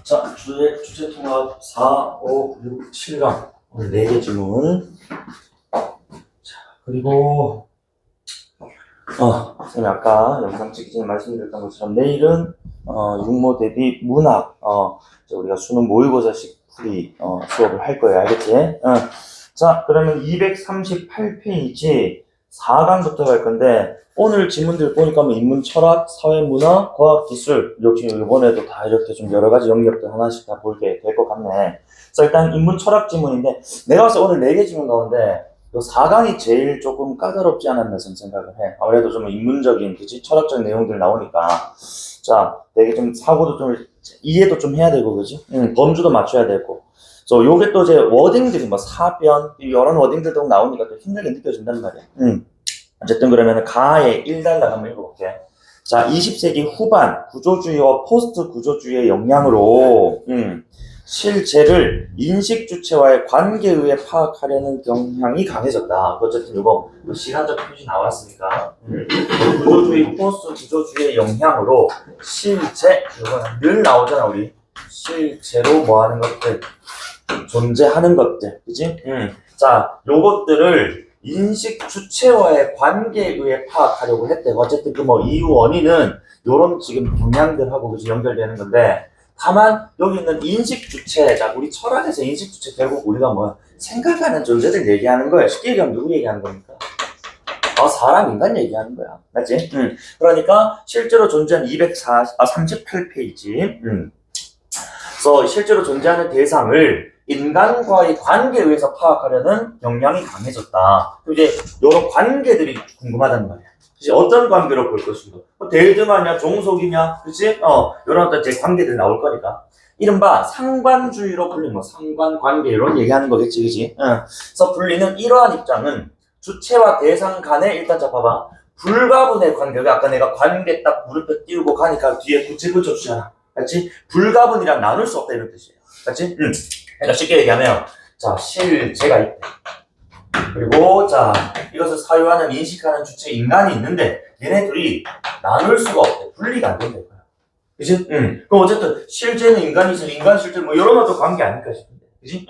자, 주제 통합 4, 5, 6, 7강. 오늘 4개 질문. 자, 그리고, 선생님 아까 영상 찍기 전에 말씀드렸던 것처럼 내일은, 육모 대비 문학, 우리가 수능 모의고사식 풀이, 수업을 할 거예요. 알겠지? 자, 그러면 238페이지 4강부터 갈 건데, 오늘 지문들 보니까 뭐 인문, 철학, 사회, 문화, 과학, 기술 역시 이번에도 다 이렇게 좀 여러 가지 영역들 하나씩 다 보게 될 것 같네. 자, 일단 인문, 철학 지문인데 내가 봤을 때 오늘 4개 지문 가운데 요 4강이 제일 조금 까다롭지 않았나 생각을 해. 아무래도 좀 인문적인, 그치? 철학적 내용들 나오니까. 자, 되게 좀 사고도 좀 이해도 좀 해야 되고, 그지? 범주도 맞춰야 되고. 요게 또 이제 워딩들이 뭐 사변 이런 워딩들도 나오니까 또 힘들게 느껴진단 말이야. 어쨌든 그러면 가의 1단락 한번 읽어볼게. 자, 20세기 후반 구조주의와 포스트 구조주의의 영향으로 실제를 인식 주체와의 관계에 의해 파악하려는 경향이 강해졌다. 어쨌든 이거 시간적 표시 나왔으니까 구조주의, 포스트 구조주의의 영향으로 실제, 이거는 늘 나오잖아 우리. 실제로 뭐하는 것들, 존재하는 것들, 그지? 자, 요것들을 인식 주체와의 관계에 의해 파악하려고 했대. 어쨌든 그 뭐 이유 원인은 요런 지금 경향들하고 그치 연결되는 건데, 다만 여기 있는 인식 주체, 자 우리 철학에서 인식 주체 결국 우리가 뭐 생각하는 존재들 얘기하는 거야. 쉽게 얘기하면 누구 얘기하는 겁니까? 사람, 인간 얘기하는 거야. 맞지? 그러니까 실제로 존재하는 38페이지. 그래서 실제로 존재하는 대상을 인간과의 관계에 의해서 파악하려는 경향이 강해졌다. 이제 이런 관계들이 궁금하단 말이야. 그치? 어떤 관계로 볼 것인가? 대등하냐, 종속이냐, 그치? 이런 어떤 제 관계들이 나올 거니까. 이른바 상관주의로 불리는 거, 상관관계 이런 얘기하는 거겠지, 그치? 그래서 불리는 이러한 입장은 주체와 대상 간에 일단 봐봐. 불가분의 관계가 아까 내가 관계 딱 물음표 띄우고 가니까 뒤에 구체 붙여주잖아. 맞지? 불가분이란 나눌 수 없다 이런 뜻이에요. 맞지? 그러니까 쉽게 얘기하면, 자, 실제가 있대. 그리고, 자, 이것을 사유하는, 인식하는 주체 인간이 있는데, 얘네들이 나눌 수가 없대. 분리가 안 된다. 그치? 그럼 어쨌든, 실제는 인간이 있으면 인간 실제 뭐, 이런 것도 관계 아닐까 싶은데. 그치?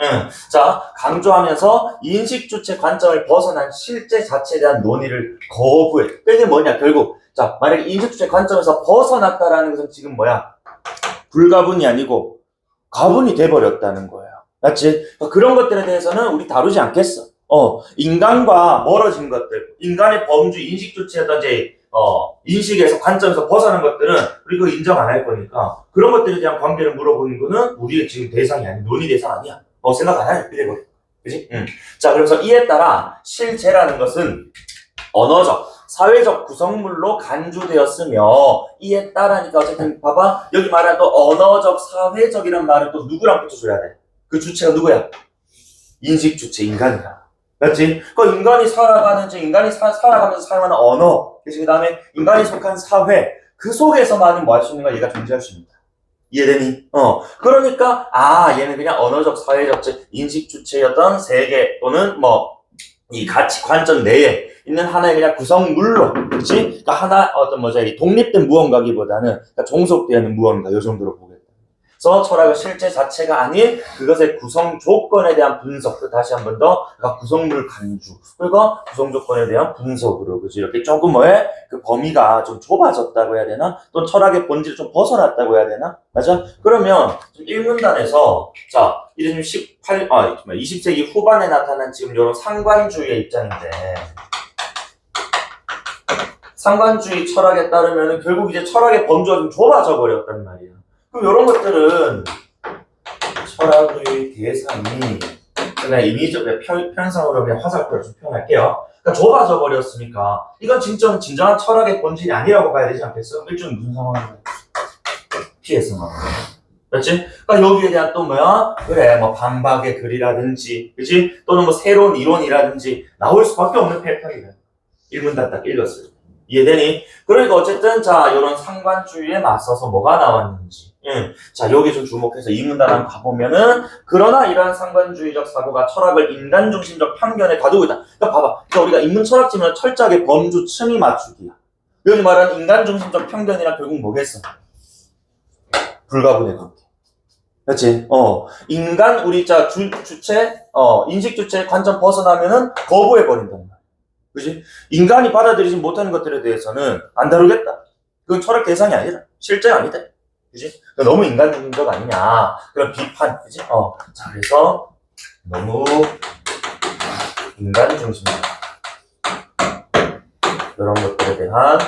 자, 강조하면서 인식 주체 관점을 벗어난 실제 자체에 대한 논의를 거부해. 이게 뭐냐, 결국. 자, 만약에 인식 주체 관점에서 벗어났다라는 것은 지금 뭐야? 불가분이 아니고, 가분이 돼버렸다는 거예요. 맞지? 그런 것들에 대해서는 우리 다루지 않겠어. 인간과 멀어진 것들, 인간의 범주, 인식 조치라든지, 인식에서, 관점에서 벗어난 것들은 우리 그거 인정 안 할 거니까, 그런 것들에 대한 관계를 물어보는 거는 우리의 지금 대상이 아닌, 논의 대상 아니야. 생각 안 할 필요가 없어. 그지? 자, 그래서 이에 따라 실제라는 것은 언어적, 사회적 구성물로 간주되었으며, 이에 따라니까 어쨌든 봐봐, 여기 말한 또 언어적, 사회적이란 말은 또 누구랑 붙여줘야 돼? 그 주체가 누구야? 인식 주체, 인간이야. 맞지? 그 인간이 살아가는, 인간이 살아가면서 사용하는 언어, 그 다음에 인간이 속한 사회, 그 속에서만은 뭐 할 수 있는가? 얘가 존재할 수 있다. 이해되니? 그러니까, 얘는 그냥 언어적, 사회적, 즉, 인식 주체였던 세계 또는 뭐, 이 가치 관점 내에 있는 하나의 그냥 구성물로, 그치? 그러니까 하나, 독립된 무언가기보다는, 그러니까 종속되어 있는 무언가, 요 정도로 보겠다. 그래서 철학의 실제 자체가 아닌 그것의 구성 조건에 대한 분석, 다시 한 번 더, 그러니까 구성물 간주, 그리고 구성 조건에 대한 분석으로, 그치? 이렇게 조금 그 범위가 좀 좁아졌다고 해야 되나? 또 철학의 본질을 좀 벗어났다고 해야 되나? 맞아? 그러면, 좀 1문단에서, 자, 이제 지금 20세기 후반에 나타난 지금 이런 상관주의의 입장인데, 상관주의 철학에 따르면 결국 이제 철학의 범주가 좀 좁아져 버렸단 말이야. 그럼 이런 것들은 철학의 대상이 그냥 이미지적 편성으로 그냥 화살표를 좀 표현할게요. 그러니까 좁아져 버렸으니까 이건 진정한 철학의 본질이 아니라고 봐야 되지 않겠어? 일종의 무슨 상황이야? 피해 상황. 그렇지? 그러니까 여기에 대한 또 뭐야? 그래, 뭐 반박의 글이라든지, 그렇지? 또는 뭐 새로운 이론이라든지 나올 수밖에 없는 패턴이다. 1문단 딱 읽었어요. 이해되니? 그러니까 어쨌든 자, 이런 상관주의에 맞서서 뭐가 나왔는지. 자, 여기 좀 주목해서 2문단 한번 가보면은, 그러나 이러한 상관주의적 사고가 철학을 인간 중심적 편견에 가두고 있다. 그러니까 봐봐. 그러니까 우리가 인문 철학지면 철저하게 범주 층위 맞추기야. 여기 말하는 인간 중심적 편견이란 결국 뭐겠어? 불가분의 관계. 그렇지? 인간, 우리 주체, 인식 주체의 관점 벗어나면은 거부해버린단 말이야. 그지? 인간이 받아들이지 못하는 것들에 대해서는 안 다루겠다. 그건 철학 대상이 아니라, 실제가 아니다. 그지? 너무 인간적 아니냐. 그런 비판, 그지? 자, 그래서 너무 인간 중심이다. 이런 것들에 대한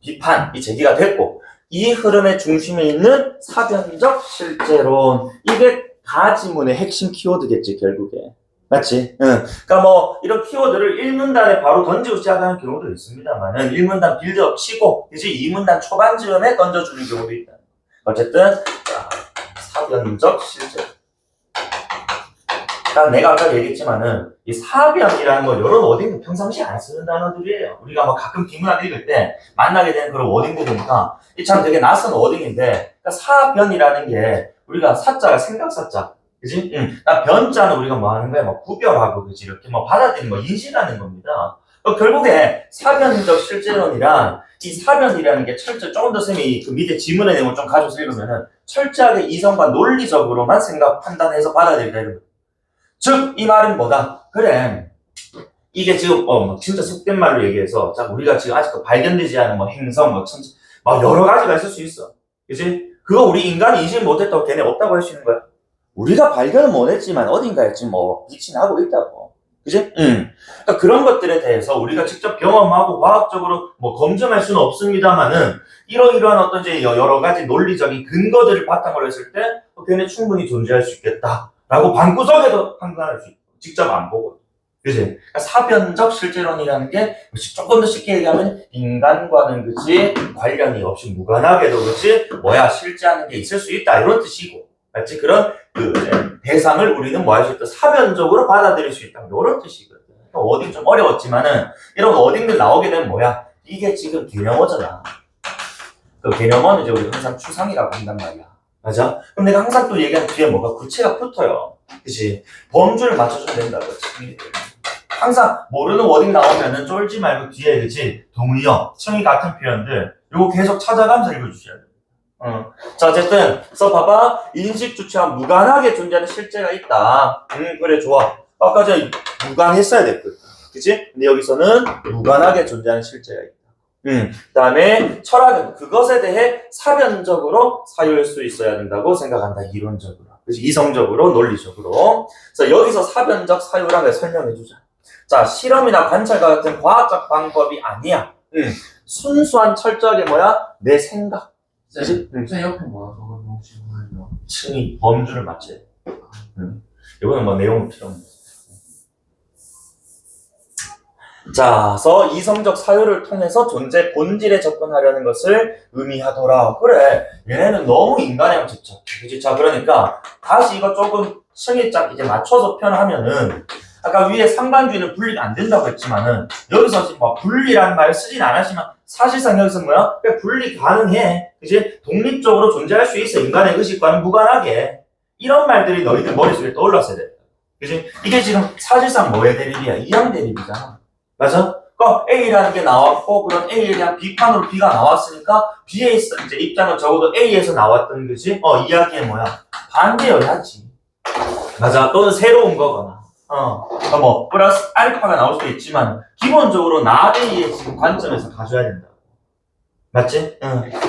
비판이 제기가 됐고, 이 흐름의 중심에 있는 사변적 실제론. 이게 가지문의 핵심 키워드겠지, 결국에. 맞지? 응. 그러니까 뭐 이런 키워드를 1문단에 바로 던지고 시작하는 경우도 있습니다만은 1문단 빌드업 치고 이제 2문단 초반쯤에 던져주는 경우도 있다. 어쨌든 자, 사변적 실제론. 내가 아까 얘기했지만은 이 사변이라는 건 여러 워딩 평상시에 안 쓰는 단어들이에요. 우리가 뭐 가끔 비문학 읽을 때 만나게 되는 그런 워딩들 보니까 이 참 되게 낯선 워딩인데, 그러니까 사변이라는 게 우리가 사자가 생각사자, 그지? 변자는 우리가 뭐 하는 거야? 뭐 구별하고, 그지? 이렇게 뭐 받아들이는 거, 인식하는 겁니다. 결국에 사변적 실제론이란 이 사변이라는 게 조금 더 쌤이 그 밑에 지문의 내용을 좀 가져서 읽으면은 철저하게 이성과 논리적으로만 판단해서 받아들이라 이런 거. 즉, 이 말은 뭐다? 그래. 이게 지금, 진짜 속된 말로 얘기해서, 자, 우리가 지금 아직도 발견되지 않은 뭐 행성, 막 여러 가지가 있을 수 있어. 그지? 그거 우리 인간이 인식 못했다고 걔네 없다고 할 수 있는 거야? 우리가 발견은 못했지만 어딘가에 지금 빛이 나고 있다고. 그지? 그러니까 그런 것들에 대해서 우리가 직접 경험하고 과학적으로 뭐 검증할 수는 없습니다만은 이러이러한 어떤 이제 여러 가지 논리적인 근거들을 바탕으로 했을 때 걔네 충분히 존재할 수 있겠다. 라고 방구석에도 판단할 수 있고, 직접 안 보고. 그지? 그러니까 사변적 실제론이라는 게, 조금 더 쉽게 얘기하면, 인간과는 그치, 관련이 없이 무관하게도 그치, 실제하는 게 있을 수 있다. 이런 뜻이고. 맞지? 그런, 대상을 우리는 뭐 할 수 있다. 사변적으로 받아들일 수 있다. 이런 뜻이거든. 그러니까 워딩 좀 어려웠지만은, 이런 워딩들 나오게 되면 이게 지금 개념어잖아. 그 개념어는 이제 우리 항상 추상이라고 한단 말이야. 맞아? 그럼 내가 항상 또 얘기하는 뒤에 뭐가 구체가 붙어요. 그치? 범주를 맞춰주면 된다고. 항상 모르는 워딩 나오면은 쫄지 말고 뒤에, 그치? 동의어, 층이 같은 표현들, 요거 계속 찾아가면서 읽어주셔야 돼. 자, 어쨌든, 봐봐. 인식 주체와 무관하게 존재하는 실제가 있다. 그래, 좋아. 아까 전에 무관했어야 됐거든. 그치? 근데 여기서는 무관하게 존재하는 실제가 있다. 그 다음에 철학은 그것에 대해 사변적으로 사유할 수 있어야 된다고 생각한다. 이론적으로. 그래서 이성적으로, 논리적으로. 그래서 여기서 사변적 사유라는 걸 설명해주자. 자, 실험이나 관찰과 같은 과학적 방법이 아니야. 순수한 철저하게 내 생각. 그치? 쌤 옆에 뭐야? 그거 혹시 모르죠? 층이 범주를 맞지. 이거는 뭐 내용은 필요 없네. 자, 그래서 이성적 사유를 통해서 존재 본질에 접근하려는 것을 의미하더라. 그래, 얘네는 너무 인간에만 집착해. 그치? 자, 그러니까 다시 이거 조금 층이 짝 이제 맞춰서 표현하면은 아까 위에 상반주의는 분리가 안 된다고 했지만은 여기서 지금 분리라는 말 쓰진 않았지만 사실상 여기서 그냥 분리 가능해. 그치? 독립적으로 존재할 수 있어. 인간의 의식과는 무관하게. 이런 말들이 너희들 머릿속에 떠올랐어야 돼. 그치? 이게 지금 사실상 뭐의 대립이야? 이양 대립이잖아. 맞아? 그러니까 A라는 게 나왔고, 그런 A에 대한 비판으로 B가 나왔으니까, B에 이제 입장은 적어도 A에서 나왔던 거지? 이야기에 반대여야지. 맞아. 또는 새로운 거거나. 그러니까 플러스 알파가 나올 수도 있지만, 기본적으로 나 A의 지금 관점에서 가져야 된다. 맞지?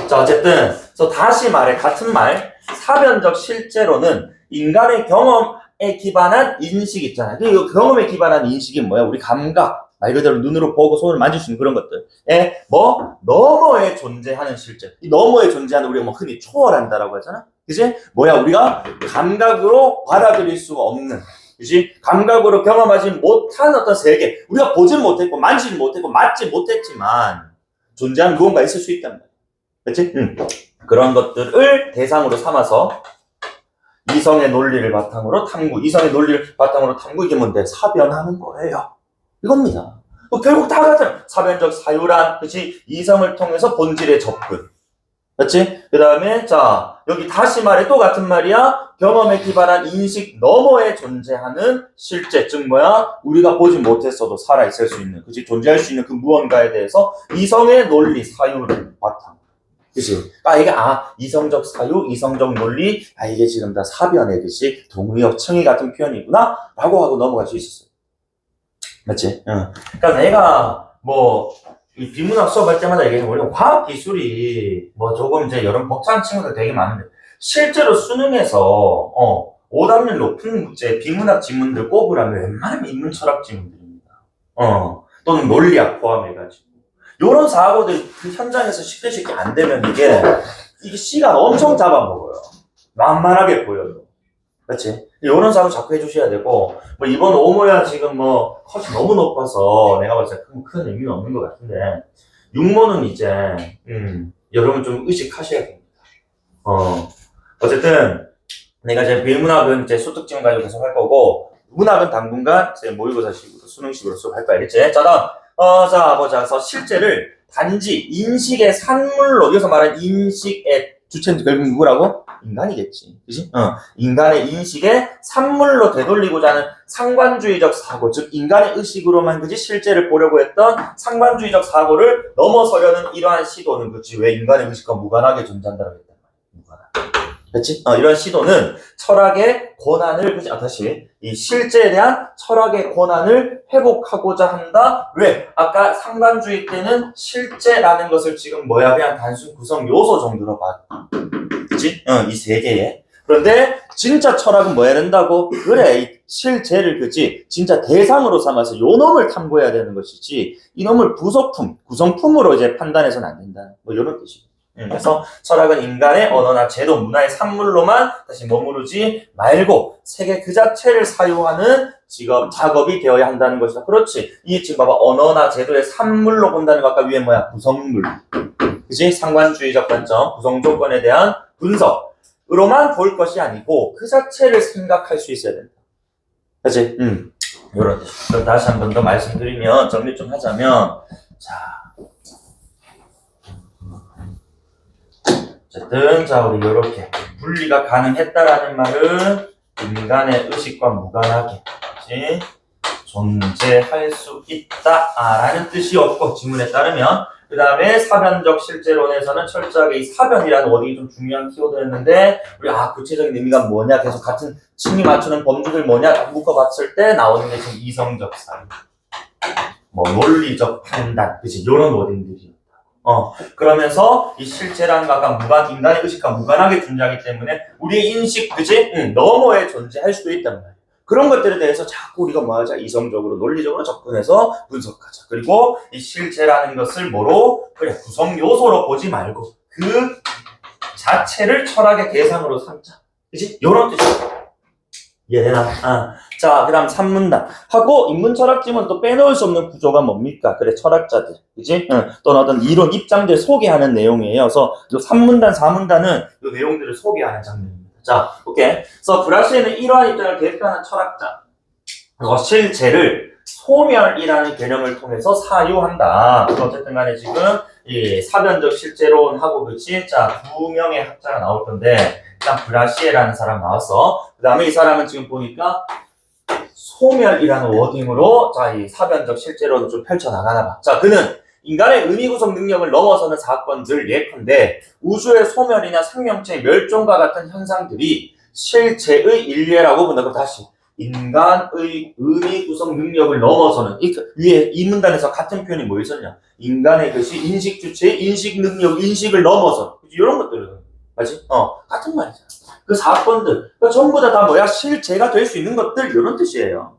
자, 어쨌든, 다시 말해, 같은 말, 사변적 실제로는 인간의 경험에 기반한 인식 있잖아요. 그 경험에 기반한 인식이 뭐야? 우리 감각. 말 그대로 눈으로 보고 손을 만질 수 있는 그런 것들. 너머에 존재하는 실제. 이 너머에 존재하는 우리가 흔히 초월한다라고 하잖아? 그지? 우리가 감각으로 받아들일 수가 없는. 그지? 감각으로 경험하지 못한 어떤 세계. 우리가 보진 못했고, 만지지 못했고, 맞지 못했지만, 존재하는 무언가 있을 수 있단 말이야. 그치? 그런 것들을 대상으로 삼아서, 이성의 논리를 바탕으로 탐구, 이게 뭔데? 사변하는 거예요. 이겁니다. 결국 다 같은 사변적 사유란, 그치? 이성을 통해서 본질에 접근. 그치? 그 다음에, 자, 여기 다시 말해 또 같은 말이야. 경험에 기반한 인식 너머에 존재하는 실제, 즉 우리가 보지 못했어도 살아있을 수 있는, 그치? 존재할 수 있는 그 무언가에 대해서 이성의 논리, 사유를 바탕. 그치? 이게, 이성적 사유, 이성적 논리, 이게 지금 다 사변의 그치? 동의어, 청의 같은 표현이구나? 라고 하고 넘어갈 수 있었어요. 맞지? 응. 그러니까 내가, 이 비문학 수업할 때마다 얘기하면, 원래 과학기술이, 조금 이제 여러 벅찬 친구들 되게 많은데, 실제로 수능에서, 오답률 높은 문제, 비문학 지문들 꼽으라면 웬만하면 인문 철학 지문들입니다. 또는 논리학 포함해가지고. 요런 사고들 그 현장에서 쉽게 안 되면 이게 시간 엄청 잡아먹어요. 만만하게 보여요. 그렇지? 요런 사고 자꾸 해주셔야 되고, 이번 오모야 지금 컷이 너무 높아서 내가 봤을 때 큰 의미는 없는 것 같은데, 육모는 이제, 여러분 좀 의식하셔야 됩니다. 어쨌든, 내가 이제 비문학은 이제 소특징 가지고 계속 할 거고, 문학은 당분간 이제 모의고사식으로, 수능식으로 수업할 거야. 알겠지? 자, 다음. 자, 보자. 그래서 실제를 단지 인식의 산물로, 여기서 말한 인식의 주체는 결국 누구라고? 인간이겠지. 그지? 인간의 인식의 산물로 되돌리고자 하는 상관주의적 사고, 즉, 인간의 의식으로만 그지? 실제를 보려고 했던 상관주의적 사고를 넘어서려는 이러한 시도는 그지? 왜 인간의 의식과 무관하게 존재한다고 했단 말이야. 무관하게. 그치? 이런 시도는 철학의 권한을, 그치? 다시. 이 실제에 대한 철학의 권한을 회복하고자 한다. 왜? 아까 상관주의 때는 실제라는 것을 지금 그냥 단순 구성 요소 정도로 봐. 그치? 이 세 개에. 그런데 진짜 철학은 뭐 해야 된다고? 그래, 이 실제를 그치? 진짜 대상으로 삼아서 요 놈을 탐구해야 되는 것이지, 이 놈을 부속품, 구성품으로 이제 판단해서는 안 된다. 요런 뜻이고. 그래서 철학은 인간의 언어나 제도, 문화의 산물로만 다시 머무르지 말고 세계 그 자체를 사유하는 작업이 되어야 한다는 것이다. 그렇지. 이 지금 봐봐. 언어나 제도의 산물로 본다는 거 아까 위에 구성물. 그치? 상관주의적 관점, 구성 조건에 대한 분석으로만 볼 것이 아니고 그 자체를 생각할 수 있어야 된다. 그치? 요런 뜻. 그럼 다시 한 번 더 말씀드리면, 정리 좀 하자면, 자. 어쨌든 우리 이렇게 분리가 가능했다라는 말은 인간의 의식과 무관하게 그치? 존재할 수 있다라는 뜻이었고, 지문에 따르면 그 다음에 사변적 실제론에서는 철저하게 이 사변이라는 워딩이 좀 중요한 키워드였는데, 우리 구체적인 의미가 뭐냐, 계속 같은 층위 맞추는 범주들 뭐냐 묶어봤을 때 나오는 게 지금 이성적 사유, 논리적 판단, 그치? 요런 워딩들이. 그러면서 이 실체라는 것과 인간의 의식과 무관하게 존재하기 때문에 우리의 인식, 그치? 너머에 존재할 수도 있단 말이야. 그런 것들에 대해서 자꾸 우리가 하자? 이성적으로, 논리적으로 접근해서 분석하자. 그리고 이 실체라는 것을 그래, 구성 요소로 보지 말고 그 자체를 철학의 대상으로 삼자. 그치? 요런 뜻이야. 이해되나? 자, 그 다음 3문단. 하고, 인문철학 지문 또 빼놓을 수 없는 구조가 뭡니까? 그래, 철학자들. 그지? 또는 어떤 이론, 입장들 소개하는 내용이에요. 그래서 3문단, 4문단은 이 내용들을 소개하는 장면입니다. 자, 오케이. 그래서 브라시에는 이러한 입장을 대표하는 철학자. 실제를 소멸이라는 개념을 통해서 사유한다. 어쨌든 간에 지금 이 사변적 실제론하고 그치? 자, 2명의 학자가 나올 건데, 일단 브라시에라는 사람 나왔어. 그 다음에 이 사람은 지금 보니까 소멸이라는 워딩으로 이 사변적 실제론을 좀 펼쳐나가나 봐. 자, 그는 인간의 의미 구성 능력을 넘어서는 사건들 예컨대 우주의 소멸이나 생명체의 멸종과 같은 현상들이 실체의 일례라고 본다. 그럼 다시 인간의 의미 구성 능력을 넘어서는, 위에 이 문단에서 같은 표현이 뭐 있었냐? 인간의 것이 인식 주체의 인식 능력, 인식을 넘어서 이런 것들을, 맞지? 같은 말이잖아. 그 사건들, 전부 다 실체가 될 수 있는 것들, 이런 뜻이에요.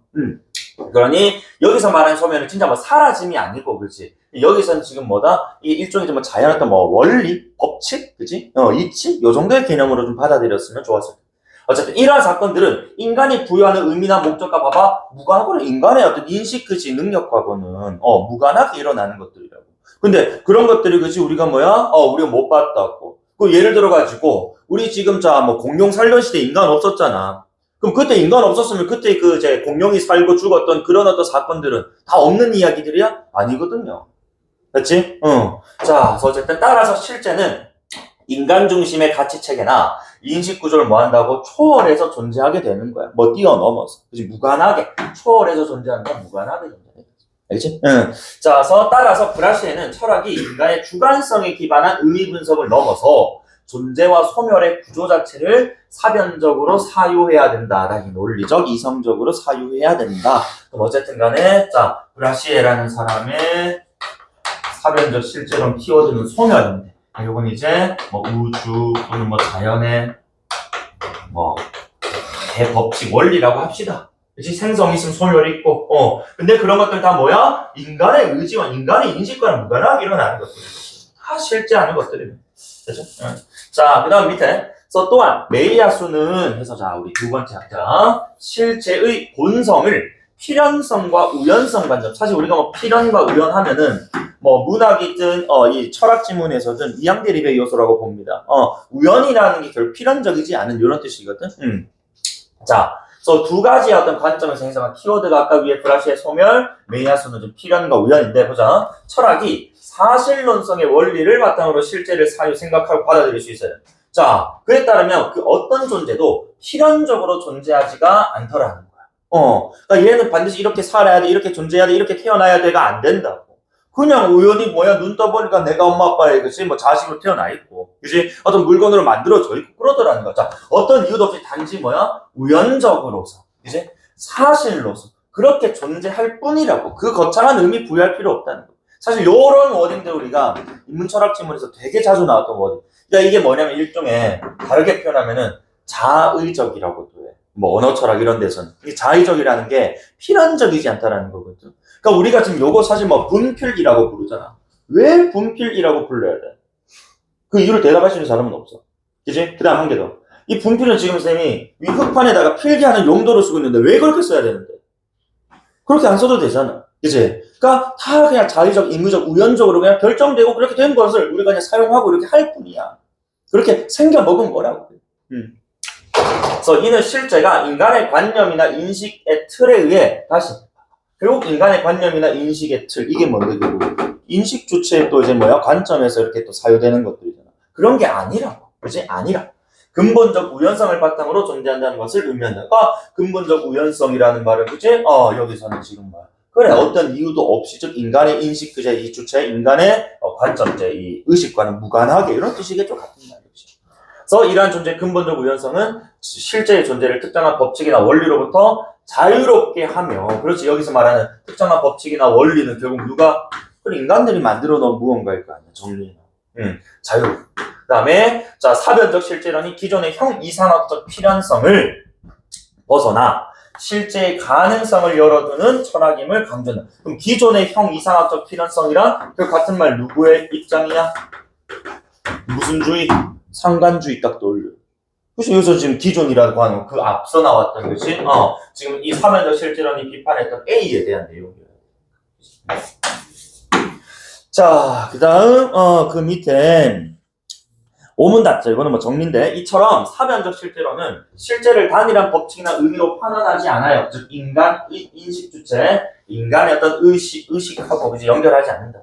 그러니 여기서 말하는 소멸은 진짜 사라짐이 아니고, 그렇지? 여기서는 지금 이 일종의 자연의 어떤 원리, 법칙, 그지? 이치? 요 정도의 개념으로 좀 받아들였으면 좋았을 텐데. 어쨌든 이러한 사건들은 인간이 부여하는 의미나 목적과 무관하고는 인간의 어떤 인식, 그지? 능력하고는 무관하게 일어나는 것들이라고. 근데 그런 것들이 그지? 우리가 우리가 못 봤다고. 그 예를 들어가지고 우리 지금 공룡 살던 시대에 인간 없었잖아. 그럼 그때 인간 없었으면 그때 공룡이 살고 죽었던 그런 어떤 사건들은 다 없는 이야기들이야? 아니거든요. 그렇지? 자, 그래서 어쨌든 따라서 실제는 인간 중심의 가치 체계나 인식 구조를 한다고? 초월해서 존재하게 되는 거야. 뛰어넘어서. 그치? 무관하게. 초월해서 존재한다. 무관하게 존재해. 알겠지? 응. 자, 따라서 브라시에는 철학이 인간의 주관성에 기반한 의미 분석을 넘어서 존재와 소멸의 구조 자체를 사변적으로 사유해야 된다라는 논리적, 이성적으로 사유해야 된다. 그럼 어쨌든 간에, 자, 브라시에라는 사람의 사변적 실제론 키워드는 소멸인데, 요건 이제 뭐 우주 또는 뭐 자연의 뭐 대법칙 원리라고 합시다. 그치? 생성이 있으면 소멸이 있고, 근데 그런 것들 다 뭐야? 인간의 의지와 인간의 인식과는 무관하게 일어나는 것들. 다 실제하는 것들입니다. 그죠? 자, 그 다음 밑에. 또한, 메이야수는 해서 자, 우리 두 번째 학자. 실제의 본성을 필연성과 우연성 관점. 사실 우리가 뭐 필연과 우연 하면은, 뭐 문학이든, 이 철학 지문에서든 이양대립의 요소라고 봅니다. 우연이라는 게 결국 필연적이지 않은 이런 뜻이거든. 자, 두 가지의 어떤 관점에서 생성한 키워드가 아까 위에 브라시의 소멸, 메이야수는 좀 필연과 우연인데, 보자. 철학이 사실론성의 원리를 바탕으로 실제를 사유 생각하고 받아들일 수 있어요. 자, 그에 따르면 그 어떤 존재도 필연적으로 존재하지가 않더라는 거야. 그러니까 얘는 반드시 이렇게 살아야 돼, 이렇게 존재해야 돼, 이렇게 태어나야 돼가 안 된다고. 그냥 우연히 뭐야, 눈 떠보니까 내가 엄마 아빠의 그치, 뭐 자식으로 태어나 있고, 그치, 어떤 물건으로 만들어져 있고, 그러더라는 거야. 자, 어떤 이유도 없이 단지 뭐야, 우연적으로서, 그치, 사실로서, 그렇게 존재할 뿐이라고. 그 거창한 의미 부여할 필요 없다는 거. 사실 요런 워딩들 우리가 인문철학 지문에서 되게 자주 나왔던 워딩. 그러니까 이게 뭐냐면 일종의 다르게 표현하면은 자의적이라고도 해. 뭐 언어철학 이런 데서는. 이게 자의적이라는 게 필연적이지 않다라는 거거든. 그러니까 우리가 지금 요거 사실 뭐 분필이라고 부르잖아. 왜 분필이라고 불러야 돼? 그 이유를 대답할 수 있는 사람은 없어. 그치? 그 다음 한 개 더. 이 분필은 지금 쌤이 이 흙판에다가 필기하는 용도로 쓰고 있는데 왜 그렇게 써야 되는데? 그렇게 안 써도 되잖아. 그치? 그러니까 다 그냥 자의적, 임의적, 우연적으로 그냥 결정되고 그렇게 된 것을 우리가 그냥 사용하고 이렇게 할 뿐이야. 그렇게 생겨먹은 거라고. 그래서 이는 실제가 인간의 관념이나 인식의 틀에 의해 다시 결국 인간의 관념이나 인식의 틀 이게 뭔데 결국 인식 주체의 또 이제 뭐야 관점에서 이렇게 또 사유되는 것들이잖아. 그런 게 아니라고. 그렇지? 아니라. 근본적 우연성을 바탕으로 존재한다는 것을 의미한다. 근본적 우연성이라는 말을 그치? 여기서는 지금 뭐야? 그래, 어떤 이유도 없이, 즉, 인간의 인식, 그제 이 주체, 인간의 관점, 이 의식과는 무관하게, 이런 뜻이겠죠? 같은 말이지. 그래서 이러한 존재의 근본적 우연성은 실제의 존재를 특정한 법칙이나 원리로부터 자유롭게 하며, 그렇지, 여기서 말하는 특정한 법칙이나 원리는 결국 누가, 인간들이 만들어 놓은 무언가일 거 아니야, 정리는. 자유롭게. 그 다음에, 자, 사변적 실제론이 기존의 형 이상학적 필연성을 벗어나, 실제의 가능성을 열어두는 철학임을 강조한다. 그럼 기존의 형 이상학적 필연성이랑 그 같은 말 누구의 입장이야? 무슨 주의? 상관주의 딱 떠올려. 그치? 여기서 지금 기존이라고 하는 그 앞서 나왔던 것이 지금 이 사변적 실제론이 비판했던 A에 대한 내용이에요. 자, 그 다음 그 밑에 오문답죠. 이거는 뭐 정리인데 이처럼 사변적 실제로는 실제를 단일한 법칙이나 의미로 판단하지 않아요. 즉 인간 인식 주체, 인간의 어떤 의식하고 이제 연결하지 않는다.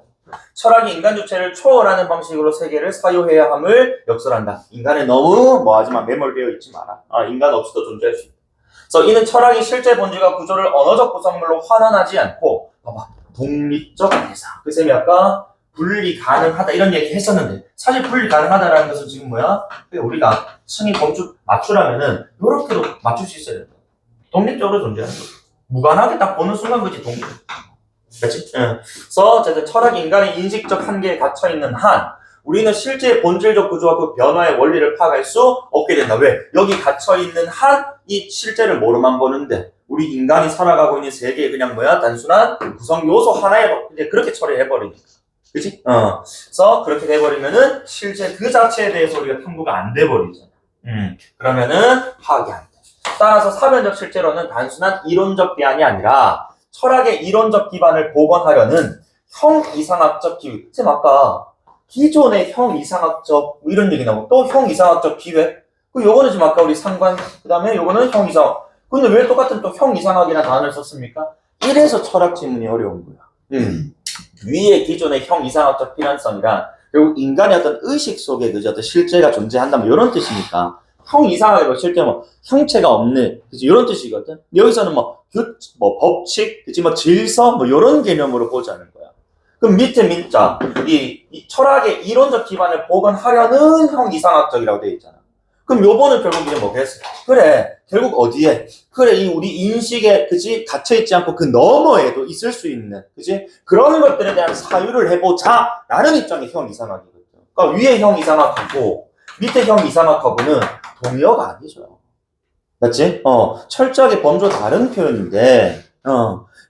철학이 인간 주체를 초월하는 방식으로 세계를 사유해야 함을 역설한다. 인간에 너무 뭐하지만 매몰되어 있지 마라. 인간 없이도 존재할 수 있다. 그래서 이는 철학이 실제 본질과 구조를 언어적 구성물로 환원하지 않고 봐봐 독립적 대상. 그 쌤이 아까 분리 가능하다 이런 얘기 했었는데 사실 분리 가능하다라는 것은 지금 뭐야? 우리가 승인 범주 맞추라면은 이렇게도 맞출 수 있어야 된다. 독립적으로 존재하는 거. 무관하게 딱 보는 순간 그치 독립. 그렇지? 그래서 어쨌든 철학이 인간의 인식적 한계에 갇혀 있는 한 우리는 실제의 본질적 구조와 그 변화의 원리를 파악할 수 없게 된다. 왜? 여기 갇혀 있는 한 이 실제를 뭐로만 보는데 우리 인간이 살아가고 있는 세계에 그냥 뭐야? 단순한 구성 요소 하나에 이제 그렇게 처리해 버리니까. 그치? 그래서 그렇게 돼버리면은 실제 그 자체에 대해서 우리가 탐구가 안 돼버리잖아. 그러면은 파악이 안 돼. 따라서 사변적 실제로는 단순한 이론적 비안이 아니라 철학의 이론적 기반을 복원하려는 형 이상학적 기회. 쌤 아까 기존의 형 이상학적 이런 얘기 나오고 또 형 이상학적 기회. 요거는 지금 아까 우리 상관 그 다음에 요거는 형 이상학. 근데 왜 똑같은 또 형 이상학이라는 단어를 썼습니까? 이래서 철학 지문이 어려운 거야. 위에 기존의 형 이상학적 필연성이란 결국 인간의 어떤 의식 속에 그저 어떤 실제가 존재한다 뭐 이런 뜻이니까 형 이상하게 뭐 실제 뭐 형체가 없는 그치 이런 뜻이거든. 여기서는 뭐 법칙, 그치 뭐 질서 뭐 이런 개념으로 보자는 거야. 그럼 밑에 민자 이 철학의 이론적 기반을 복원하려는 형 이상학적이라고 되어 있잖아. 그럼 요거는 결국 이제 뭐겠어? 그래 결국 어디에? 그래 이 우리 인식에 그치 갇혀있지 않고 그 너머에도 있을 수 있는 그치 그런 것들에 대한 사유를 해보자 라는 입장의 형 이상학이거든. 그러니까 위에 형 이상학하고 밑에 형 이상학하고는 동의어가 아니죠. 맞지? 철저하게 범주 다른 표현인데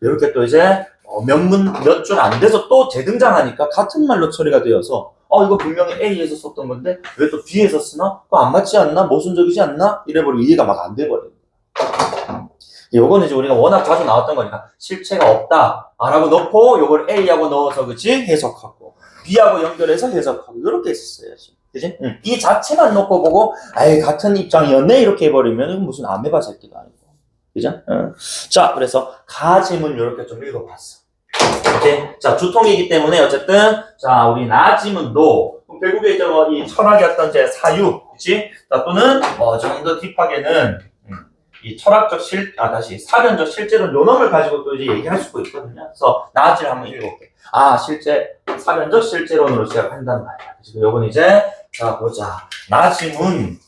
이렇게 또 이제 몇 줄 안 돼서 또 재등장하니까 같은 말로 처리가 되어서 이거 분명히 A에서 썼던 건데 왜 또 B에서 쓰나? 그거 안 맞지 않나? 모순적이지 않나? 이래버리고 이해가 막 안 돼버려요. 요거는 이제 우리가 워낙 자주 나왔던 거니까 실체가 없다 라고 넣고 요걸 A하고 넣어서 그치? 해석하고 B하고 연결해서 해석하고 이렇게 했었어야지. 그치? 이 자체만 놓고 보고 아예 같은 입장이었네 이렇게 해버리면 이건 무슨 아메바 새끼가 아니고 그죠? 자 그래서 가짐은 이렇게 좀 읽어봤어. 오케이? 자 주통이기 때문에 어쨌든 자 우리 나짐은도 결국에 이제 이 철학의 어떤 제 사유 그치? 자 또는 좀 더 딥하게는 이 철학적 사변적 실제론 요놈을 가지고 또 이제 얘기할 수도 있거든요. 그래서 나지를 한번 읽어볼게. 실제 사변적 실제론으로 시작한단 말이야. 그래서 요건 이제 자 보자. 나짐은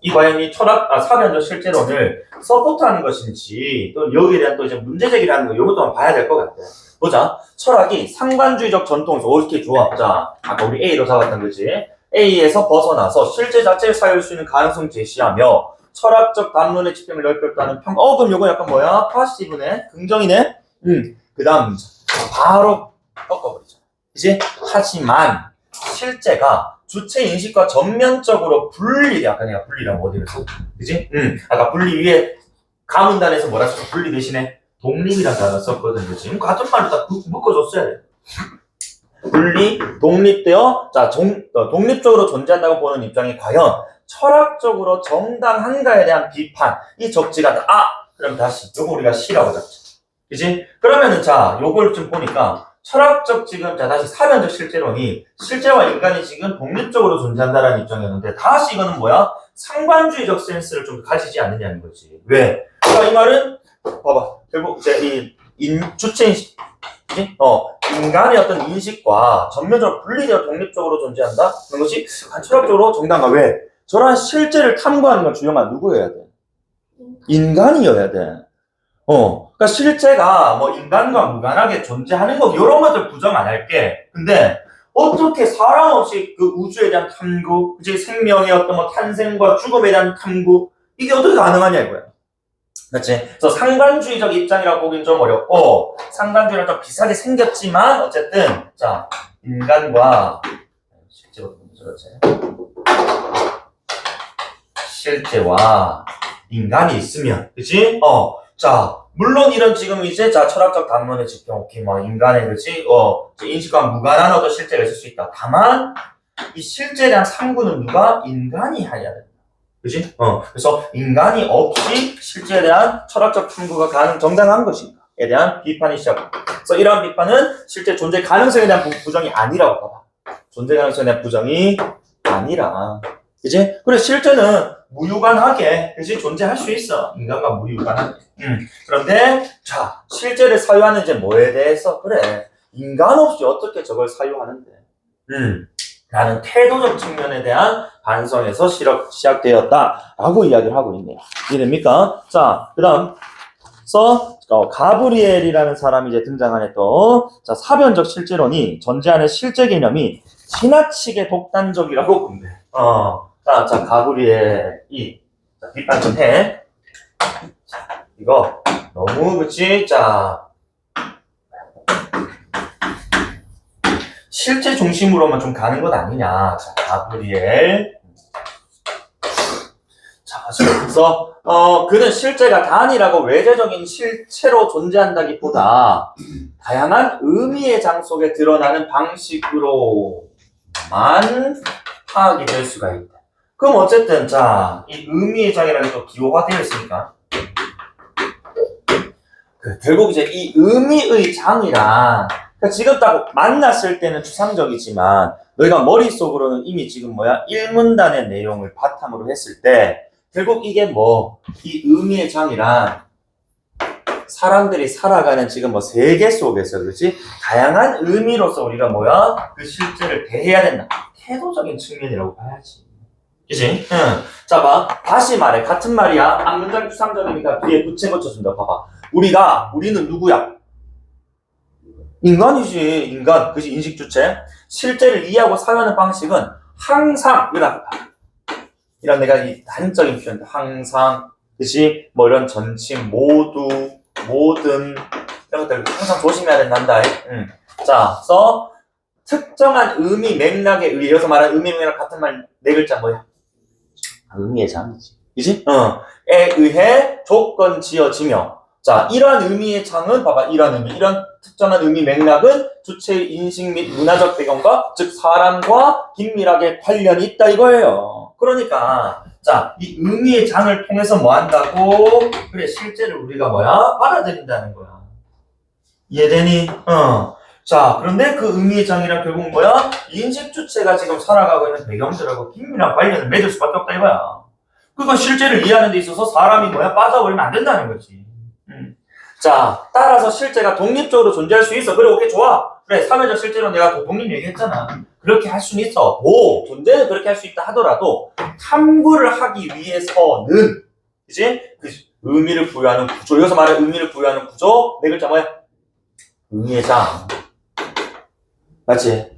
이 과연 이 사변적 실제론을 서포트하는 것인지 또 여기에 대한 또 이제 문제 제기를 하는 거 요것도 한번 봐야 될 것 같아. 보자. 철학이 상관주의적 전통에서 이렇게 좋아. 자 아까 우리 A로 잡았던 거지. A에서 벗어나서 실제 자체를 사유할 수 있는 가능성 제시하며 철학적 담론의 집행을 넓혔다는 평. 그럼 요거 약간 뭐야? 파시브네. 긍정이네. 그 다음 바로 꺾어버리자. 그치? 하지만 실제가 주체 인식과 전면적으로 아까 내가 분리라고 어디를 써? 그치? 아까 분리 위에 가문단에서 뭐라 썼어? 분리 대신에 독립이라는 단어 썼거든. 그치? 같은 말로 다 묶어줬어야 돼. 분리, 독립되어, 독립적으로 존재한다고 보는 입장이 과연 철학적으로 정당한가에 대한 비판, 이 적지가 그럼 다시 요거 우리가 C라고 잡자. 그치? 그러면은 요걸 좀 보니까 철학적 지금 다시 사변적 실제론이 실제와 인간이 지금 독립적으로 존재한다라는 입장이었는데 다시 이거는 뭐야? 상관주의적 센스를 좀 가지지 않느냐는 거지. 왜? 이 말은 봐봐. 결국 이제 주체 인식 인간의 어떤 인식과 전면적으로 분리되어 독립적으로 존재한다? 그런 것이 철학적으로 정당한가? 왜? 저런 실제를 탐구하는 건 주영아 누구여야 돼? 인간이어야 돼. 그러니까 실제가 인간과 무관하게 존재하는 거 이런 것들 부정 안 할게. 근데 어떻게 사람 없이 그 우주에 대한 탐구, 이제 생명의 어떤 탄생과 죽음에 대한 탐구 이게 어떻게 가능하냐 이거야. 그렇지? 그래서 상관주의적 입장이라고 보기는 좀 어렵고 상관주의랑 좀 비슷하게 생겼지만 어쨌든 인간과 실제와 인간이 있으면 그치? 물론 이런 지금 이제 철학적 담론의 집행 오케이 인간의 그치? 인식과 무관한 어떤 실제가 있을 수 있다. 다만 이 실제에 대한 탐구는 누가? 인간이 해야 된다. 그치? 그래서 인간이 없이 실제에 대한 철학적 탐구가 정당한 것인가에 대한 비판이 시작합니다. 그래서 이러한 비판은 실제 존재 가능성에 대한 부정이 아니라고 봐봐. 존재 가능성에 대한 부정이 아니라. 그치? 그래, 실제는 무유관하게, 그치? 존재할 수 있어. 인간과 무유관하게. 그런데, 실제를 사유하는 이제 뭐에 대해서? 그래. 인간 없이 어떻게 저걸 사유하는데? 라는 태도적 측면에 대한 반성에서 시작되었다라고 이야기를 하고 있네요. 이해됩니까? 자, 그 다음, 가브리엘이라는 사람이 이제 등장하네 또. 사변적 실제론이 전제하는 실제 개념이 지나치게 독단적이라고 본대. 가브리엘이, 비판 좀 해. 이거, 너무, 그치? 실제 중심으로만 좀 가는 것 아니냐. 가브리엘. 그래서, 그는 실제가 단일하고 외재적인 실체로 존재한다기보다 다양한 의미의 장 속에 드러나는 방식으로만 파악이 될 수가 있다. 그럼 어쨌든, 이 의미의 장이라는 게 또 기호화되어 있으니까. 결국 이제 이 의미의 장이란, 지금 딱 만났을 때는 추상적이지만, 너희가 머릿속으로는 이미 지금 뭐야? 일문단의 내용을 바탕으로 했을 때 결국 이게 뭐 이 의미의 장이란 사람들이 살아가는 지금 뭐 세계 속에서 그렇지? 다양한 의미로서 우리가 뭐야? 그 실제를 대해야 된다. 태도적인 측면이라고 봐야지. 그치? 응. 자, 봐. 다시 말해. 같은 말이야. 앞문장 추상적이니까 뒤에 부채 붙여준다. 봐봐. 우리는 누구야? 인간이지. 인간. 그치? 인식주체. 실제를 이해하고 사용하는 방식은 항상, 이런 내가 이 단적인 표현, 항상, 그치? 뭐 이런 전칭, 모두, 모든, 이런 것들 항상 조심해야 된단다. 응. 자, 그래서 특정한 의미 맥락에 의해, 여기서 말하는 의미 맥락 같은 말 네 글자 뭐야? 의미의 장이지. 그치? 에 의해 조건 지어지며. 자, 이러한 의미의 장은, 봐봐, 이러한 의미, 이런 특정한 의미 맥락은 주체의 인식 및 문화적 배경과, 즉, 사람과 긴밀하게 관련이 있다 이거예요. 그러니까, 자, 이 의미의 장을 통해서 뭐 한다고? 그래, 실제를 우리가 뭐야? 받아들인다는 거야. 이해되니? 자, 그런데 그 의미의 장이란 결국 뭐야? 인식 주체가 지금 살아가고 있는 배경들하고 긴밀한 관련을 맺을 수밖에 없다 이거야. 그건 실제를 이해하는 데 있어서 사람이 뭐야? 빠져버리면 안 된다는 거지. 자, 따라서 실제가 독립적으로 존재할 수 있어. 그래, 오케이, 좋아. 그래, 사회적 실제로 내가 그 독립 얘기했잖아. 그렇게 할 수는 있어. 존재는 그렇게 할 수 있다 하더라도 탐구를 하기 위해서는, 그치? 그 의미를 부여하는 구조. 여기서 말하는 의미를 부여하는 구조. 네 글자 뭐야? 의미의 장. 맞지?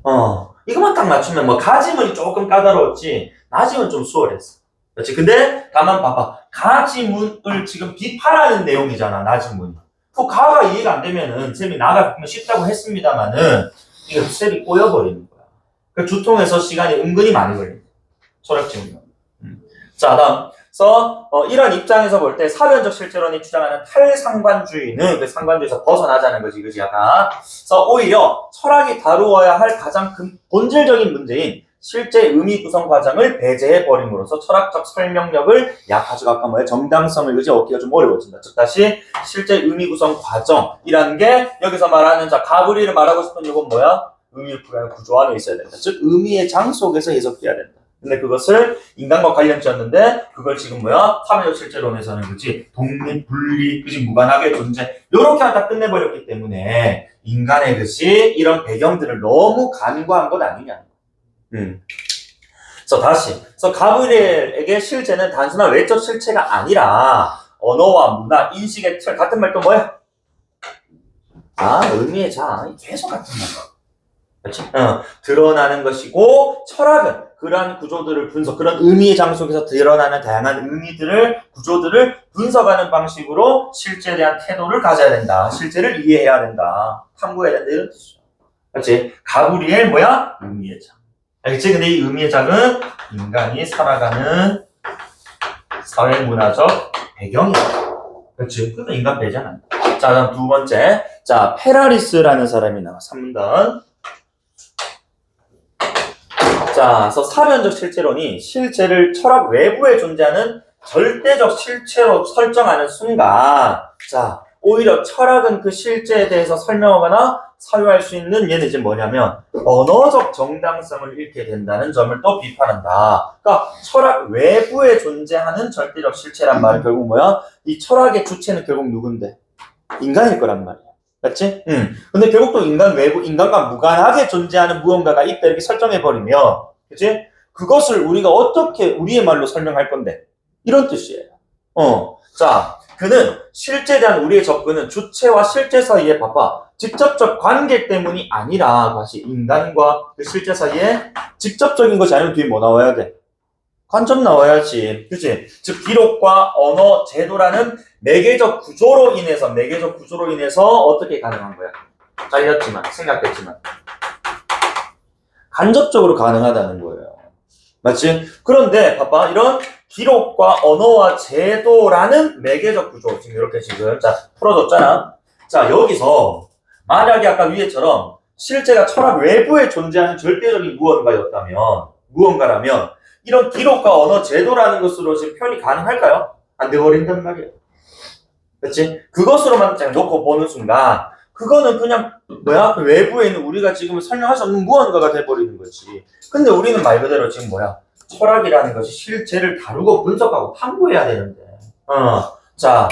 이것만 딱 맞추면 뭐 가지문이 조금 까다로웠지 나지문 좀 수월했어. 그렇지? 근데 가만 봐봐. 가지문을 지금 비판하는 내용이잖아, 나지문이. 그 가가 이해가 안 되면은 쌤이 나가 보면 쉽다고 했습니다만은 이게 쌤이 꼬여버리는 거야. 그 주통에서 시간이 은근히 많이 걸린다. 철학지문이. 자, 다음. 그래서 이런 입장에서 볼 때 사변적 실제론이 주장하는 탈상관주의는 그 상관주의에서 벗어나자는 거지, 그지? 약간. 그래서 오히려 철학이 다루어야 할 가장 본질적인 문제인 실제 의미 구성 과정을 배제해 버림으로써 철학적 설명력을 약화하죠. 아까 뭐야? 정당성을 그지? 얻기가 좀 어려워진다. 즉 다시 실제 의미 구성 과정이라는 게 여기서 말하는 자 가브리엘을 말하고 싶은 이건 뭐야? 의미를 부여하는 구조 안에 있어야 된다. 즉 의미의 장 속에서 해석돼야 된다. 근데 그것을 인간과 관련 지었는데 그걸 지금 뭐야? 사회적 실제론에서는 그치? 독립, 분리, 그치? 무관하게 존재 요렇게 하다 끝내버렸기 때문에 인간의 그치? 이런 배경들을 너무 간과한 것 아니냐. 그래서 다시 그래서 가브리엘에게 실제는 단순한 외적 실체가 아니라 언어와 문화, 인식의 틀 같은 말 또 뭐야? 의미의 장 계속 같은 말. 그렇지? 드러나는 것이고 철학은 그러한 구조들을 그런 의미의 장 속에서 드러나는 다양한 의미들을, 구조들을 분석하는 방식으로 실제에 대한 태도를 가져야 된다. 실제를 이해해야 된다. 탐구해야 된다. 이런 뜻이죠. 그렇지? 가브리엘 뭐야? 의미의 장. 알겠지? 근데 이 의미의 장은 인간이 살아가는 사회문화적 배경이야. 그렇지? 그러니까 인간 배제는 안 돼. 자, 그럼 두 번째. 자, 페라리스라는 사람이 나와. 3번. 자, 그래서 사변적 실체론이 실체를 철학 외부에 존재하는 절대적 실체로 설정하는 순간, 자, 오히려 철학은 그 실체에 대해서 설명하거나 사유할 수 있는 얘는 이제 뭐냐면 언어적 정당성을 잃게 된다는 점을 또 비판한다. 그러니까 철학 외부에 존재하는 절대적 실체란 말은 결국 뭐야? 이 철학의 주체는 결국 누군데? 인간일 거란 말이야. 맞지? 근데 결국 또 인간 외부, 인간과 무관하게 존재하는 무언가가 있다 이렇게 설정해버리면, 그치? 그것을 우리가 어떻게 우리의 말로 설명할 건데? 이런 뜻이에요. 자, 그는 실제에 대한 우리의 접근은 주체와 실제 사이에 봐봐. 직접적 관계 때문이 아니라, 다시 인간과 그 실제 사이에 직접적인 것이 아니면 뒤에 뭐 나와야 돼? 관점 나와야지. 그치? 즉, 기록과 언어, 제도라는 매개적 구조로 인해서 어떻게 가능한 거야? 잘렸지만, 생각했지만. 간접적으로 가능하다는 거예요. 맞지? 그런데, 봐봐. 이런 기록과 언어와 제도라는 매개적 구조. 지금 이렇게 자, 풀어줬잖아. 자, 여기서, 만약에 아까 위에처럼 실제가 철학 외부에 존재하는 절대적인 무언가라면, 이런 기록과 언어 제도라는 것으로 지금 표현이 가능할까요? 안 돼버린단 말이에요. 그렇지? 그것으로만 그냥 놓고 보는 순간 그거는 그냥 뭐야? 그 외부에 있는 우리가 지금 설명할 수 없는 무언가가 돼버리는 거지. 근데 우리는 말 그대로 지금 뭐야? 철학이라는 것이 실제를 다루고 분석하고 탐구해야 되는데. 자,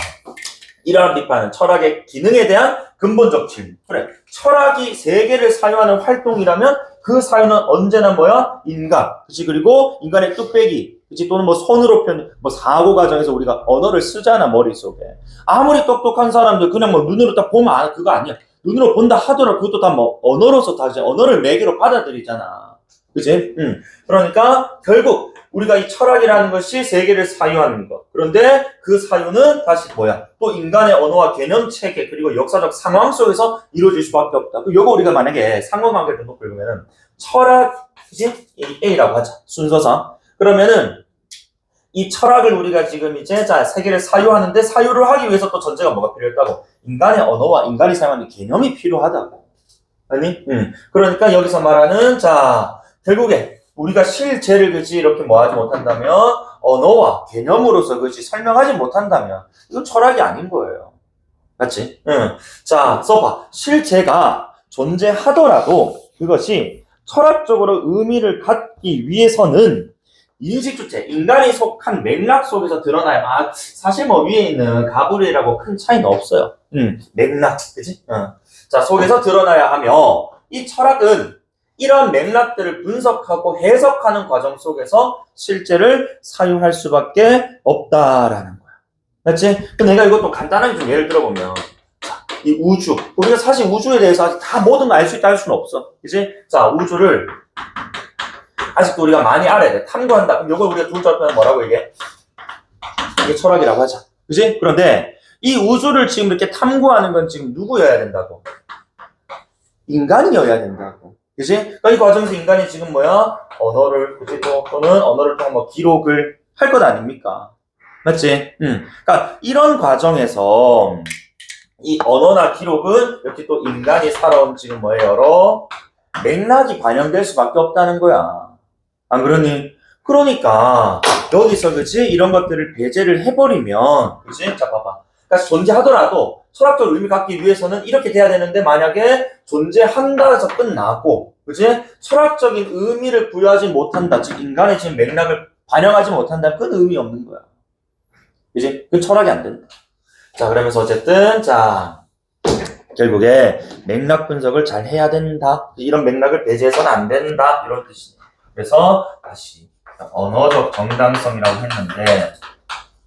이러한 비판은 철학의 기능에 대한 근본적 질문. 그래, 철학이 세계를 사유하는 활동이라면 그 사유는 언제나 뭐야? 인간. 그치? 그리고 인간의 뚝배기. 그치? 또는 뭐 손으로 뭐 사고 과정에서 우리가 언어를 쓰잖아, 머릿속에. 아무리 똑똑한 사람들 그냥 뭐 눈으로 딱 보면 그거 아니야. 눈으로 본다 하더라도 그것도 다 뭐 언어로서 다 이제 언어를 매개로 받아들이잖아. 그치? 그러니까 결국 우리가 이 철학이라는 것이 세계를 사유하는 것. 그런데 그 사유는 다시 뭐야? 또 인간의 언어와 개념 체계 그리고 역사적 상황 속에서 이루어질 수밖에 없다. 요거 우리가 만약에 상호관계를 놓고 읽으면은 철학이지? A라고 하자. 순서상. 그러면은 이 철학을 우리가 지금 이제 자 세계를 사유하는데 사유를 하기 위해서 또 전제가 뭐가 필요했다고? 인간의 언어와 인간이 사용하는 개념이 필요하다고. 아니? 그러니까 여기서 말하는 자 결국에 우리가 실제를 그치 이렇게 뭐하지 못한다면 언어와 개념으로서 그치 설명하지 못한다면 이건 철학이 아닌 거예요. 맞지? 자 써봐. 실제가 존재하더라도 그것이 철학적으로 의미를 갖기 위해서는 인식주체, 인간이 속한 맥락 속에서 드러나야. 사실 뭐 위에 있는 가브리엘하고 큰 차이는 없어요. 맥락, 그치? 자, 속에서 드러나야 하며, 이 철학은 이런 맥락들을 분석하고 해석하는 과정 속에서 실제를 사유할 수밖에 없다라는 거야. 맞지? 그럼 내가 이것도 간단하게 좀 예를 들어보면, 자, 이 우주. 우리가 사실 우주에 대해서 아직 다 모든 걸 알 수 있다 할 수는 없어. 그치? 자, 우주를 아직도 우리가 많이 알아야 돼. 탐구한다. 그럼 이걸 우리가 둘째 합하면 뭐라고 얘기해? 이게 철학이라고 하자. 그치? 그런데 이 우주를 지금 이렇게 탐구하는 건 지금 누구여야 된다고? 인간이어야 된다고. 그치? 그러니까 이 과정에서 인간이 지금 뭐야? 언어를, 그치? 또는 언어를 통한 뭐 기록을 할 것 아닙니까? 맞지? 그러니까 이런 과정에서 이 언어나 기록은 이렇게 또 인간이 살아온 지금 뭐예요? 여러 맥락이 반영될 수밖에 없다는 거야. 안 그러니? 그러니까 여기서 그치? 이런 것들을 배제를 해버리면 그치? 자 봐봐. 그러니까 존재하더라도 철학적 의미 갖기 위해서는 이렇게 돼야 되는데 만약에 존재한다 해서 끝나고 그치? 철학적인 의미를 부여하지 못한다. 즉 인간의 지금 맥락을 반영하지 못한다. 그건 의미 없는 거야. 그치? 그건 철학이 안 된다. 자 그러면서 어쨌든 자 결국에 맥락 분석을 잘 해야 된다. 이런 맥락을 배제해서는 안 된다. 이런 뜻이에요. 그래서 다시 언어적 정당성이라고 했는데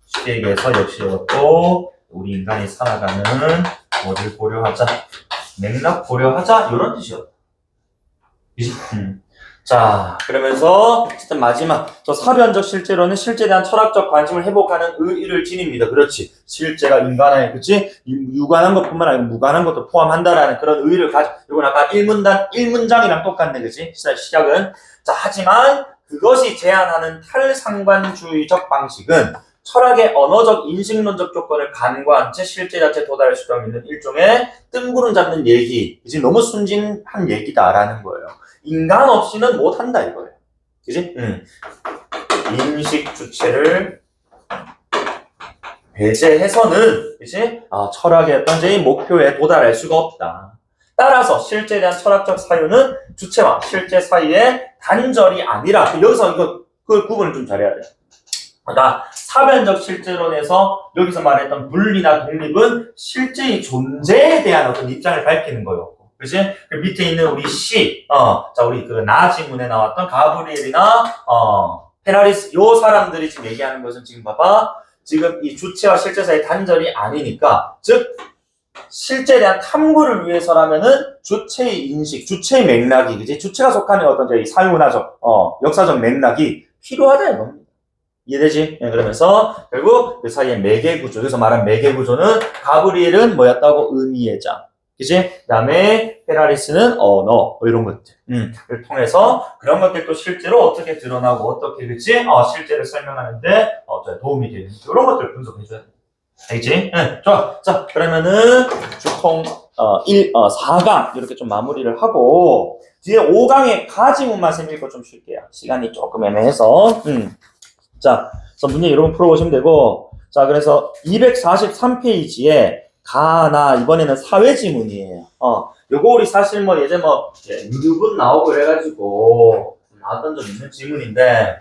쉽게 얘기해서 역시 이것도 우리 인간이 살아가는 뭐를 고려하자, 맥락 고려하자 이런 뜻이었다. 자 그러면서 어쨌든 마지막 저 사변적 실제로는 실제에 대한 철학적 관심을 회복하는 의의를 지닙니다. 그렇지. 실제가 인간에 그치 유관한 것뿐만 아니라 무관한 것도 포함한다라는 그런 의의를 가져. 이건 아까 1문장이랑 똑같네. 그치? 시작은 자 하지만 그것이 제안하는 탈상관주의적 방식은 철학의 언어적 인식론적 조건을 간과한 채 실제 자체에 도달할 수 있는 일종의 뜬구름 잡는 얘기. 이제 너무 순진한 얘기다라는 거예요. 인간 없이는 못한다 이거예요. 그지? 인식 주체를 배제해서는 그지? 철학의 어떤 제 목표에 도달할 수가 없다. 따라서 실제에 대한 철학적 사유는 주체와 실제 사이의 단절이 아니라 여기서 그 구분을 좀 잘해야 돼요. 그러니까 사변적 실제론에서 여기서 말했던 분리나 독립은 실제의 존재에 대한 어떤 입장을 밝히는 거였고, 그치? 그 밑에 있는 우리 자, 우리 그 나지문에 나왔던 가브리엘이나, 페라리스, 요 사람들이 지금 얘기하는 것은 지금 봐봐. 지금 이 주체와 실제 사이의 단절이 아니니까, 즉, 실제에 대한 탐구를 위해서라면은 주체의 인식, 주체의 맥락이, 그치? 주체가 속하는 어떤 저희 사유문화적, 역사적 맥락이 필요하다, 이겁니다. 이해되지? 네, 그러면서 결국 그 사이의 매개구조, 여기서 말한 매개구조는 가브리엘은 뭐였다고? 의미의장. 그치? 그 다음에 페라리스는 언어, 뭐 이런 것들. 통해서 그런 것들도 실제로 어떻게 드러나고 어떻게, 그치? 실제를 설명하는데 도움이 되는 이런 것들을 분석해줘야 돼. 알겠지? 응, 좋아. 자, 그러면은 주통 4강 이렇게 좀 마무리를 하고 뒤에 5강의 가지문만 읽고 좀 쉴게요. 시간이 조금 애매해서. 자, 그래서 문제 여러분 풀어보시면 되고, 자, 그래서 243페이지에 가나 이번에는 사회지문이에요. 요거 우리 사실 뭐 예전에 뭐 유분 나오고 그래가지고 나왔던 적 있는 지문인데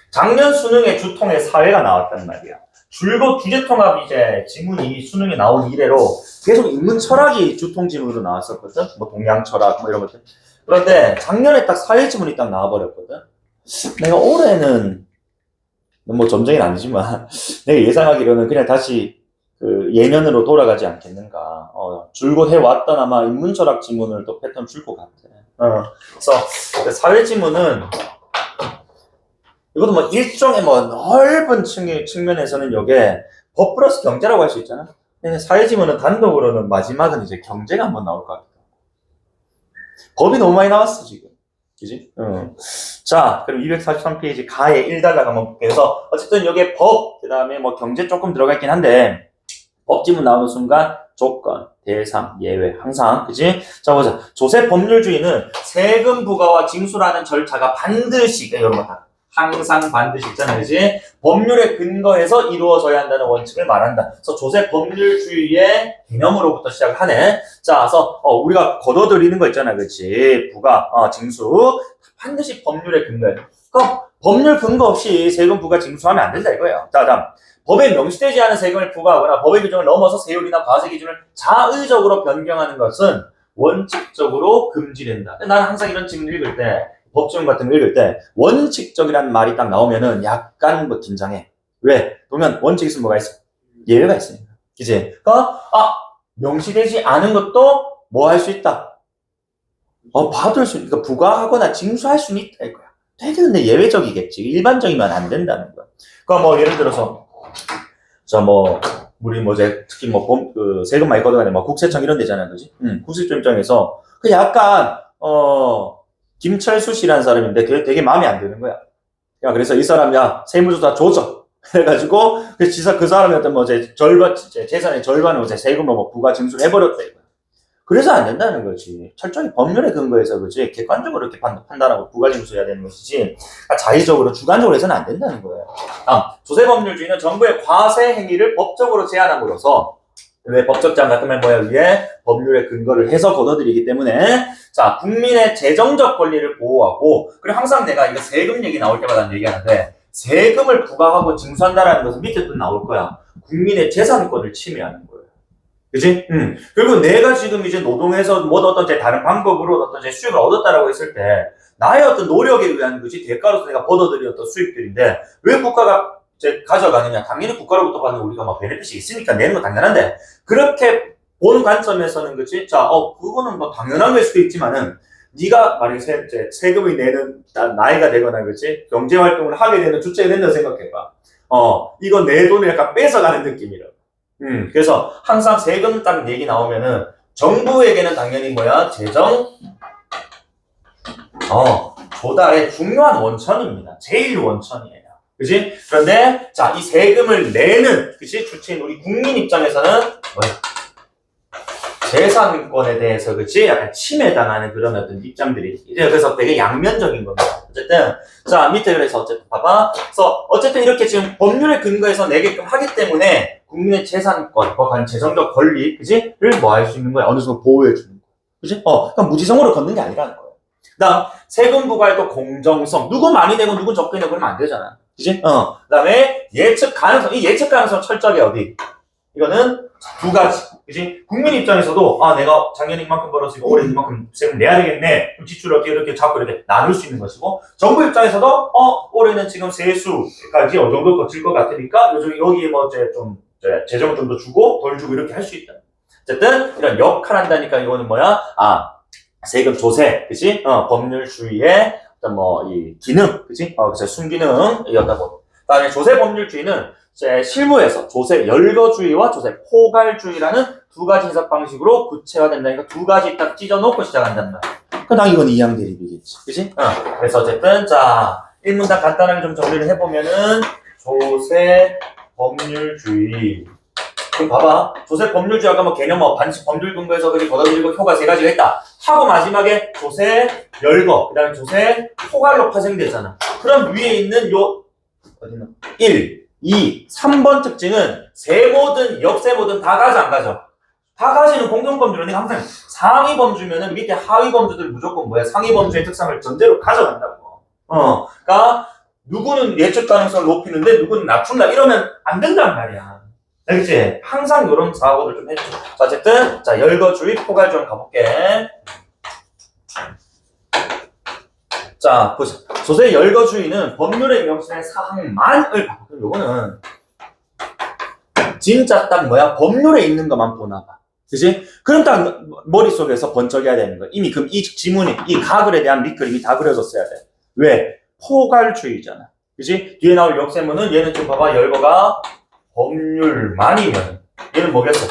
작년 수능에 주통에 사회가 나왔단 말이야. 줄곧 주제통합 이제 지문이 수능에 나온 이래로 계속 인문 철학이 주통 지문으로 나왔었거든. 뭐 동양 철학 뭐 이런 것들. 그런데 작년에 딱 사회 지문이 딱 나와버렸거든. 내가 올해는 뭐 점쟁이는 아니지만 내가 예상하기로는 그냥 다시 그 예년으로 돌아가지 않겠는가. 줄곧 해왔던 아마 인문 철학 지문을 또 패턴 줄 것 같아. 그래서 사회 지문은 이것도 뭐 일종의 뭐 넓은 측면에서는 이게 법 플러스 경제라고 할 수 있잖아. 사회지문은 단독으로는 마지막은 이제 경제가 한번 나올 것 같아. 법이 너무 많이 나왔어 지금. 그지? 자, 그럼 243페이지 가에 1달러 한번 볼게요. 그래서 어쨌든 여기에 법, 그 다음에 뭐 경제 조금 들어가 있긴 한데 법지문 나오는 순간 조건, 대상, 예외 항상 그지? 자 보자. 조세 법률주의는 세금 부과와 징수라는 절차가 반드시 이런 거다. 항상 반드시 있잖아요, 그지? 법률에 근거해서 이루어져야 한다는 원칙을 말한다. 그래서 조세 법률주의의 개념으로부터 시작을 하네. 자, 그래서 우리가 걷어들이는 거 있잖아요, 그렇지? 부과, 징수 반드시 법률에 근거해. 그럼 법률 근거 없이 세금 부과 징수하면 안 된다 이거예요. 자, 다음 법에 명시되지 않은 세금을 부과하거나 법의 규정을 넘어서 세율이나 과세 기준을 자의적으로 변경하는 것은 원칙적으로 금지된다. 나는 항상 이런 질문 읽을 때 법지문 같은 거 읽을 때 원칙적이라는 말이 딱 나오면은 약간 뭐 긴장해. 왜? 보면 원칙 있으면 뭐가 있어? 예외가 있으니까. 그치? 그러니까 명시되지 않은 것도 뭐 할 수 있다? 받을 수 있다. 그러니까 부과하거나 징수할 수는 있다 이거야. 되게 근데 예외적이겠지. 일반적이면 안 된다는 거야. 그러니까 뭐 예를 들어서 자 뭐 우리 뭐 이제 특히 뭐 그 세금 많이 걷어가는 뭐 국세청 이런 데잖아, 그지? 국세청 입장에서 그 약간 김철수 씨라는 사람인데 되게 마음에 안 드는 거야. 야, 그래서 이 사람, 야, 세무조사 조져. 그래가지고, 그 사람한테 뭐, 재산의 절반을 이제 세금으로 뭐 부과 징수를 해버렸다, 이거야. 그래서 안 된다는 거지. 철저히 법률에 근거해서, 그지? 객관적으로 이렇게 판단하고 부과 징수해야 되는 것이지, 자의적으로, 주관적으로 해서는 안 된다는 거예요. 조세법률주의는 정부의 과세 행위를 법적으로 제한함으로써, 왜 법적 제한 같은 말 뭐야, 위에 법률에 근거를 해서 걷어들이기 때문에, 자, 국민의 재정적 권리를 보호하고, 그리고 항상 내가 이거 세금 얘기 나올 때마다 얘기하는데, 세금을 부과하고 징수한다라는 것은 밑에 또 나올 거야. 국민의 재산권을 침해하는 거예요. 그지? 그리고 내가 지금 이제 노동해서 뭐 어떤 다른 방법으로 어떤 수익을 얻었다라고 했을 때, 나의 어떤 노력에 의한 거지, 대가로서 내가 얻어들인 어떤 수익들인데, 왜 국가가 가져가느냐? 당연히 국가로부터 받는 우리가 막 베네핏이 있으니까 내는 건 당연한데, 그렇게 보는 관점에서는 그치? 자, 그거는 뭐 당연한 걸 수도 있지만은, 네가 만약에 세금을 내는 나이가 되거나 그치? 경제활동을 하게 되는 주체가 된다고 생각해봐. 이건 내 돈을 약간 뺏어가는 느낌이라고. 그래서 항상 세금 딱 얘기 나오면은, 정부에게는 당연히 뭐야? 재정, 조달의 중요한 원천입니다. 제일 원천이에요. 그치? 그런데, 자, 이 세금을 내는, 그치? 주체인 우리 국민 입장에서는, 뭐야? 재산권에 대해서, 그치? 약간 침해당하는 그런 어떤 입장들이, 이제 그래서 되게 양면적인 겁니다. 어쨌든, 자, 밑에 그래서 어쨌든 봐봐. 그래서 어쨌든 이렇게 지금 법률에 근거해서 내게끔 하기 때문에, 국민의 재산권과 관 재정적 권리, 그치?를 뭐 할 수 있는 거야? 어느 정도 보호해주는 거야. 그치? 그러니까 무지성으로 걷는 게 아니라는 거야. 그 다음, 세금 부과의 또 공정성. 누구 많이 내고 누구 적게 내고 그러면 안 되잖아. 그치? 그 다음에 예측 가능성. 이 예측 가능성 철저하게 어디? 이거는 두 가지. 그치? 국민 입장에서도, 내가 작년에 이만큼 벌었으니까 올해 이만큼 세금 내야 되겠네. 그럼 지출을 어떻게 이렇게 자꾸 이렇게 나눌 수 있는 것이고, 정부 입장에서도, 올해는 지금 세수까지 어느 정도 거칠 것 같으니까, 요즘 여기에 뭐, 재정을 좀 더 주고, 덜 주고 이렇게 할 수 있다. 어쨌든, 이런 역할 한다니까 이거는 뭐야? 세금 조세, 그치? 법률주의의 어떤 이 기능, 그치? 그래서 순기능이었다고. 그 다음에 조세 법률주의는 실무에서 조세 열거주의와 조세 포괄주의라는 두 가지 해석 방식으로 구체화된다니까 두 가지 딱 찢어놓고 시작한단 말이야. 그럼 이건 이항대립이겠지. 그치? 그래서 어쨌든, 자, 1문단 간단하게 좀 정리를 해보면은, 조세 법률주의. 그럼 봐봐. 조세 법률주의 아까 뭐 개념 반칙 법률 근거에서 그렇게 걷어들이고 효과 세 가지가 있다. 하고 마지막에 조세 열거, 그 다음에 조세 포괄로 파생되잖아. 그럼 위에 있는 어디나? 1, 2, 3번 특징은 세모든 역세모든 다 가져 안 가져? 다 가지는 공통범주는 내가 항상 상위 범주면은 밑에 하위 범주들 무조건 뭐야? 상위 범주의 특성을 전제로 가져간다고. 그러니까 누구는 예측 가능성을 높이는데 누구는 낮춘다 이러면 안 된단 말이야. 알겠지? 항상 이런 사고를 좀 해줘. 자, 어쨌든 자 열거주의 포괄 좀 가볼게. 자 보자. 조세 열거주의는 법률의 명시된 사항만을 봐. 그럼 요거는 진짜 딱 뭐야? 법률에 있는 것만 보나 봐. 그지? 그럼 딱 머릿속에서 번쩍여야 되는 거야. 이미 그럼 이 지문이, 이 가글에 대한 밑그림이 다 그려졌어야 돼. 왜? 포괄주의잖아. 그지? 뒤에 나올 역세문은 얘는 좀 봐봐. 열거가 법률만이면 얘는 뭐겠어?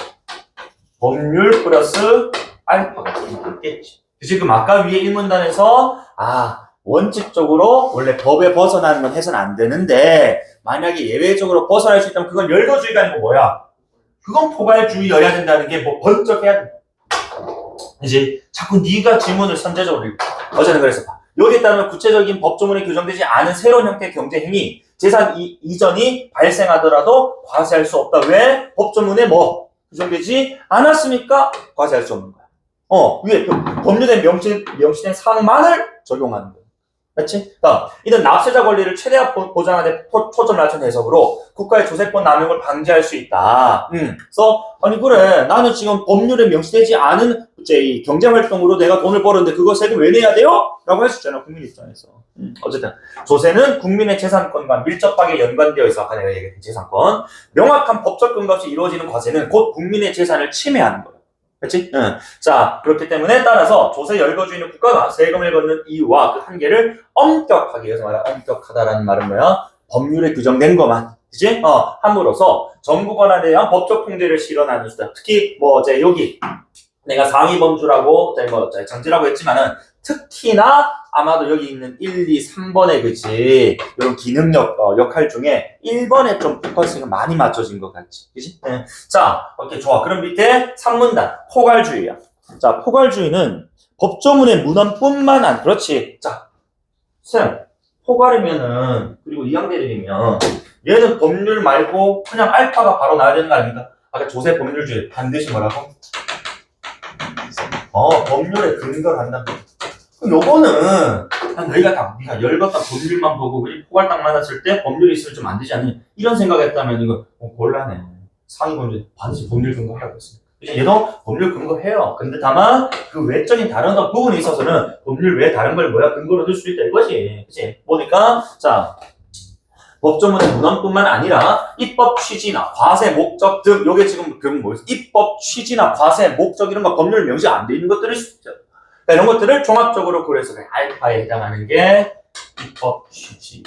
법률 플러스 알파가 있겠지. 그지? 그럼 아까 위에 1문단에서 원칙적으로 원래 법에 벗어나는 건 해서는 안 되는데 만약에 예외적으로 벗어날 수 있다면 그건 열거주의가 아니고 뭐야? 그건 포괄주의여야 된다는 게 뭐 번쩍해야 돼. 이제 자꾸 네가 지문을 선제적으로 읽고 어제는 그래서 봐. 여기에 따르면 구체적인 법조문에 규정되지 않은 새로운 형태의 경제행위 재산 이전이 발생하더라도 과세할 수 없다. 왜? 법조문에 뭐 규정되지 않았으니까 과세할 수 없는 거야. 위에 법률에 명시된 사항만을 적용하는 거야. 그렇지? 이는 납세자 권리를 최대한 보장하는 데 초점을 맞춘 해석으로 국가의 조세권 남용을 방지할 수 있다. 그래서 아니 그래 나는 지금 법률에 명시되지 않은 이 경제활동으로 내가 돈을 벌었는데 그거 세금 왜 내야 돼요? 라고 할 수 있잖아 국민 입장에서. 어쨌든 조세는 국민의 재산권과 밀접하게 연관되어 있어. 아까 내가 얘기했던 재산권. 명확한 법적 근거 없이 이루어지는 과세는 곧 국민의 재산을 침해하는 거야. 그렇지? 자, 그렇기 때문에 따라서 조세 열거주의는 국가가 세금을 걷는 이유와 그 한계를 엄격하게, 여기서 말하는 엄격하다라는 말은 뭐야? 법률에 규정된 것만, 그치? 함으로써 정부 권한에 대한 법적 통제를 실현하는 수단. 특히 여기 내가 상위 범주라고 전제라고 했지만은 특히나 아마도 여기 있는 1, 2, 3번의 그치 이런 기능력 역할 중에 1번에 좀 포커스가 많이 맞춰진 것 같지, 그치? 자, 오케이 좋아. 그럼 밑에 3문단 포괄주의야. 자, 포괄주의는 법조문의 문헌뿐만 아니라 그렇지. 자, 쌤 포괄이면은 그리고 이항대리면 얘는 법률 말고 그냥 알파가 바로 나와야 되는 거 아닙니까? 아까 조세 법률주의 반드시 뭐라고? 법률에 근거를 한다. 그럼 요거는 네가 열받다 법률만 보고 포괄 딱 만났을 때 법률이 있으면 좀 안 되지 않니? 이런 생각했다면 이거 곤란해. 상위 범죄 반드시 법률 근거하라고 했습니다. 얘도 법률 근거해요. 근데 다만 그 외적인 다른 부분에 있어서는 법률 외에 다른 걸 근거로 들 수 있다 이거지. 그치? 보니까 자 법조문의 문헌뿐만 아니라 입법 취지나 과세 목적 등 요게 지금 뭐였어? 입법 취지나 과세 목적 이런 거 법률 명시 안 돼 있는 것들일 수 있죠. 이런 것들을 종합적으로 고려해서 알파에 해당하는 게 입법 취지,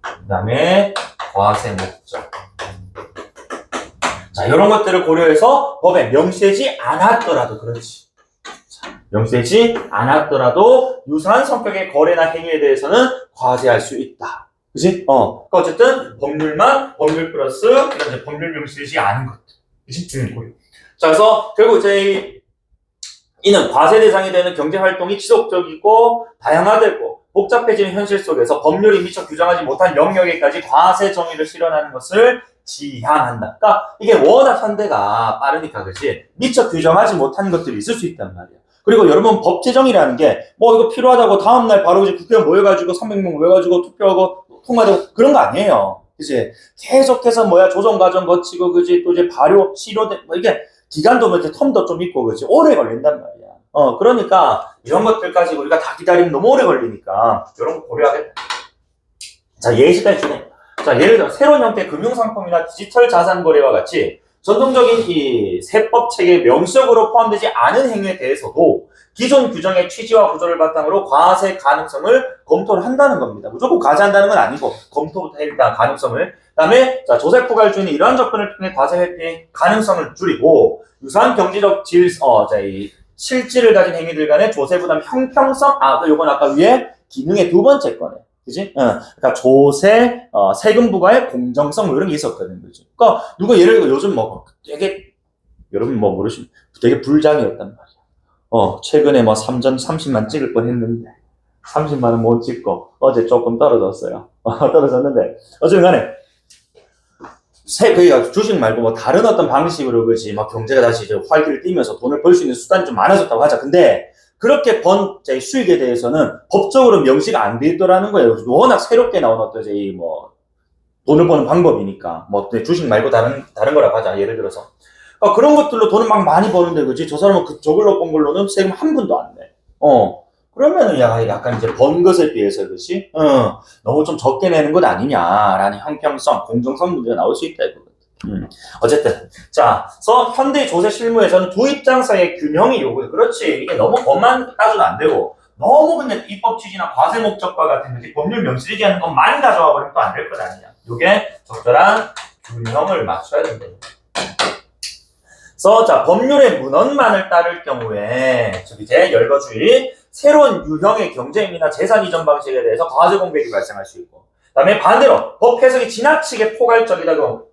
그 다음에 과세 목적. 자, 이런 것들을 고려해서 법에 명시되지 않았더라도 그렇지. 자, 명시되지 않았더라도 유사한 성격의 거래나 행위에 대해서는 과세할 수 있다. 그치? 그러니까 어쨌든 법률 플러스 이제 법률 명시되지 않은 것들. 그치? 자, 그래서 결국 이는 과세 대상이 되는 경제활동이 지속적이고 다양화되고 복잡해지는 현실 속에서 법률이 미처 규정하지 못한 영역에까지 과세 정의를 실현하는 것을 지향한다. 그러니까 이게 워낙 현대가 빠르니까 그렇지 미처 규정하지 못한 것들이 있을 수 있단 말이야. 그리고 여러분 법 제정이라는 게 이거 필요하다고 다음날 바로 이제 국회에 모여가지고 300명 모여가지고 투표하고 통과되고 그런 거 아니에요. 그치? 계속해서 조정 과정 거치고 그치 또 이제 발효 실효돼 이게 기간도 텀도 좀 있고 그치 오래 걸린단 말이야. 그러니까 이런 것들까지 우리가 다 기다리면 너무 오래 걸리니까 이런 거 고려하겠다. 자, 예시까지 주네. 자, 예를 들어 새로운 형태의 금융상품이나 디지털 자산 거래와 같이 전통적인 이 세법 체계에 명시적으로 포함되지 않은 행위에 대해서도 기존 규정의 취지와 구조를 바탕으로 과세 가능성을 검토를 한다는 겁니다. 무조건 과세한다는 건 아니고 검토부터 일단 가능성을. 그다음에 자, 조세 포괄주의는 이러한 접근을 통해 과세 회피 가능성을 줄이고 유사한 경제적 실질을 가진 행위들 간의 조세 부담 형평성. 요건 아까 위에 기능의 두 번째 거네. 그지? 그러니까 조세, 세금 부과의 공정성 이런 게 있었거든, 그지? 그러니까 누가 예를 들어 요즘 되게 여러분 모르시면 되게 불장이었단 말이야. 최근에 3전 30만 찍을 뻔했는데 30만 원 못 찍고 어제 조금 떨어졌어요. 떨어졌는데 어쨌든 간에 그러니까 주식 말고 뭐 다른 어떤 방식으로 그지 막 경제가 다시 이제 활기를 띠면서 돈을 벌 수 있는 수단이 좀 많아졌다고 하자. 근데 그렇게 번 수익에 대해서는 법적으로 명시가 안 돼 있더라는 거예요. 워낙 새롭게 나온 어떤 이제 뭐 돈을 버는 방법이니까 뭐 주식 말고 다른 거라고 하자. 예를 들어서 그러니까 그런 것들로 돈을 막 많이 버는데 그지 저 사람은 저걸로 번 걸로는 세금 한 푼도 안 내. 그러면은 약간 이제 번 것에 비해서 그지 너무 좀 적게 내는 것 아니냐라는 형평성, 공정성 문제가 나올 수 있다 이거거든. 어쨌든 그래서 현대 조세 실무에서는 두 입장 사이의 균형이 요구돼. 그렇지. 이게 너무 법만 따져도 안 되고 너무 근데 입법 취지나 과세 목적과 같은 거지 법률 명시되지 않는 것만 가져와 버리면 또 안 될 것 아니냐. 요게 적절한 균형을 맞춰야 된다. 그래서 법률의 문헌만을 따를 경우에 이제 열거주의 새로운 유형의 경제행위나 재산 이전 방식에 대해서 과세 공백이 발생할 수 있고, 그다음에 반대로 법 해석이 지나치게 포괄적이다고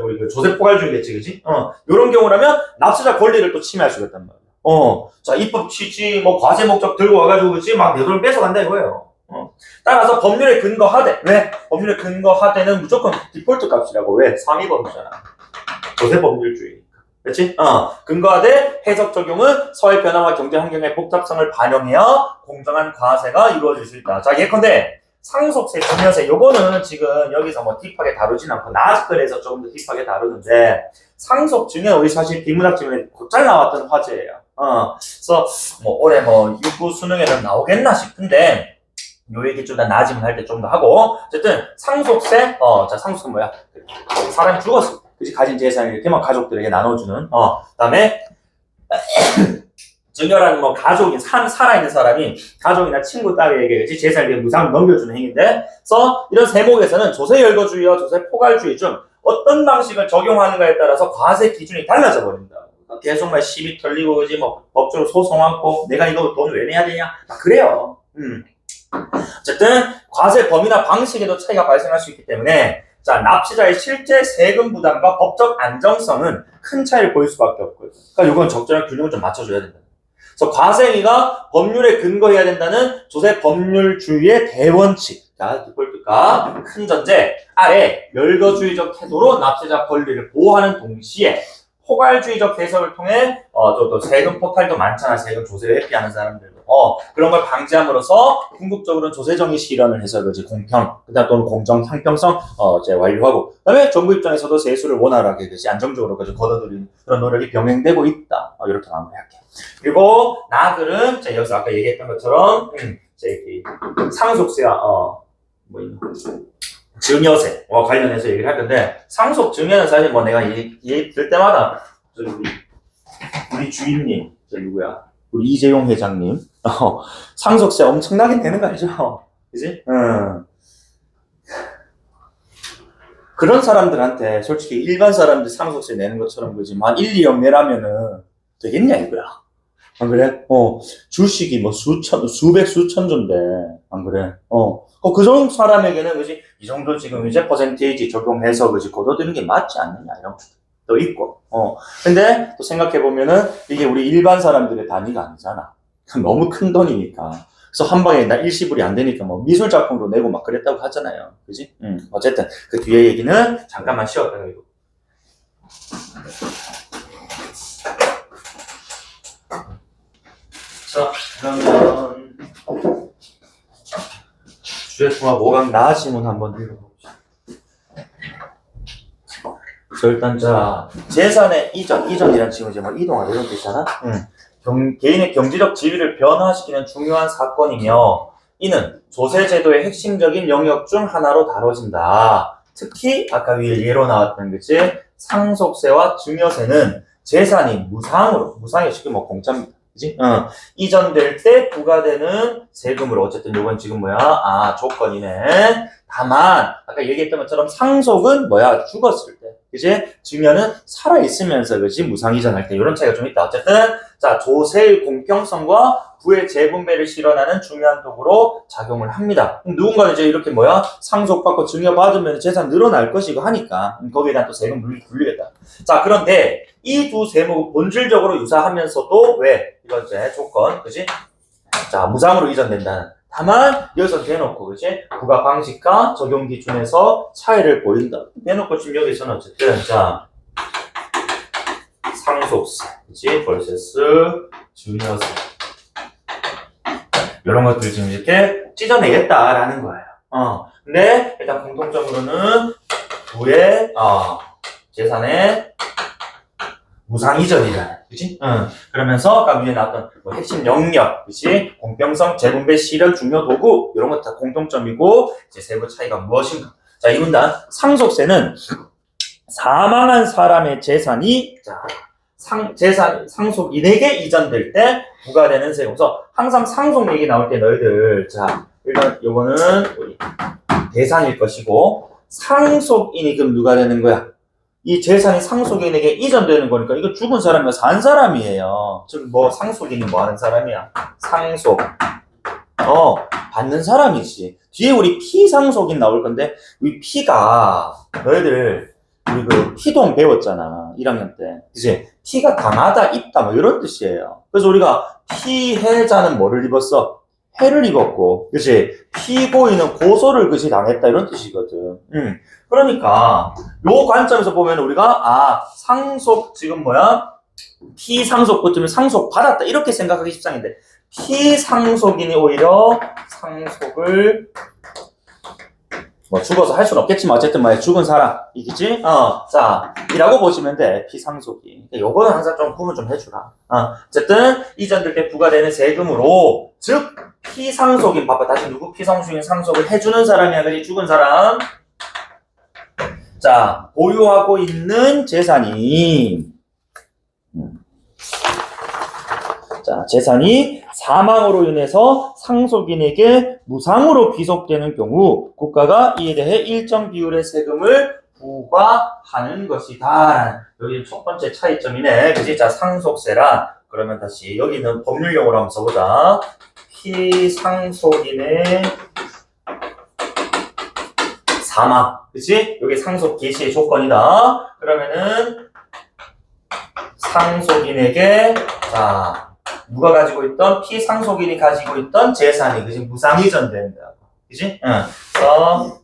우리 그 조세 포괄주의겠지, 그지? 이런 경우라면 납세자 권리를 또 침해할 수 있단 말이야. 입법 취지, 뭐 과세 목적 들고 와가지고 그지 막 내 돈을 뺏어간다 이거예요. 따라서 법률에 근거하되 왜? 법률에 근거하되는 무조건 디폴트 값이라고. 왜? 상위법이잖아. 조세 법률주의. 그렇지? 근거하되 해석 적용은 사회 변화와 경제 환경의 복잡성을 반영하여 공정한 과세가 이루어질 수 있다. 자, 예컨대 상속세, 증여세 요거는 지금 여기서 뭐 딥하게 다루진 않고 나즈글에서 조금 더 딥하게 다루는데 상속 증여 우리 사실 비문학 지문에 곧잘 나왔던 화제예요. 그래서 뭐 올해 뭐 육부 수능에는 나오겠나 싶은데 요 얘기 좀 더 나지문 할 때 좀 더 하고 어쨌든 상속세 상속세 뭐야? 사람이 죽었을 때 그치 가진 재산을 이렇게 막 가족들에게 나눠주는 그다음에 증여라는 뭐 가족인 살아있는 사람이 가족이나 친구 딸에게 그치 재산을 무상으로 넘겨주는 행위인데 그래서 이런 세목에서는 조세 열거주의와 조세 포괄주의 중 어떤 방식을 적용하는가에 따라서 과세 기준이 달라져 버린다. 계속 막 시비 털리고 그지 뭐 법적으로 소송하고 내가 이거 돈 왜 내야 되냐 그래요. 어쨌든 과세 범위나 방식에도 차이가 발생할 수 있기 때문에 납세자의 실제 세금 부담과 법적 안정성은 큰 차이를 보일 수밖에 없고요. 그러니까 이건 적절한 균형을 좀 맞춰줘야 된다. 그래서 과세행위가 법률에 근거해야 된다는 조세 법률주의의 대원칙, 디폴트가 큰 전제 아래 열거주의적 태도로 납세자 권리를 보호하는 동시에 포괄주의적 해석을 통해 또 세금 포탈도 많잖아. 세금 조세 회피하는 사람들도 그런 걸 방지함으로써 궁극적으로는 조세정의 실현을 해서 그지 공평, 그다음 또는 공정, 형평성 이제 완료하고, 그다음에 정부 입장에서도 세수를 원활하게 그지 안정적으로 그지 걷어들이는 그런 노력이 병행되고 있다. 이렇게 마무리할게요. 그리고 나글은 여기서 아까 얘기했던 것처럼 이제 상속세와 증여세 관련해서 얘기를 할 건데 상속 증여는 사실 뭐 내가 얘기 들 때마다 우리 주임님 누구야 우리 이재용 회장님 상속세 엄청나게 내는 거 알죠? 그지? 그런 사람들한테 솔직히 일반 사람들 상속세 내는 것처럼 그지 만 1, 2억 내라면은 되겠냐 이거야. 안 그래? 주식이 뭐 수백 수천조인데 안 그래? 그 정도 사람에게는 그지 이 정도 지금 이제 퍼센테이지 적용해서 그지 걷어들이는 게 맞지 않느냐 이런 것도 있고. 근데 또 생각해 보면은 이게 우리 일반 사람들의 단위가 아니잖아. 너무 큰 돈이니까. 그래서 한 방에 나 일시불이 안 되니까 뭐 미술 작품으로 내고 막 그랬다고 하잖아요. 그지? 어쨌든 그 뒤에 얘기는 잠깐만 쉬었다가 이거. 자, 그러면 주제통합 5강 나지문 한번 읽어봅시다. 일단 재산의 이전이란 지금 이제 뭐 이동하다 이런 게 있잖아. 개인의 경제적 지위를 변화시키는 중요한 사건이며 이는 조세제도의 핵심적인 영역 중 하나로 다뤄진다. 특히 아까 위에 예로 나왔던 거지 상속세와 증여세는 재산이 무상이 지금 뭐 공짜입니다. 그지? 이전될 때 부과되는 세금으로 어쨌든 요건 지금 조건이네. 다만 아까 얘기했던 것처럼 상속은 죽었을 때. 그지? 증여는 살아있으면서 그지? 무상 이전할 때 이런 차이가 좀 있다. 어쨌든 조세의 공평성과 부의 재분배를 실현하는 중요한 도구로 작용을 합니다. 누군가 이제 이렇게 상속받고 증여받으면 재산 늘어날 것이고 하니까 거기에 대한 또 세금 물리겠다. 그런데 이 두 세목은 본질적으로 유사하면서도 왜? 이건 이제 조건, 그지? 무상으로 이전된다는 다만 여기서 대놓고 그치? 부과 방식과 적용 기준에서 차이를 보인다. 대놓고 지금 여기서는 어쨌든 자 상속세, 그치? 벌세스, 증여세 이런 것들 지금 이렇게 찢어내겠다라는 거예요. 근데 일단 공통적으로는 부의 재산의 무상이전이라는, 그치? 그러면서 아까 위에 나왔던 뭐 핵심 영역, 그치? 공평성, 재분배, 실현, 중요 도구 이런 것 다 공통점이고 이제 세부 차이가 무엇인가? 자, 이 문단 상속세는 사망한 사람의 재산이 상속인에게 이전될 때 부과되는 세금. 그래서 항상 상속 얘기 나올 때 너희들 자 일단 요거는 우리 대상일 것이고 상속인이 그럼 누가 되는 거야? 이 재산이 상속인에게 이전되는 거니까 이거 죽은 사람이야 산 사람이에요. 즉 뭐 상속인이 뭐 하는 사람이야? 상속 받는 사람이지. 뒤에 우리 피상속인 나올 건데 이 피가 너희들 우리 그 피동 배웠잖아 1학년 때. 그치? 피가 강하다 있다 뭐 이런 뜻이에요. 그래서 우리가 피해자는 뭐를 입었어? 해를 입었고, 그치? 피고인은 고소를 그치 당했다 이런 뜻이거든. 그러니까 요 관점에서 보면 우리가 상속 지금 뭐야? 피상속 붙으면 상속 받았다 이렇게 생각하기 십상인데 피상속인이 오히려 상속을 뭐 죽어서 할 수는 없겠지만 어쨌든 뭐 죽은 사람이겠지? 자 이라고 보시면 돼. 피상속이. 요거는 항상 좀 구분 좀 해주라. 어쨌든 이전될 때 부과되는 세금으로 즉 피상속인 봐봐 다시 누구 피상속인 상속을 해주는 사람이야 그지? 죽은 사람. 자 보유하고 있는 재산이 자 재산이 사망으로 인해서 상속인에게 무상으로 귀속되는 경우 국가가 이에 대해 일정 비율의 세금을 부과하는 것이다. 여기 첫 번째 차이점이네. 그치? 자, 상속세란 그러면 다시 여기는 법률용어로 한번 써보자. 피상속인의 사망. 그치? 여기 상속 개시의 조건이다. 그러면은 상속인에게 자 누가 가지고 있던 피상속인이 가지고 있던 재산이 그지 무상이전된다. 그지? 그래서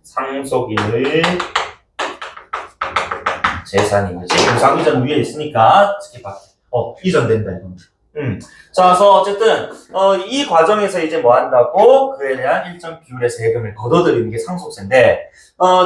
피상속인의 재산이 그지 무상이전 위에 있으니까 이전된다 이건. 자, 그래서 어쨌든 이 과정에서 이제 뭐 한다고 그에 대한 일정 비율의 세금을 걷어들이는 게 상속세인데,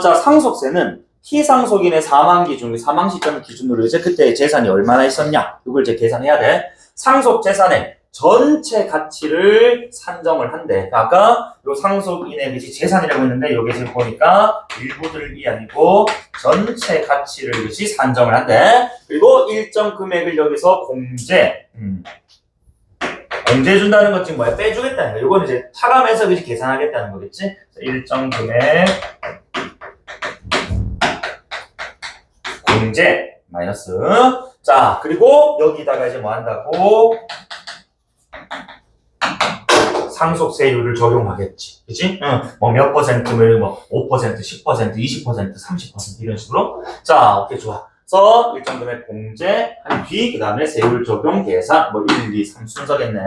자 상속세는 피상속인의 사망 기준, 사망 시점 기준으로 이제 그때 재산이 얼마나 있었냐 이걸 이제 계산해야 돼. 상속 재산의 전체 가치를 산정을 한대. 아까 요 상속인의 그치 재산이라고 했는데 여기 지금 보니까 일부들이 아니고 전체 가치를 그치 산정을 한대. 그리고 일정 금액을 여기서 공제 준다는 것 지금 뭐야? 빼주겠다는 거야. 요거는 이제 차감해서 그치 계산하겠다는 거겠지? 일정 금액 공제 마이너스. 자 그리고 여기다가 이제 뭐 한다고 상속세율을 적용하겠지. 그치? 뭐 몇 퍼센트를 뭐 5%, 10%, 20%, 30% 이런 식으로. 자 오케이 좋아. 그래서 일정 금액 공제한 뒤 그 다음에 세율 적용 계산 뭐 1, 2, 3 순서겠네.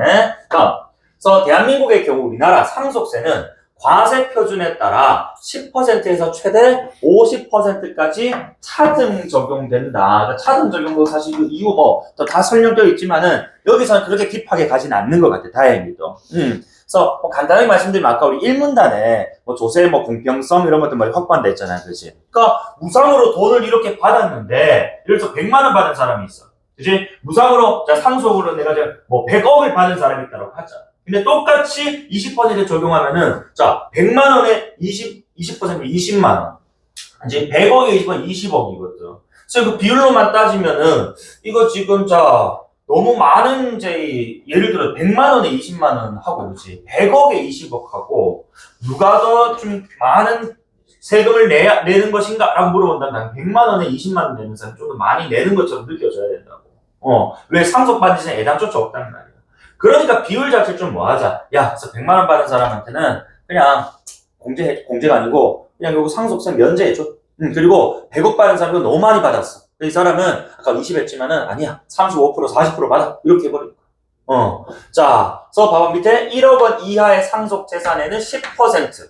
그래서 대한민국의 경우 우리나라 상속세는 과세 표준에 따라 10%에서 최대 50%까지 차등 적용된다. 그러니까 차등 적용도 사실 그 이유 뭐 다 설명되어 있지만은 여기서는 그렇게 딥하게 가지는 않는 것 같아. 다행히도. 그래서 뭐 간단하게 말씀드리면 아까 우리 1문단에 뭐 조세 뭐 공평성 이런 것들 많이 확보한다 했잖아요. 그렇지? 그러니까 무상으로 돈을 이렇게 받았는데 예를 들어서 100만 원 받은 사람이 있어. 그렇지? 무상으로 자 상속으로 내가 뭐 100억을 받은 사람이 있다고 하자. 근데 똑같이 20% 적용하면은, 자, 100만 원에 20% 20만 원. 이제 100억에 20원 20억이거든. 그래서 그 비율로만 따지면은, 이거 지금, 자, 너무 많은, 이제, 예를 들어 100만 원에 20만 원 하고, 그지 100억에 20억 하고, 누가 더 좀 많은 세금을 내는 것인가? 라고 물어본다면, 100만 원에 20만 원 내는 사람 좀 더 많이 내는 것처럼 느껴져야 된다고. 왜 상속받은 시장 애당초차 없다는 말이야. 그러니까 비율 자체를 좀 뭐 하자. 야, 그래서 100만 원 받은 사람한테는 그냥 공제가 아니고 그냥 요거 상속세 면제해줘. 그리고 100억 받은 사람은 너무 많이 받았어. 이 사람은 아까 20 했지만은 아니야. 35% 40% 받아. 이렇게 해버려. 자, 그래서 봐봐 밑에 1억 원 이하의 상속 재산에는 10%.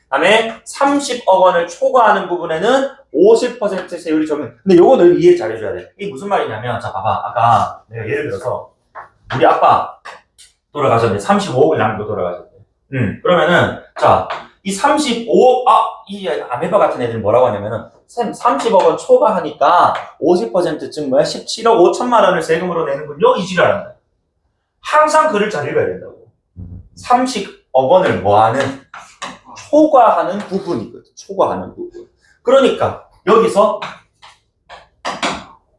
그다음에 30억 원을 초과하는 부분에는 50% 세율이 적용. 근데 요거는 이해 잘 해줘야 돼. 이게 무슨 말이냐면, 자, 봐봐. 아까 내가 예를 들어서 우리 아빠 돌아가셨는데 35억을 남기고 돌아가셨대. 그러면은 자, 이 35억, 이 아메바 같은 애들은 뭐라고 하냐면은 30억 원 초과하니까 50%쯤 뭐야? 17억 5천만 원을 세금으로 내는군요. 이 지랄한다. 항상 글을 잘 읽어야 된다고. 30억 원을 뭐하는? 초과하는 부분이거든. 초과하는 부분. 그러니까 여기서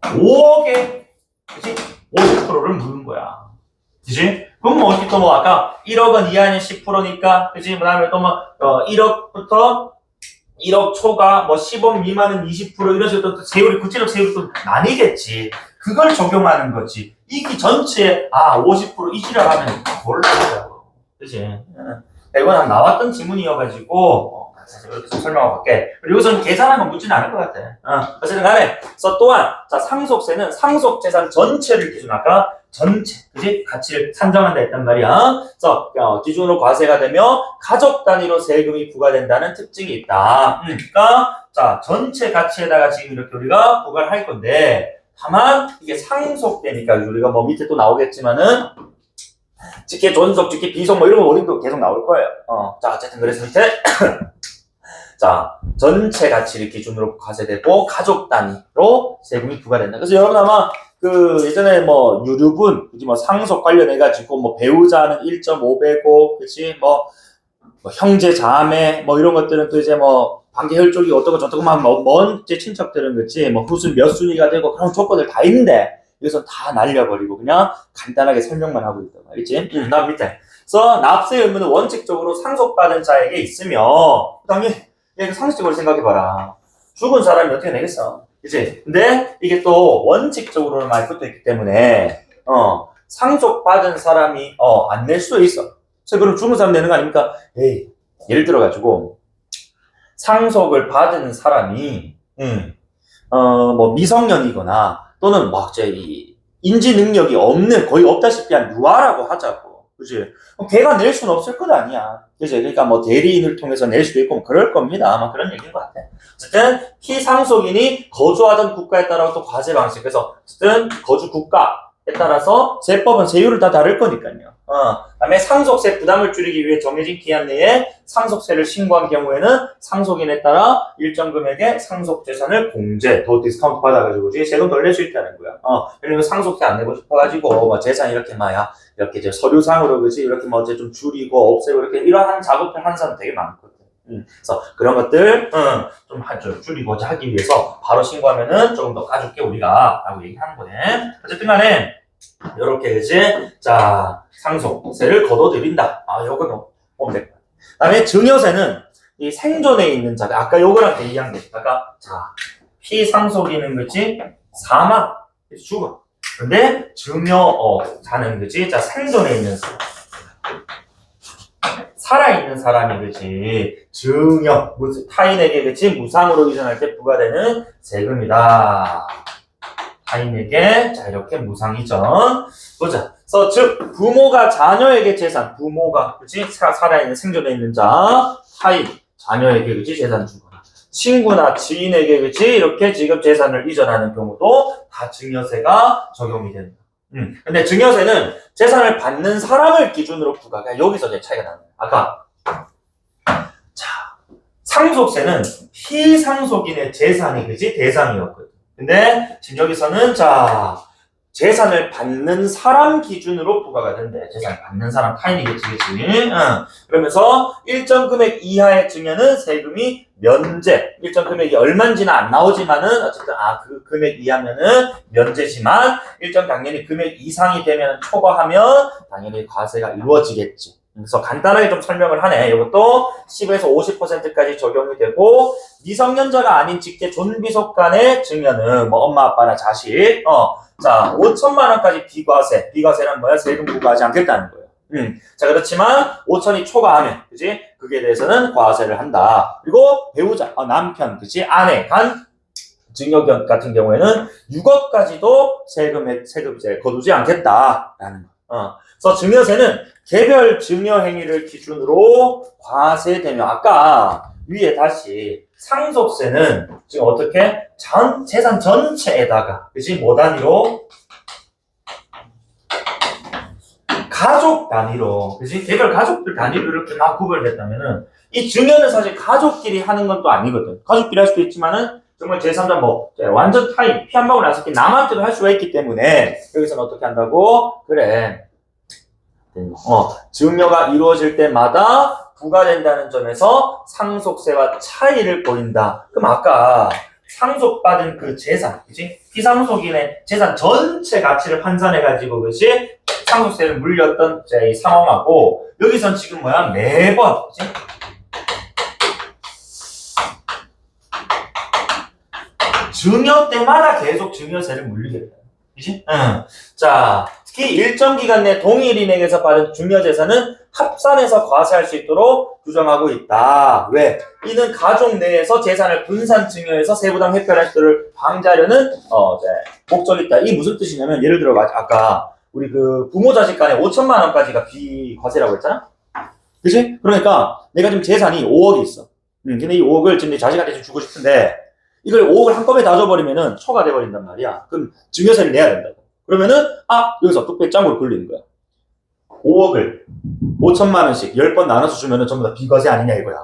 5억에 그치? 50%를 묻는 거야. 그치? 그럼 뭐 어떻게 또 뭐 아까 1억 원 이하는 10%니까 그치? 그 다음에 또 뭐 1억부터 1억 초과 뭐 10억 미만은 20% 이런 식으로 또 세율이 구체적 세율이 또 나뉘겠지. 그걸 적용하는 거지. 이게 전체에 50% 이지랄 하면 몰라요. 그치? 이건 나왔던 지문이어가지고 사실 이렇게 좀 설명하고 갈게. 그리고 여기서는 계산한 건 묻지는 않을 것 같아. 어쨌든 간에 그래서 또한 자 상속세는 상속재산 전체를 기준 아까 전체 그지 가치를 산정한다 했단 말이야. 그래서 기준으로 과세가 되며 가족 단위로 세금이 부과된다는 특징이 있다. 그러니까 자 전체 가치에다가 지금 이렇게 우리가 부과를 할 건데 다만 이게 상속되니까 우리가 뭐 밑에 또 나오겠지만은 직계 존속, 직계 비속 뭐 이런 거 어딘도 계속 나올 거예요. 자 어쨌든 그래서 밑에 자 전체 가치를 기준으로 과세되고 가족 단위로 세금이 부과된다. 그래서 여러분 아마 그 예전에 뭐 유류분, 그지 뭐 상속 관련해 가지고 뭐 배우자는 1.5배고, 그지 뭐 형제 자매 뭐 이런 것들은 또 이제 뭐 관계 혈족이 어떻고 저떻고 막 먼 제 친척들은 그렇지 뭐 후순 몇 순위가 되고 그런 조건들 다 있는데 여기서 다 날려버리고 그냥 간단하게 설명만 하고 있단 말이지. 나 밑에. 그래서 납세 의무는 원칙적으로 상속받은 자에게 있으며 당연히 상식적으로 생각해봐라. 죽은 사람이 어떻게 내겠어? 그치? 근데 이게 또 원칙적으로 많이 붙어있기 때문에 상속받은 사람이 안 낼 수도 있어. 그래서 그럼 죽은 사람 내는 거 아닙니까? 에이, 예를 들어가지고 상속을 받은 사람이 뭐 미성년이거나 또는 막 이 인지 능력이 없는 거의 없다시피 한 유아라고 하자고. 그치? 걔가 낼 수는 없을 것 아니야. 그치? 그러니까 뭐 대리인을 통해서 낼 수도 있고 뭐 그럴 겁니다. 아마 그런 얘기인 것 같아. 어쨌든 피상속인이 거주하던 국가에 따라 또 과세 방식. 그래서 어쨌든 거주 국가에 따라서 세법은 세율을 다 다를 거니까요. 그다음에 상속세 부담을 줄이기 위해 정해진 기한 내에 상속세를 신고한 경우에는 상속인에 따라 일정 금액의 상속재산을 공제, 더 디스카운트 받아가지고 세금 덜 낼 수 있다는 거야. 왜냐면 상속세 안 내고 싶어가지고 뭐 재산 이렇게 막야 이렇게 이제 서류상으로 그지 이렇게 뭐 이제 좀 줄이고 없애고 이렇게 이러한 작업을 하는 사람 되게 많거든. 그래서 그런 것들 좀 줄이고자 하기 위해서 바로 신고하면은 조금 더 까줄게 우리가 라고 얘기하는 거네. 어쨌든 간에 요렇게 그지 자 상속세를 걷어들인다. 요거는 보면 될 거야. 그다음에 증여세는 이 생존에 있는 자가 아까 요거랑 대비한 게 아까 자 피상속인은 그지 사망 죽어. 근데 증여자는 그지 자 생존에 있는 사람 살아있는 사람이 그지 증여 타인에게 그지 무상으로 이전할 때 부과되는 세금이다. 타인에게 자 이렇게 무상 이전 보자. 그래서 즉 부모가 자녀에게 재산 부모가 그지 살아있는 생존에 있는 자 타인 자녀에게 그지 재산 주거나 친구나 지인에게 그지 이렇게 지금 재산을 이전하는 경우도 다 증여세가 적용이 된다. 근데 증여세는 재산을 받는 사람을 기준으로 부과가 여기서 이제 차이가 나는 거야. 아까 자 상속세는 피상속인의 재산이 그지 대상이었거든. 근데 지금 여기서는 자 재산을 받는 사람 기준으로 부과가 된대. 재산을 받는 사람 타인이겠지, 그치? 그러면서 일정 금액 이하의 증여는 세금이 면제. 일정 금액이 얼마인지는 안 나오지만은 어쨌든 그 금액 이하면은 면제지만 일정 당연히 금액 이상이 되면 초과하면 당연히 과세가 이루어지겠지. 그래서 간단하게 좀 설명을 하네. 이것도 10에서 50%까지 적용이 되고 미성년자가 아닌 직계 존비속 간의 증여는 뭐 엄마 아빠나 자식 자 5천만 원까지 비과세. 비과세는 뭐야? 세금 부과하지 않겠다는 거예요. 자 그렇지만 5천이 초과하면 그지? 그게 대해서는 과세를 한다. 그리고 배우자 남편 그지? 아내 간 증여 같은 경우에는 6억까지도 세금에 거두지 않겠다라는 거. 그래서 증여세는 개별 증여 행위를 기준으로 과세되며 아까 위에 다시 상속세는 지금 어떻게 재산 전체에다가 그치 뭐 단위로 가족 단위로 그치 개별 가족들 단위로 이렇게 다 구별됐다면은 이 증여는 사실 가족끼리 하는 건 또 아니거든. 가족끼리 할 수도 있지만은 정말 제3자 뭐 완전 타인 피 한 방울 안 섞인 남한테도 할 수가 있기 때문에 여기서는 어떻게 한다고? 그래. 증여가 이루어질 때마다 부과된다는 점에서 상속세와 차이를 보인다. 그럼 아까 상속받은 그 재산, 그지? 피상속인의 재산 전체 가치를 환산해가지고, 그지? 상속세를 물렸던 이 상황하고, 여기선 지금 뭐야? 매번, 그지? 증여 때마다 계속 증여세를 물리겠다. 그지? 응. 자, 특히 일정 기간 내 동일인에게서 받은 증여재산은 합산해서 과세할 수 있도록 규정하고 있다. 왜? 이는 가족 내에서 재산을 분산 증여해서 세부담 회피할 수를 방지하려는 목적이 있다. 이게 무슨 뜻이냐면 예를 들어 아까 우리 그 부모 자식 간에 5천만 원까지가 비과세라고 했잖아. 그치? 그러니까 내가 지금 재산이 5억이 있어. 근데 이 5억을 지금 내 자식한테 좀 주고 싶은데 이걸 5억을 한꺼번에 다 줘버리면은 초과 돼버린단 말이야. 그럼 증여세를 내야 된다고. 그러면은 여기서 뚝배 짱으로 굴리는 거야. 5억을 5천만 원씩 10번 나눠서 주면은 전부 다 비과세 아니냐 이거야.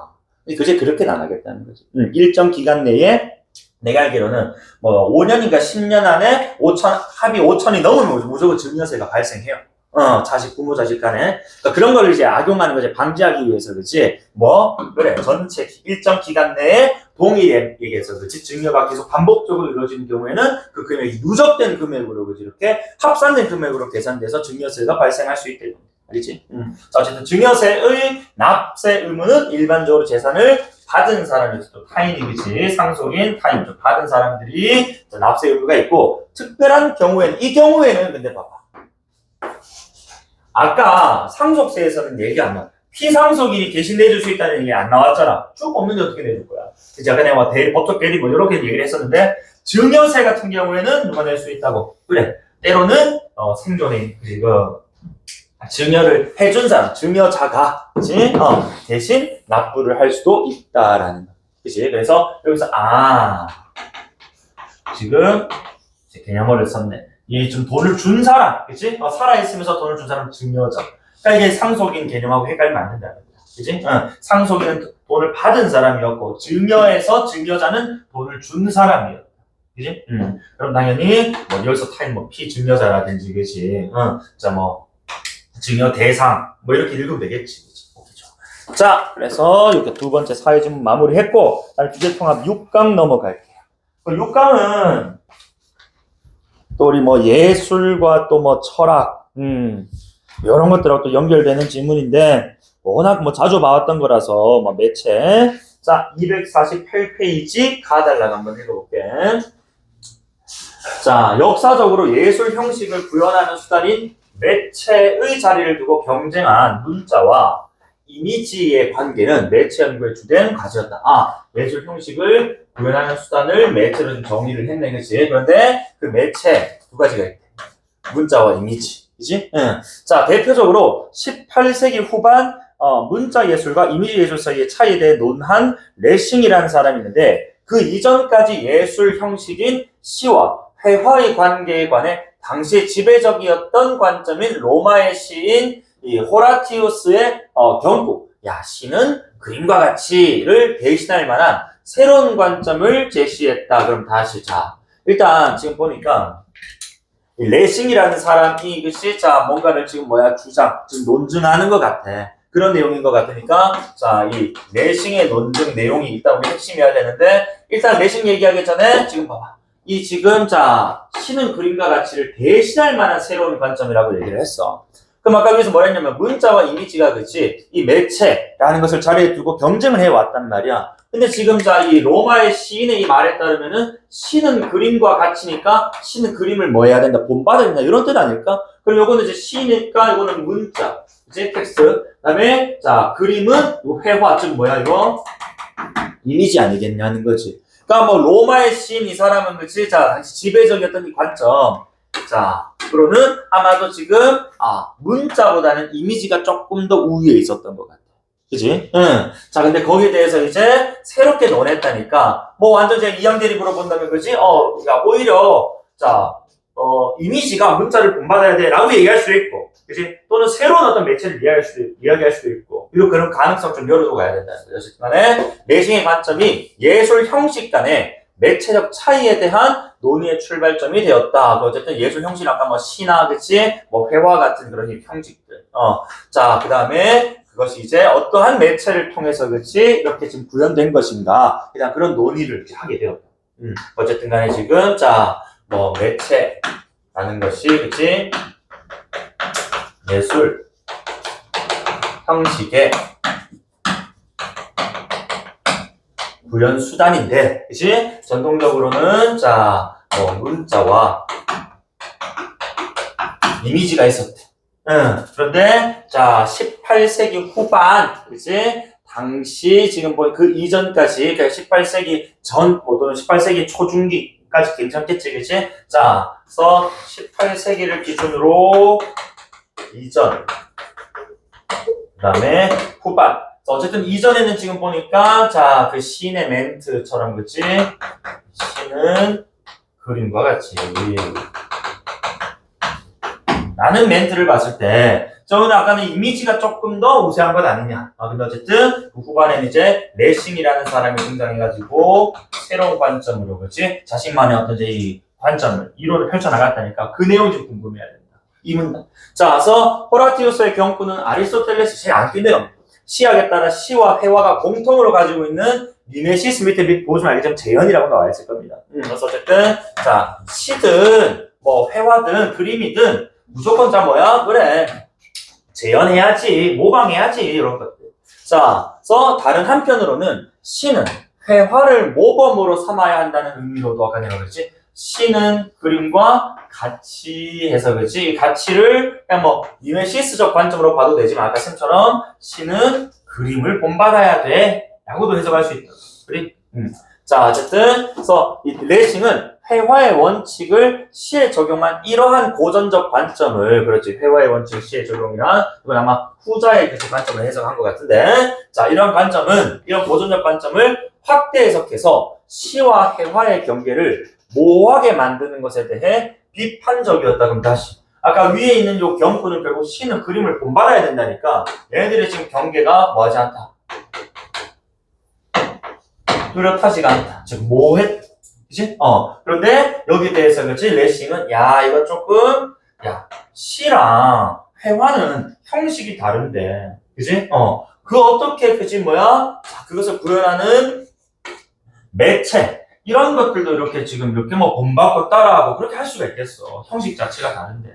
그제 그렇게 나가겠다는 거지. 일정 기간 내에 내가 알기로는 뭐 5년인가 10년 안에 합의 5천이 넘으면 무조건 증여세가 발생해요. 자식, 부모 자식 간에. 그러니까 그런 걸 이제 악용하는 거지. 방지하기 위해서, 그렇지? 그래. 전체 일정 기간 내에 동일에게서, 그렇지? 증여가 계속 반복적으로 이루어지는 경우에는 그 금액이 누적된 금액으로, 그렇지? 이렇게 합산된 금액으로 계산돼서 증여세가 발생할 수 있다. 알겠지? 자, 어쨌든 증여세의 납세 의무는 일반적으로 재산을 받은 사람이 또 타인이겠지. 상속인, 타인, 좀 받은 사람들이 납세 의무가 있고, 특별한 경우에는, 이 경우에는 근데 봐봐. 아까 상속세에서는 얘기 안 나와. 피상속인이 대신 내줄 수 있다는 얘기 안 나왔잖아. 쭉 없는데 어떻게 내줄 거야? 그치? 아까 내가 법적 대리 이렇게 얘기를 했었는데, 증여세 같은 경우에는 누가 낼 수 있다고. 그래. 때로는, 생존인, 증여를 해준 사람, 증여자가, 그치? 대신 납부를 할 수도 있다라는 거. 그치? 그래서 여기서, 지금, 개념어를 썼네. 이 좀 돈을 준 사람, 그치? 살아있으면서 돈을 준 사람 증여자. 그러니까 이게 상속인 개념하고 헷갈리면 안 된다는 거야. 그치? 상속인은 돈을 받은 사람이었고, 증여에서 증여자는 돈을 준 사람이었다. 그치? 그럼 당연히, 여기서 타인 피증여자라든지, 그치? 증여 대상, 이렇게 읽으면 되겠지. 그치? 자, 그래서 이렇게 두 번째 사회지문 마무리했고, 다음 주제통합 6강 넘어갈게요. 6강은, 또 우리 예술과 또 철학, 이런 것들하고 또 연결되는 지문인데, 워낙 자주 봐왔던 거라서, 매체. 자, 248페이지 가달라고 한번 읽어볼게. 자, 역사적으로 예술 형식을 구현하는 수단인 매체의 자리를 두고 경쟁한 문자와 이미지의 관계는 매체 연구의 주된 과제였다. 예술 형식을 구현하는 수단을 매체로 좀 정의를 했네, 그치? 그런데 그 매체 두 가지가 있대. 문자와 이미지, 그치? 자, 대표적으로 18세기 후반 문자 예술과 이미지 예술 사이의 차이에 대해 논한 레싱이라는 사람이 있는데 그 이전까지 예술 형식인 시와 회화의 관계에 관해 당시에 지배적이었던 관점인 로마의 시인 이 호라티우스의 경고, 시는 그림과 같이를 대신할 만한 새로운 관점을 제시했다. 그럼 다시 일단 지금 보니까 이 레싱이라는 사람이 이것이 뭔가를 지금 지금 논증하는 것 같아. 그런 내용인 것 같으니까 이 레싱의 논증 내용이 있다 우리 핵심이어야 되는데 일단 레싱 얘기하기 전에 지금 봐봐. 지금 시는 그림과 가치를 대신할 만한 새로운 관점이라고 얘기를 했어. 그럼 아까 여기서 뭐라 했냐면 문자와 이미지가 그치 이 매체라는 것을 자리에 두고 경쟁을 해왔단 말이야. 근데 지금 이 로마의 시인의 이 말에 따르면은 시는 그림과 같이니까 시는 그림을 해야 된다, 본받아야 된다 이런 뜻 아닐까? 그럼 요거는 이제 시니까 이거는 문자, 이제 텍스트. 그다음에 그림은 회화 즉 이거 이미지 아니겠냐는 거지. 그러니까 로마의 시인 이 사람은 그치 당시 지배적이었던 이 관점. 자, 앞으로는 아마도 지금 문자보다는 이미지가 조금 더 우위에 있었던 것 같아. 그지? 응. 자, 근데 거기에 대해서 이제 새롭게 논했다니까 뭐 완전 제가 이양 대립으로 본다면 그지? 야, 오히려 자, 이미지가 문자를 본받아야 돼 라고 얘기할 수도 있고 그지? 또는 새로운 어떤 매체를 이야기할 수도 있고 이런 그런 가능성 좀 열어두고 가야 된다는 거죠. 간에 레싱의 관점이 예술 형식 간의 매체적 차이에 대한 논의의 출발점이 되었다. 어쨌든 예술 형식 아까 뭐 시나 그치? 뭐 회화 같은 그런 형식들. 자, 그 다음에 그것이 이제 어떠한 매체를 통해서 그치? 이렇게 지금 구현된 것인가? 그냥 그런 논의를 이렇게 하게 되었다. 어쨌든 간에 지금 자, 뭐 매체라는 것이 그치? 예술 형식의 구현 수단인데, 그치? 전통적으로는, 자, 문자와 이미지가 있었대. 그런데, 자, 18세기 후반, 그치? 당시, 지금 그 이전까지, 그러니까 18세기 전, 또는 18세기 초중기까지 괜찮겠지, 그치? 자, 그래서 18세기를 기준으로 이전, 그 다음에 후반. 어쨌든 이전에는 지금 보니까 자, 그 시인의 멘트처럼 그치? 시는 그림과 같이 라는 멘트를 봤을 때 저는 아까는 이미지가 조금 더 우세한 것 아니냐. 근데 어쨌든 그 후반에는 이제 레싱이라는 사람이 등장해가지고 새로운 관점으로 그치? 자신만의 어떤 이제 이 관점을 이론을 펼쳐나갔다니까 그 내용이 좀 궁금해야 된다. 이 문단. 자, 그래서 호라티우스의 경구는 아리스토텔레스 제일 안 낀 내용. 시학에 따라 시와 회화가 공통으로 가지고 있는 미메시스 밑에 보시면 알겠지만 재현이라고 나와 있을 겁니다. 그래서 어쨌든 자 시든 뭐 회화든 그림이든 무조건 자 뭐야 그래 재현해야지 모방해야지 이런 것들. 자, 그래서 다른 한편으로는 시는 회화를 모범으로 삼아야 한다는 의미로도 아까 내가 그랬지. 시는 그림과 같이 해서 그렇지 가치를 그냥 뭐 미메시스적 관점으로 봐도 되지만 아까 쌤처럼 시는 그림을 본받아야 돼 라고도 해석할 수 있다. 그래? 자, 어쨌든 그래서 이 레싱은 회화의 원칙을 시에 적용한 이러한 고전적 관점을 그렇지 회화의 원칙 시에 적용이란 이건 아마 후자의 그 관점을 해석한 것 같은데 자 이런 관점은 이런 고전적 관점을 확대 해석해서 시와 회화의 경계를 모호하게 만드는 것에 대해 비판적이었다. 그럼 다시 아까 위에 있는 요 경구는 결국 시는 그림을 본받아야 된다니까 얘네들의 지금 경계가 뭐하지 않다. 뚜렷하지가 않다. 즉 모호해. 그치? 그런데 여기에 대해서 그렇지 레싱은 야 이거 조금 야 시랑 회화는 형식이 다른데 그치? 그 어떻게 그치 뭐야? 자, 그것을 구현하는 매체 이런 것들도 이렇게 지금 이렇게 뭐 본받고 따라하고 그렇게 할 수가 있겠어. 형식 자체가 다른데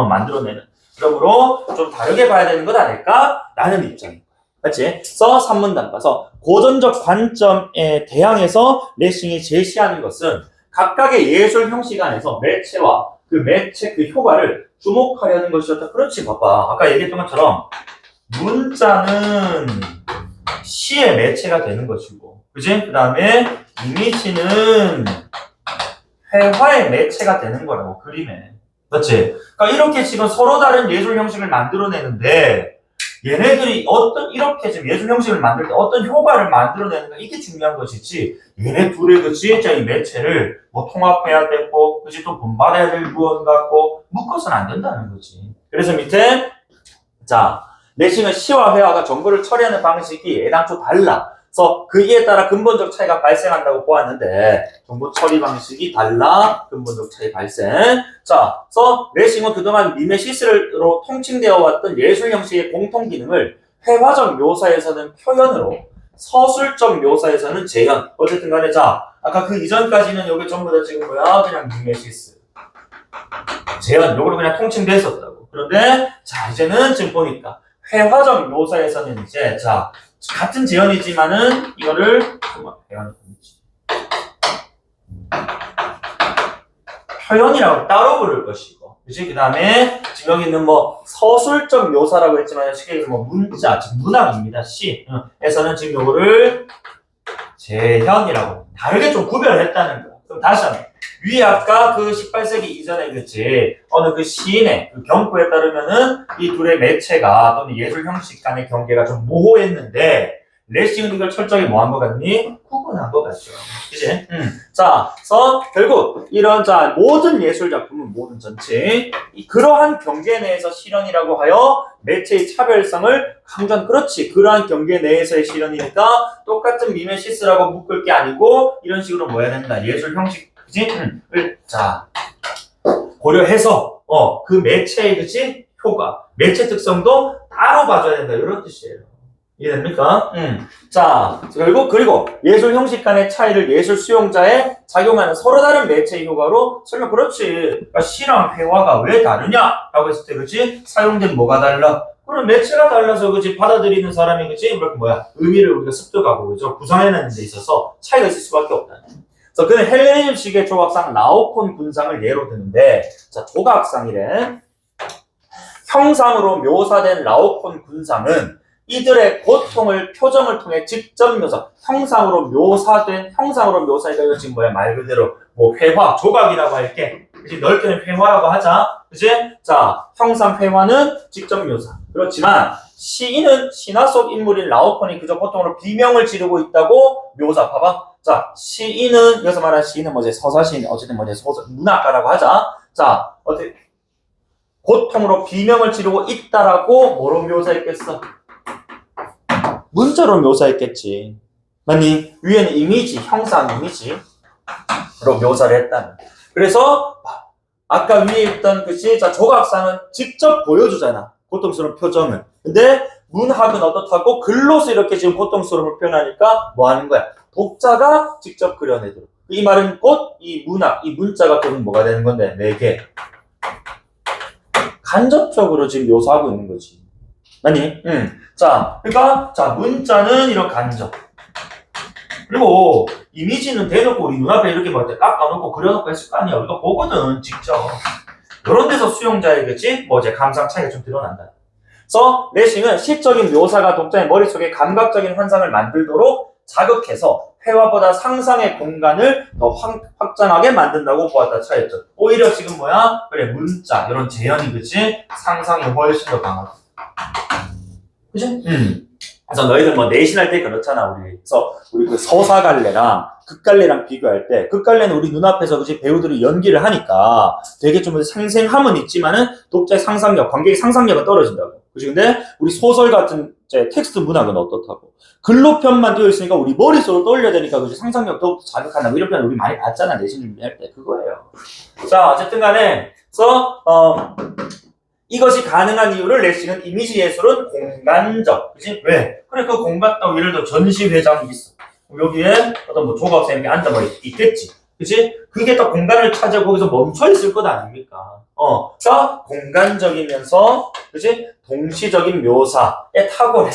만들어내는. 그러므로 좀 다르게 봐야 되는 것 아닐까? 라는 입장인 거야. 맞지? 그래서 산문단 봐서 고전적 관점에 대항해서 레싱이 제시하는 것은 각각의 예술 형식 안에서 매체와 그 매체 그 효과를 주목하려는 것이었다. 그렇지 봐봐. 아까 얘기했던 것처럼 문자는 시의 매체가 되는 것이고 그지? 그 다음에 이미지는 회화의 매체가 되는 거라고 그림에. 그렇지? 그러니까 이렇게 지금 서로 다른 예술 형식을 만들어내는데 얘네들이 이렇게 지금 예술 형식을 만들 때 어떤 효과를 만들어내는가 이게 중요한 것이지 얘네 둘의 그 지혜자의 매체를 뭐 통합해야 되고 그치 또 본받아야 될 무언 갖고 묶어서는 안 된다는 거지. 그래서 밑에 자 레싱은 시와 회화가 정보를 처리하는 방식이 애당초 달라. 그래서 그에 따라 근본적 차이가 발생한다고 보았는데 정보 처리 방식이 달라 근본적 차이 발생. 자, 그래서 레싱은 그동안 미메시스로 통칭되어 왔던 예술 형식의 공통 기능을 회화적 묘사에서는 표현으로 서술적 묘사에서는 재현. 어쨌든 간에 자 아까 그 이전까지는 여기 전부 다 지금 뭐야 그냥 미메시스 재현 요거로 그냥 통칭됐었다고. 그런데 자 이제는 지금 보니까 회화적 묘사에서는 이제 자 같은 재현이지만은 이거를 표현이라고 따로 부를 것이고, 그치? 그 다음에 지금 여기 있는 뭐 서술적 묘사라고 했지만 쉽게 얘기해서 뭐 문자, 즉 문학입니다. 시에서는 지금 요거를 재현이라고 다르게 좀 구별을 했다는 거야. 그럼 다시 한번. 위에 아까 그 18세기 이전에 그치 어느 그 시인의 그 경고에 따르면은 이 둘의 매체가 또는 예술 형식 간의 경계가 좀 모호했는데 레싱은 이걸 철저히 뭐 한 것 같니? 구분한 것 같죠. 그치? 자, 그래서 결국 이런 자 모든 예술 작품은 모든 전체 그러한 경계 내에서 실현이라고 하여 매체의 차별성을 강조한 그렇지. 그러한 경계 내에서의 실현이니까 똑같은 미메시스라고 묶을 게 아니고 이런 식으로 뭐 해야 된다. 예술 형식 그치? 자 고려해서 그 매체의 그치? 효과, 매체 특성도 따로 봐줘야 된다. 이런 뜻이에요. 이해됩니까? 자, 결국 그리고 예술 형식 간의 차이를 예술 수용자에 작용하는 서로 다른 매체의 효과로 설명. 그렇지. 그러니까 시랑 회화가 왜 다르냐라고 했을 때, 그렇지? 사용된 뭐가 달라? 그럼 매체가 달라서, 그렇지? 받아들이는 사람이, 그렇지? 이렇게 뭐야? 의미를 우리가 습득하고, 그죠? 구상해내는 데 있어서 차이가 있을 수밖에 없다. 그래서 그는 헬레니즘식의 조각상 라오콘 군상을 예로 드는데, 자, 조각상이래. 형상으로 묘사된 라오콘 군상은 이들의 고통을 표정을 통해 직접 묘사, 형상으로 묘사니까 이거 지금 뭐야? 말 그대로 뭐 회화, 조각이라고 할게. 그치? 넓게는 회화라고 하자. 그치? 자, 형상 회화는 직접 묘사. 그렇지만 시인은 신화 속 인물인 라오콘이 그저 고통으로 비명을 지르고 있다고 묘사. 봐봐. 자, 시인은 여기서 말하는 시인은 뭐지? 서사시인, 어쨌든 뭐지? 문학가라고 하자. 자, 어떻게 고통으로 비명을 지르고 있다라고 뭐로 묘사했겠어? 문자로 묘사했겠지. 맞니? 위에는 이미지, 형상 이미지로 묘사를 했다는. 그래서 아까 위에 있던 그치? 자, 조각상은 직접 보여주잖아. 고통스러운 표정을. 근데 문학은 어떻다고? 글로서 이렇게 지금 고통스러움을 표현하니까 뭐 하는 거야? 독자가 직접 그려내도록. 이 말은 곧 이 문학, 이 문자가 결국 뭐가 되는 건데? 내게 간접적으로 지금 묘사하고 있는 거지. 맞니? 자, 그러니까 자 문자는 이런 간접. 그리고 이미지는 대놓고 우리 눈앞에 이렇게 뭐 깎아놓고 그려놓고 했을 거 아니야. 우리가 보거든 직접. 이런 데서 수용자의 그치? 뭐 이제 감상 차이가 좀 드러난다. 그래서 레싱은 시적인 묘사가 독자의 머릿속에 감각적인 환상을 만들도록 자극해서 회화보다 상상의 공간을 더 확장하게 만든다고 보았다 차였죠. 오히려 지금 뭐야? 그래 문자 이런 재현이 그치? 상상이 훨씬 더 강하다. 그치? 그래서 너희들 뭐 내신할 때 그렇잖아 우리. 그래서 우리 그 서사갈래랑 극갈래랑 비교할 때 극갈래는 우리 눈앞에서 그치 배우들이 연기를 하니까 되게 좀 생생함은 있지만은 독자의 상상력, 관객의 상상력은 떨어진다고. 그치? 근데 우리 소설 같은 이제 텍스트 문학은 어떻다고? 글로편만 되어 있으니까 우리 머릿속으로 떠올려야 되니까 그치? 상상력 더욱 자극한다고. 이런 표현 우리 많이 봤잖아 내신 준비할 때. 그거예요. 자 어쨌든 간에 그래서 이것이 가능한 이유를 레싱은 이미지 예술은 공간적. 그치? 왜? 그래, 그 공간, 또 예를 들어 전시회장이 있어. 여기에 어떤 뭐 조각쌤이 앉아 뭐 있겠지. 그치? 그게 또 공간을 차지하고 거기서 멈춰 있을 것 아닙니까? 자, 공간적이면서, 그치? 동시적인 묘사에 탁월해.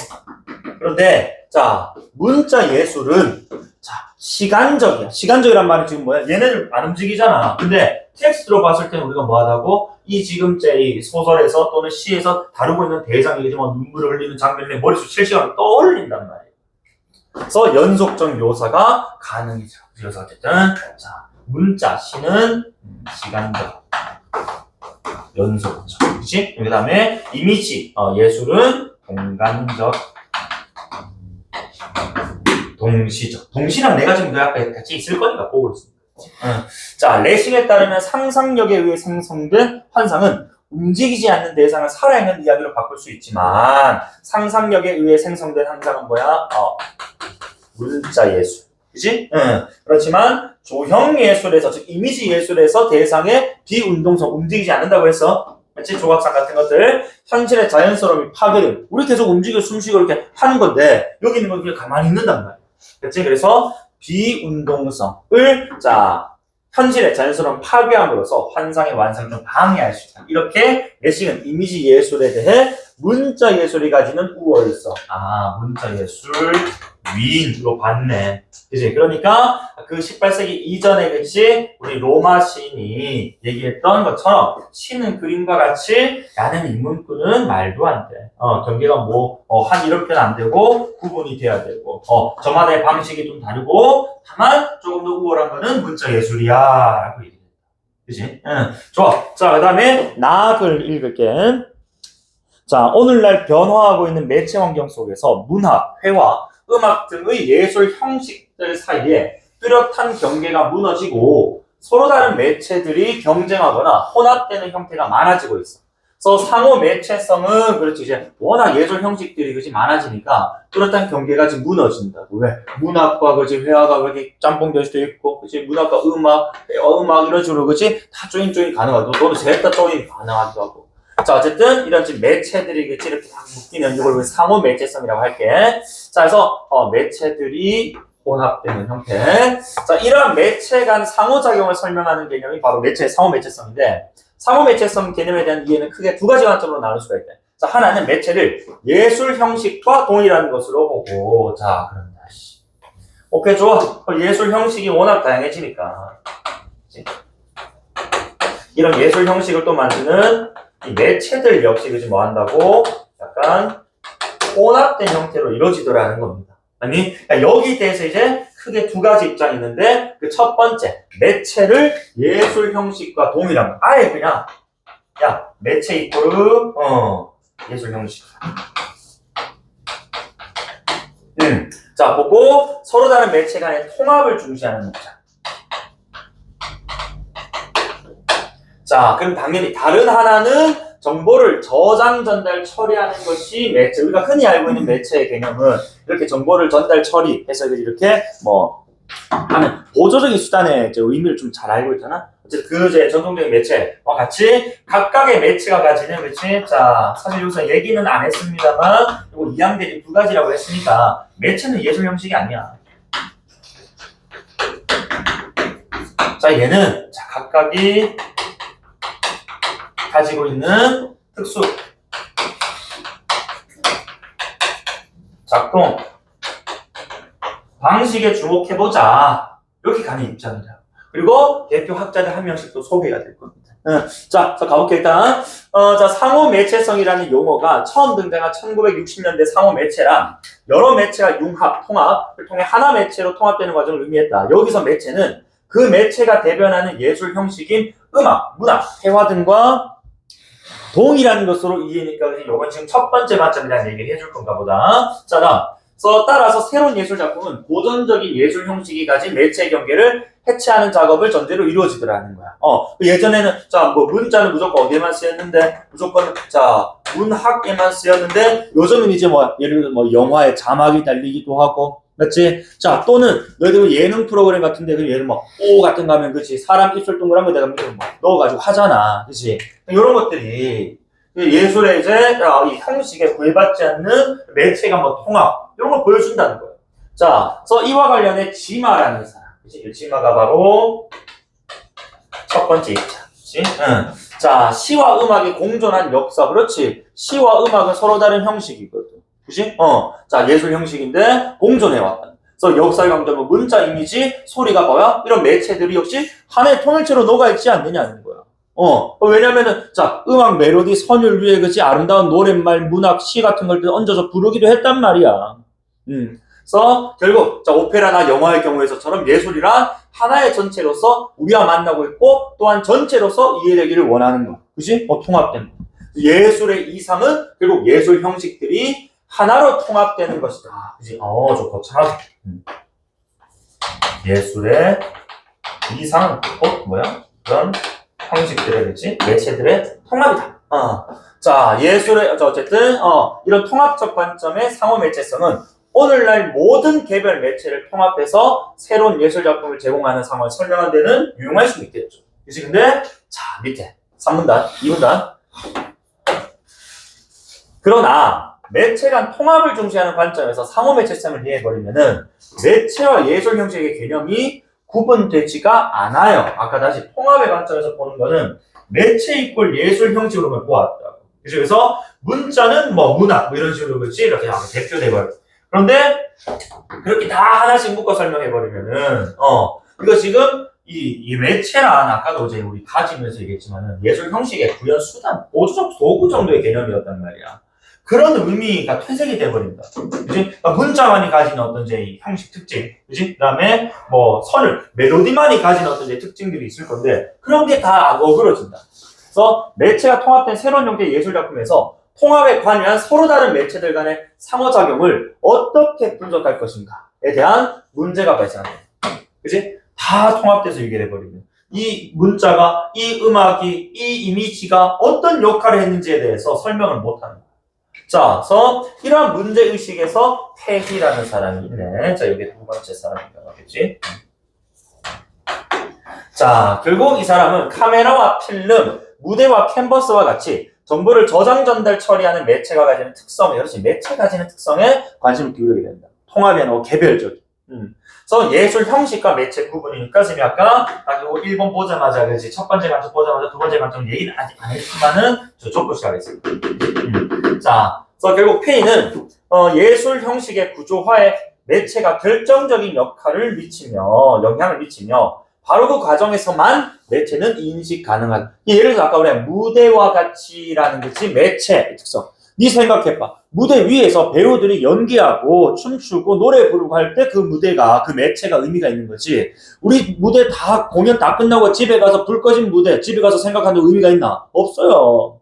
그런데, 자, 문자 예술은, 자, 시간적이야. 시간적이란 말은 지금 뭐야? 얘네들 안 움직이잖아. 근데 텍스트로 봤을 때는 우리가 뭐 하다고? 이 지금째 이 소설에서 또는 시에서 다루고 있는 대상이지만 눈물을 흘리는 장면을 머릿속 실시간으로 떠올린단 말이에요. 그래서 연속적 묘사가 가능이죠. 그래서 어쨌든 자 문자 시는 시간적 연속적 그렇지? 그 다음에 이미지 예술은 공간적 동시적. 동시랑 내가 지금 그 앞에 같이 있을 거니까 보고 있습니다. 자, 레싱에 따르면 상상력에 의해 생성된 환상은 움직이지 않는 대상을 살아있는 이야기로 바꿀 수 있지만 상상력에 의해 생성된 환상은 뭐야? 문자 예술. 그치? 그렇지만 조형 예술에서, 즉 이미지 예술에서 대상의 비운동성, 움직이지 않는다고 해서 그치? 조각상 같은 것들 현실의 자연스러움이 파괴된. 우리 계속 움직여 숨쉬고 이렇게 하는 건데 여기 있는 건 그냥 가만히 있는단 말이야. 그치? 그래서 비운동성을 자 현실의 자연스러운 파괴함으로써 환상의 완성을 방해할 수 있다. 이렇게 레싱은 이미지 예술에 대해 문자 예술이 가지는 우월성. 아, 문자 예술 위인으로 봤네. 그치? 그러니까 그 18세기 이전에 그치? 우리 로마 시인이 얘기했던 것처럼 시는 그림과 같이 나는 인문구는 말도 안 돼. 경계가 한 이렇게는 안 되고 구분이 돼야 되고 저마다의 방식이 좀 다르고 다만 조금 더 우월한 거는 문자 예술이야 라고 얘기해. 그치? 응. 좋아. 자, 그 다음에 나글 읽을게. 자, 오늘날 변화하고 있는 매체 환경 속에서 문학, 회화, 음악 등의 예술 형식들 사이에 뚜렷한 경계가 무너지고 서로 다른 매체들이 경쟁하거나 혼합되는 형태가 많아지고 있어. 그래서 상호 매체성은 그렇지 이제 워낙 예술 형식들이 그지 많아지니까 뚜렷한 경계가 지금 무너진다고. 왜? 문학과 그지 회화가 그렇게 짬뽕 될 수도 있고, 그지 문학과 음악, 음악 이런 식으로 그지 다 조인 가능하고, 너는 셋 다 조인 가능하기도 하고. 자, 어쨌든 이런 지금 매체들이 그치 이렇게 딱 묶이는 이걸 상호 매체성이라고 할게. 자, 그래서 매체들이 혼합되는 형태. 자, 이러한 매체 간 상호작용을 설명하는 개념이 바로 상호 매체성인데, 상호 매체성 개념에 대한 이해는 크게 두 가지 관점으로 나눌 수가 있대. 자, 하나는 매체를 예술 형식과 동일한 것으로 보고, 자, 그런다. 오케이, 좋아. 예술 형식이 워낙 다양해지니까. 그치? 이런 예술 형식을 또 만드는 이 매체들 역시 그지 뭐 한다고? 약간 혼합된 형태로 이루어지더라는 겁니다. 아니, 여기 대해서 이제 크게 두 가지 입장이 있는데, 그 첫 번째, 매체를 예술 형식과 동일한 거. 아예 그냥, 매체 이꼬르, 예술 형식. 자, 보고, 서로 다른 매체 간의 통합을 중시하는 입장. 자, 그럼 당연히 다른 하나는 정보를 저장, 전달, 처리하는 것이 매체. 우리가 흔히 알고 있는 매체의 개념은 이렇게 정보를 전달, 처리해서 이렇게 하는 보조적인 수단의 의미를 좀 잘 알고 있잖아. 어쨌든 그 전통적인 매체와 같이 각각의 매체가 가지는 그치? 자, 사실 여기서 얘기는 안 했습니다만 이거 이양대리 두 가지라고 했으니까 매체는 예술 형식이 아니야. 자, 얘는 각각이 가지고 있는 특수 작동 방식에 주목해보자. 이렇게 가는 입장이다. 그리고 대표 학자들 한 명씩 또 소개가 될 겁니다. 자, 가볼게 일단. 자, 상호 매체성이라는 용어가 처음 등장한 1960년대 상호 매체란 여러 매체가 융합, 통합을 통해 하나 매체로 통합되는 과정을 의미했다. 여기서 매체는 그 매체가 대변하는 예술 형식인 음악, 문학, 회화 등과 동일한 것으로 이해니까 이건 지금 첫 번째 관점이라는 얘기를 해줄 건가 보다. 자, 따라서 새로운 예술 작품은 고전적인 예술 형식이 가진 매체 경계를 해체하는 작업을 전제로 이루어지더라는 거야. 예전에는 문자는 무조건 어디에만 쓰였는데 무조건 문학에만 쓰였는데 요즘은 이제 예를 들어 영화에 자막이 달리기도 하고, 그렇지? 자, 또는 너희들 예능 프로그램 같은데 예를 오 같은 거 하면 그렇지 사람 입술 동그란 거 내가 넣어가지고 하잖아, 그렇지? 이런 것들이 예술의 이제 이 형식에 구애받지 않는 매체가 통합 이런 걸 보여준다는 거예요. 자, 그래서 이와 관련해 지마라는 사람, 그렇지? 지마가 바로 첫 번째 입장, 그렇지? 자, 시와 음악이 공존한 역사, 그렇지? 시와 음악은 서로 다른 형식이거든. 그치? 자, 예술 형식인데 공존해왔다. 그래서 역사를 강조하면 문자, 이미지, 소리가 뭐야? 이런 매체들이 역시 하나의 통일체로 녹아있지 않느냐는 거야. 왜냐면은, 자, 음악, 멜로디, 선율 위에 그치? 아름다운 노랫말, 문학, 시 같은 걸 얹어서 부르기도 했단 말이야. 그래서 결국, 자, 오페라나 영화의 경우에서처럼 예술이란 하나의 전체로서 우리와 만나고 있고 또한 전체로서 이해되기를 원하는 거야. 그치? 통합된 거. 예술의 이상은 결국 예술 형식들이 하나로 통합되는 것이다. 그지? 좋고, 참. 예술의 이상, 그런 형식들의, 그치? 매체들의 통합이다. 자, 어쨌든, 이런 통합적 관점의 상호 매체성은 오늘날 모든 개별 매체를 통합해서 새로운 예술 작품을 제공하는 상황을 설명하는 데는 유용할 수 있겠죠. 그치? 근데, 자, 밑에. 3분단, 2분단. 그러나, 매체 간 통합을 중시하는 관점에서 상호 매체성을 이해해버리면은 매체와 예술 형식의 개념이 구분되지가 않아요. 아까 다시 통합의 관점에서 보는 거는 매체 이꼴 예술 형식으로만 보았다고. 그치? 그래서 문자는 뭐 문학 뭐 이런 식으로 그렇지 이렇게 대표돼버려. 그런데 그렇게 다 하나씩 묶어 설명해버리면은 이거 지금 이 매체란 아까도 이제 우리 가지면서 얘기했지만은 예술 형식의 구현 수단, 보조적 도구 정도의 개념이었단 말이야. 그런 의미가 퇴색이 돼버린다. 그지? 그러니까 문자만이 가진 어떤 이제 이 형식 특징, 그지? 그 다음에 뭐 선을, 멜로디만이 가진 어떤 이제 특징들이 있을 건데 그런 게 다 어그러진다. 그래서 매체가 통합된 새로운 형태의 예술 작품에서 통합에 관여한 서로 다른 매체들 간의 상호작용을 어떻게 분석할 것인가에 대한 문제가 발생한다. 그지? 다 통합돼서 이게 돼버리면 이 문자가, 이 음악이, 이 이미지가 어떤 역할을 했는지에 대해서 설명을 못하는 거야. 자, 그래서 이러한 문제의식에서 페희라는 사람이 있네. 자, 여기 두 번째 사람인가 보겠지? 자, 결국 이 사람은 카메라와 필름, 무대와 캔버스와 같이 정보를 저장, 전달, 처리하는 매체가 가지는 특성, 그렇지, 매체가 가지는 특성에 관심을 기울이게 된다. 통합이 아니고 개별적인. 그래서 예술 형식과 매체 구분이니까 지금 아까 요 1번 보자마자 그렇지 첫 번째 관점 보자마자 두 번째 관점 얘기는 아직 안 했지만은 저 좁고 시작했습니다. 자, 그래서 결국 페이는 예술 형식의 구조화에 매체가 결정적인 역할을 미치며 영향을 미치며 바로 그 과정에서만 매체는 인식 가능한. 예를 들어서 아까 우리가 무대와 같이라는 것이 매체의 특성. 네 생각해봐. 무대 위에서 배우들이 연기하고 춤추고 노래 부르고 할 때 그 무대가, 그 매체가 의미가 있는 거지. 우리 무대 다 공연 다 끝나고 집에 가서 불 꺼진 무대 집에 가서 생각하는 의미가 있나? 없어요.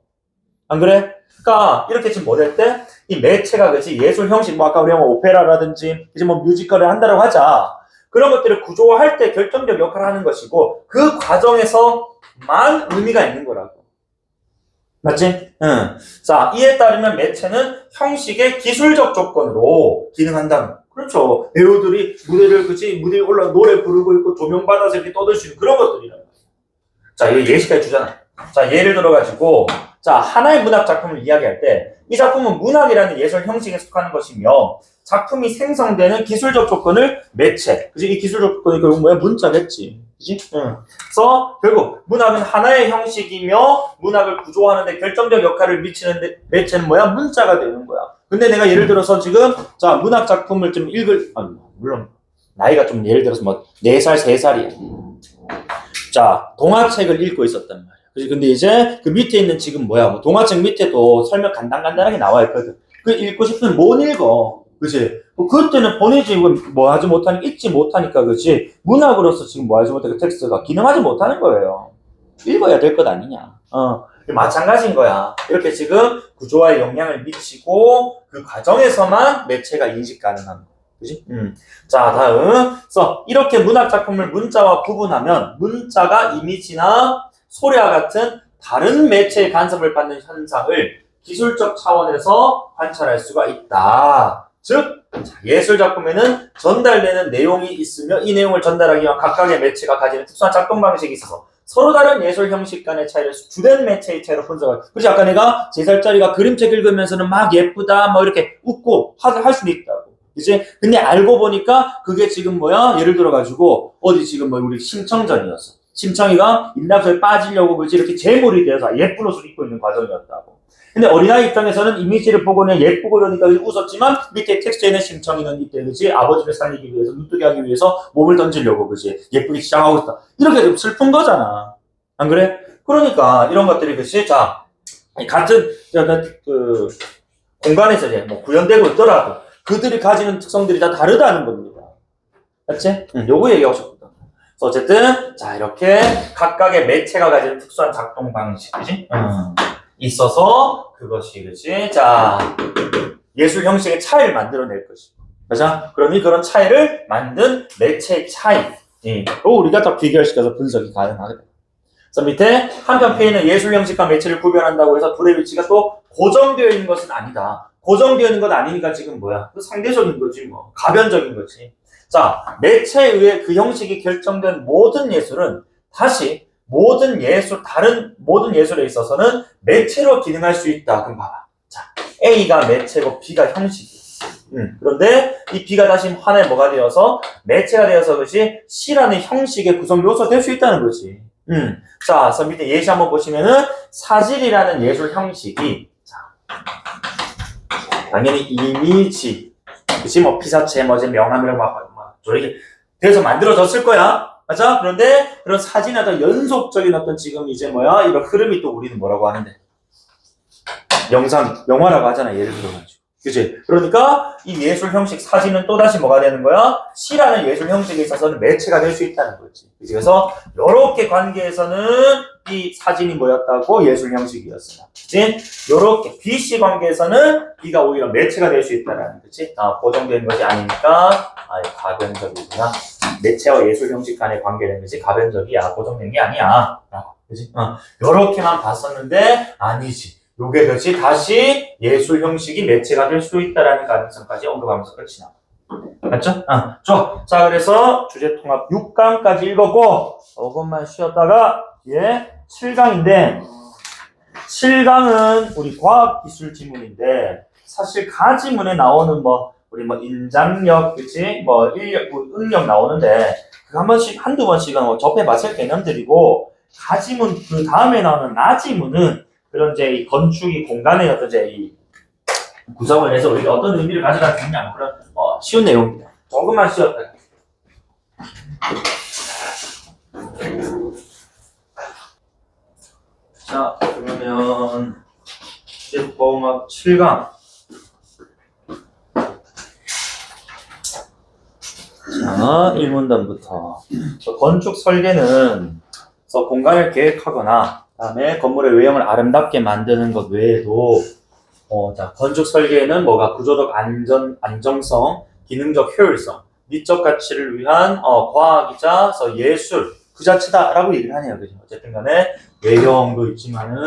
안 그래? 그러니까 이렇게 지금 뭐 될 때 이 매체가 그렇지 예술 형식 뭐 아까 우리가 뭐 오페라라든지 이제 뭐 뮤지컬을 한다고 하자. 그런 것들을 구조화할 때 결정적 역할을 하는 것이고 그 과정에서만 의미가 있는 거라고. 맞지? 응. 자, 이에 따르면 매체는 형식의 기술적 조건으로 기능한다는 거야. 그렇죠. 배우들이 무대를, 그치? 무대에 올라 노래 부르고 있고 조명 받아서 이렇게 떠들 수 있는 그런 것들이란 말이야. 자, 이거 예시까지 주잖아. 자, 예를 들어가지고, 자, 하나의 문학 작품을 이야기할 때, 이 작품은 문학이라는 예술 형식에 속하는 것이며, 작품이 생성되는 기술적 조건을 매체. 그치? 이 기술적 조건이 결국 뭐야? 문자겠지. 그치? 응. 그래서 결국 문학은 하나의 형식이며 문학을 구조하는데 결정적 역할을 미치는데 매체는 뭐야? 문자가 되는 거야. 근데 내가 예를 들어서 지금 자 문학 작품을 좀 물론 나이가 좀 예를 들어서 뭐 4살, 3살이야. 자 동화책을 읽고 있었단 말이야. 그치? 근데 이제 그 밑에 있는 지금 뭐야? 뭐 동화책 밑에도 설명 간단간단하게 나와 있거든. 그 읽고 싶으면 못 읽어. 그치? 그때는 보내지, 뭐 하지 못하니까, 읽지 못하니까, 그치? 문학으로서 지금 뭐 하지 못해, 그 텍스트가 기능하지 못하는 거예요. 읽어야 될 것 아니냐. 마찬가지인 거야. 이렇게 지금 구조화에 영향을 미치고, 그 과정에서만 매체가 인식 가능한 거. 그치? 자, 다음. 그래서 이렇게 문학 작품을 문자와 구분하면, 문자가 이미지나 소리와 같은 다른 매체의 간섭을 받는 현상을 기술적 차원에서 관찰할 수가 있다. 즉, 예술 작품에는 전달되는 내용이 있으며 이 내용을 전달하기 위한 각각의 매체가 가지는 특수한 작동 방식이 있어서 서로 다른 예술 형식 간의 차이를 주된 매체의 차이로 분석할. 그래서 아까 내가 3살짜리가 그림책 읽으면서는 막 예쁘다, 뭐 이렇게 웃고 할 수도 있다고. 이제 근데 알고 보니까 그게 지금 뭐야? 예를 들어가지고 어디 지금 뭐 우리 심청전이었어. 심청이가 인납소에 빠지려고 그지 이렇게 재물이 되어서 예쁜 옷을 입고 있는 과정이었다고. 근데 어린아이 입장에서는 이미지를 보고는 예쁘고 그러니까 웃었지만 밑에 텍스트에 있는 심청이는 이때 그지 아버지를 살리기 위해서 눈뜨게 하기 위해서 몸을 던지려고 그지 예쁘게 시장하고 있다. 이렇게 좀 슬픈 거잖아. 안 그래? 그러니까 이런 것들이 그지 자 같은 그 공간에서 이제 뭐 구현되고 있더라도 그들이 가지는 특성들이 다 다르다는 겁니다. 맞지? 요거 얘기하고 싶다. 그래서 어쨌든 자 이렇게 각각의 매체가 가지는 특수한 작동 방식이지. 있어서 그것이 그치 자 예술 형식의 차이를 만들어낼 것이 맞아? 그러니 그런 차이를 만든 매체의 차이 또 우리가 더 비교시켜서 분석이 가능하게 됩니다. 그래서 밑에 한편 페이는 예술 형식과 매체를 구별한다고 해서 둘의 위치가 또 고정되어 있는 것은 아니다. 고정되어 있는 건 아니니까 지금 뭐야? 그 상대적인 거지 뭐 가변적인 거지. 자 매체에 의해 그 형식이 결정된 모든 예술은 다시 다른 모든 예술에 있어서는 매체로 기능할 수 있다. 그럼 봐봐. 자, A가 매체고 B가 형식이야. 그런데 이 B가 다시 하나의 뭐가 되어서 매체가 되어서 그것이 C라는 형식의 구성 요소가 될 수 있다는 거지. 자, 그래서 밑에 예시 한번 보시면은 사질이라는 예술 형식이 자, 당연히 이미지, 그치? 뭐 피사체, 뭐지 명함이라고 막 저렇게 돼서 만들어졌을 거야. 맞아? 그런데 그런 사진의 어떤 연속적인 어떤 지금 이제 뭐야? 이런 흐름이 또 우리는 뭐라고 하는데? 영화라고 하잖아. 예를 들어가지고. 그치? 그러니까 이 예술 형식 사진은 또다시 뭐가 되는 거야? 시라는 예술 형식에 있어서는 매체가 될 수 있다는 거지. 그치? 그래서 요렇게 관계에서는 이 사진이 뭐였다고? 예술 형식이었어. 그치? 요렇게 BC 관계에서는 B가 오히려 매체가 될 수 있다는 거지. 고정된 것이 아니니까 가변적이구나. 매체와 예술 형식 간의 관계는 거지. 가변적이야. 고정된 게 아니야. 라고. 그치? 요렇게만 봤었는데 아니지. 요게 그렇지 다시 예술 형식이 매체가 될 수 있다라는 가능성까지 언급하면서 끝이 나. 맞죠? 좋아. 자, 그래서 주제 통합 6강까지 읽었고, 조금만 쉬었다가, 7강인데, 7강은 우리 과학기술 지문인데, 사실 가지문에 나오는 우리 인장력, 그치? 응력 나오는데, 한 번씩, 한두 번씩은 접해봤을 개념들이고, 가지문, 그 다음에 나오는 나지문은, 그런 이제 이 건축이 공간의 어떤 이제 이 구성을 해서 우리가 어떤 의미를 가져갈 수 있냐 그런 쉬운 내용입니다. 조금만 쉬었다. 자, 그러면 주제통합 7강. 자, 1문단부터 건축 설계는 공간을 계획하거나 그다음에 건물의 외형을 아름답게 만드는 것 외에도 자, 건축 설계에는 뭐가 구조적 안정성, 기능적 효율성, 미적 가치를 위한 과학이자 예술 그 자체다라고 얘기를 하네요. 그죠? 어쨌든 간에 외형도 있지만은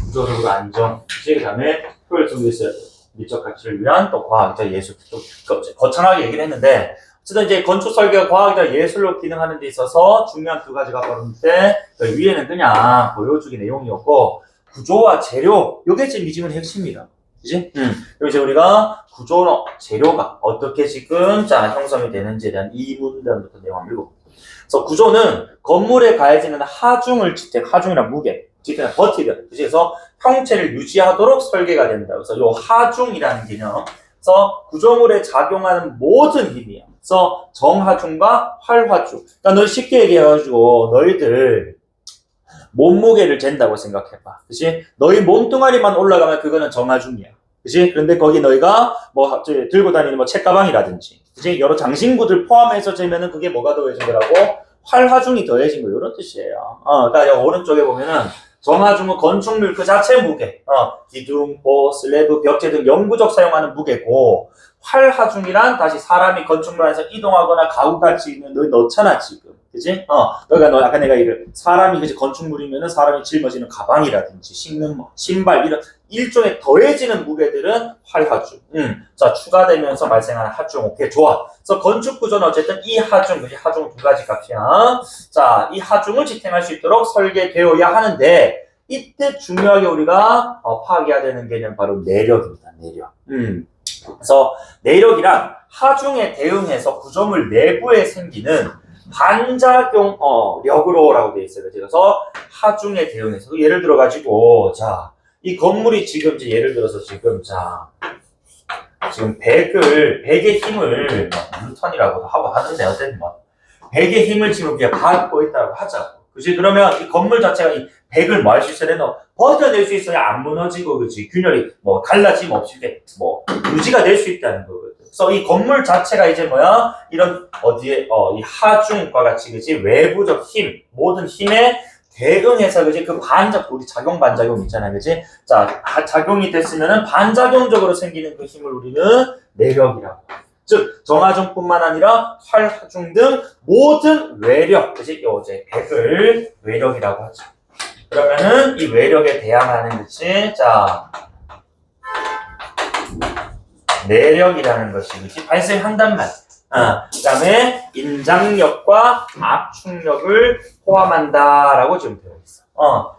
구조적으로 안정, 그다음에 효율성도 있어야 돼요. 미적 가치를 위한 또 과학이자 예술 또 거창하게 얘기를 했는데 어쨌든 이제 건축 설계가 과학이자 예술로 기능하는 데 있어서 중요한 두 가지가 바로인데 위에는 그냥 보여주기 내용이었고 구조와 재료 요게 지금 이 지문의 핵심이다. 그지? 그리고 이제 우리가 구조나 재료가 어떻게 지금 형성이 되는지에 대한 이 문단부터 내용 한번 읽어볼게요. 그래서 구조는 건물에 가해지는 하중을 하중이란 무게, 버티면, 그래서 형체를 유지하도록 설계가 된다. 그래서 요 하중이라는 개념, 그래서 구조물에 작용하는 모든 힘이야. 그래서 정하중과 활하중. 그러니까 너 쉽게 얘기해가지고 너희들 몸무게를 잰다고 생각해봐. 그치? 너희 몸뚱아리만 올라가면 그거는 정하중이야. 그치? 그런데 거기 너희가 들고 다니는 책가방이라든지, 그치? 여러 장신구들 포함해서 재면은 그게 뭐가 더해진 거라고? 활하중이 더해진 거, 이런 뜻이에요. 그러니까 여기 오른쪽에 보면은 정하중은 건축물 그 자체 무게, 기둥, 보, 슬래브, 벽체 등 영구적 사용하는 무게고, 활하중이란 다시 사람이 건축물 안에서 이동하거나 가구같이 있는 너희 넣잖아, 지금. 그지? 너희가 아까 내가 사람이 그지 건축물이면은 사람이 짊어지는 가방이라든지 신는 신발 이런 일종의 더해지는 무게들은 활하중. 자, 추가되면서 발생하는 하중. 오케이, 좋아. 그래서 건축 구조는 어쨌든 이 하중, 그지? 하중 두 가지 값이야. 자, 이 하중을 지탱할 수 있도록 설계되어야 하는데 이때 중요하게 우리가 파악해야 되는 개념 바로 내력입니다. 내력. 그래서 내력이란 하중에 대응해서 구조물 내부에 생기는 반작용 력으로라고 되어 있어요. 그래서 하중에 대응해서 예를 들어 가지고 자, 이 건물이 지금 이제 예를 들어서 지금 지금 백의 힘을 뉴턴이라고도 하고 하는데 어쨌든 백의 힘을 지금 그냥 받고 있다고 하자고. 그지? 그러면 이 건물 자체가 이 백을 뭐 할 수 있어야 되나? 버텨낼 수 있어야 안 무너지고, 그지? 균열이 갈라짐 없이 유지가 될 수 있다는 거거든. 그래서 이 건물 자체가 이제 이런 이 하중과 같이, 그지? 외부적 힘, 모든 힘에 대응해서, 그지? 그 우리 작용 반작용 있잖아요, 그지? 자, 작용이 됐으면은 반작용적으로 생기는 그 힘을 우리는 내력이라고. 즉, 정하중뿐만 아니라 활하중 등 모든 외력, 그지? 이제 백을 외력이라고 하죠. 그러면은 이 외력에 대항하는 것이 내력이라는 것이 그치? 발생한단 말이야. 그 다음에 인장력과 압축력을 포함한다라고 지금 되어 있어.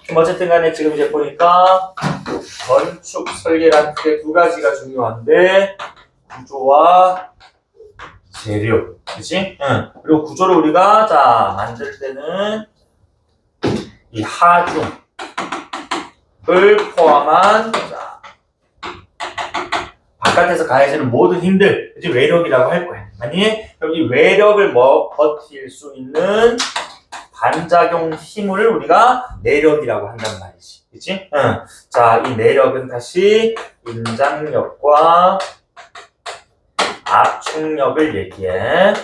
그럼 어쨌든 간에 지금 이제 보니까 건축 설계라는 크게 두 가지가 중요한데 구조와 재료. 그치? 그리고 구조를 우리가 만들 때는 이 하중을 포함한 자, 바깥에서 가해지는 모든 힘들, 그치? 외력이라고 할 거야. 아니, 그럼 이 외력을 버틸 수 있는 반작용 힘을 우리가 내력이라고 한단 말이지. 그치? 응. 자, 이 내력은 다시 인장력과 압축력을 얘기해.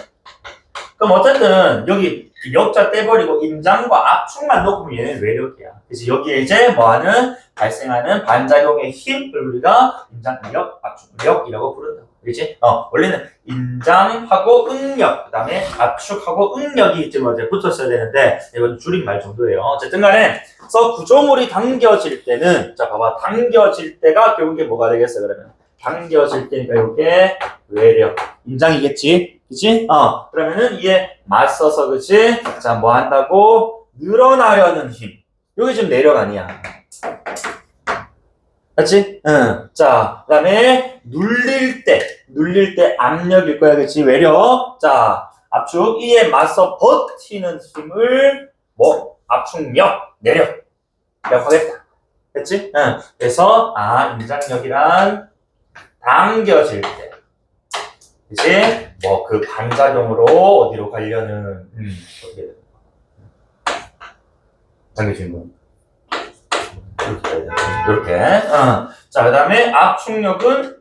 그럼 어쨌든 여기 역자 떼버리고 인장과 압축만 놓고 얘는 외력이야. 그래서 여기에 이제 뭐하는 발생하는 반작용의 힘을 우리가 인장력, 압축력이라고 부른다. 그렇지? 원래는 인장하고 응력, 그다음에 압축하고 응력이 이제 뭐 붙었어야 되는데 이건 줄임말 정도예요. 어쨌든 간에 그래서 구조물이 당겨질 때는 자 봐봐 당겨질 때가 결국에 뭐가 되겠어 그러면 당겨질 때니까 이게 외력 인장이겠지, 그치? 그러면은 이에 맞서서 그치? 자 뭐 한다고 늘어나려는 힘. 요게 지금 내력 아니야. 맞지? 응. 자, 그 다음에, 눌릴 때 압력일 거야, 그치? 외력. 자, 압축. 이에 맞서 버티는 힘을, 뭐, 압축력, 내력. 라고 하겠다. 그치? 응. 그래서, 인장력이란, 당겨질 때. 그치? 뭐, 그 반작용으로 어디로 가려는, 어떻게 돼? 당겨지는 거. 이렇게. 자, 그 다음에 압축력은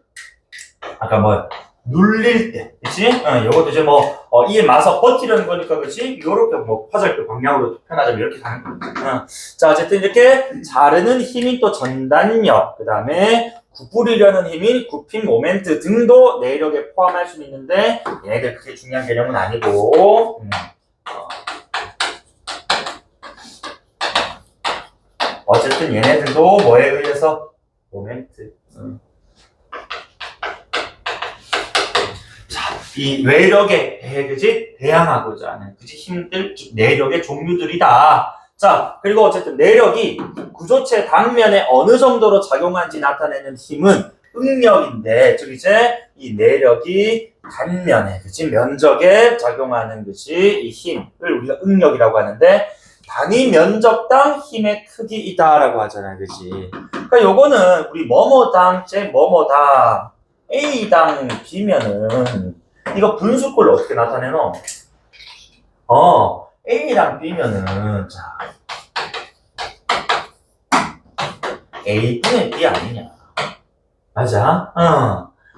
아까 뭐 눌릴 때, 그치? 요것도 이제 뭐 이에 맞서 버티려는 거니까, 그치? 요렇게 뭐 화살표 방향으로 편하자면 이렇게 가는 거야. 자, 어쨌든 이렇게 자르는 힘인 또 전단력, 그 다음에 구부리려는 힘인 굽힘 모멘트 등도 내력에 포함할 수 있는데 얘네들 그게 중요한 개념은 아니고. 어쨌든 얘네들도 뭐에 의해서? 모멘트. 자, 이 외력에 그지? 대항하고자 하는 그지? 힘들, 즉 내력의 종류들이다. 자, 그리고 어쨌든 내력이 구조체 당면에 어느 정도로 작용한지 나타내는 힘은 응력인데, 즉 이제 이 내력이 단면에, 그지? 면적에 작용하는 그지? 이 힘을 우리가 응력이라고 하는데, 단위 면적당 힘의 크기이다라고 하잖아요, 그지? 그러니까 요거는 우리 뭐뭐당 제 뭐뭐당 A당 B면은 이거 분수꼴로 어떻게 나타내노? A랑 B면은 자 A분의 B 아니냐? 맞아?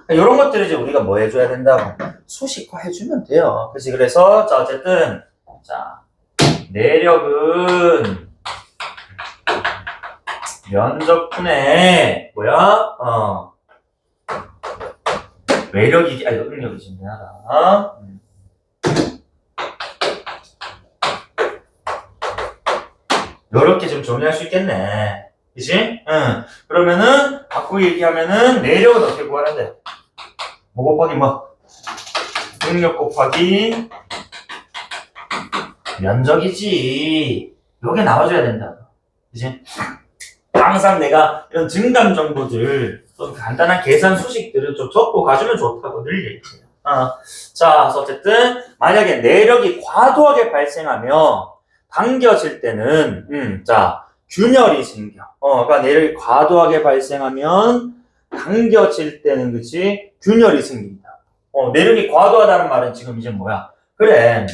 이런 것들을 이제 우리가 뭐 해줘야 된다고? 수식화 해주면 돼요. 그치? 그래서 자 어쨌든 자 내력은 면적분의 뭐야? 외력이 이거 응력이지 미안하다. 요렇게 좀 정리할 수 있겠네. 그치? 그러면은 바꾸기 얘기하면은 내력은 어떻게 구하는데? 뭐 곱하기 뭐? 응력 곱하기 면적이지. 요게 나와줘야 된다. 그치? 항상 내가 이런 증감 정보들, 좀 간단한 계산 수식들을 좀 적고 가주면 좋다고 늘 얘기해요. 자, 그래서 어쨌든, 만약에 내력이 과도하게 발생하며, 당겨질 때는, 자, 균열이 생겨. 그러니까 내력이 과도하게 발생하면, 당겨질 때는, 그치? 균열이 생긴다. 내력이 과도하다는 말은 지금 이제 뭐야? 그래.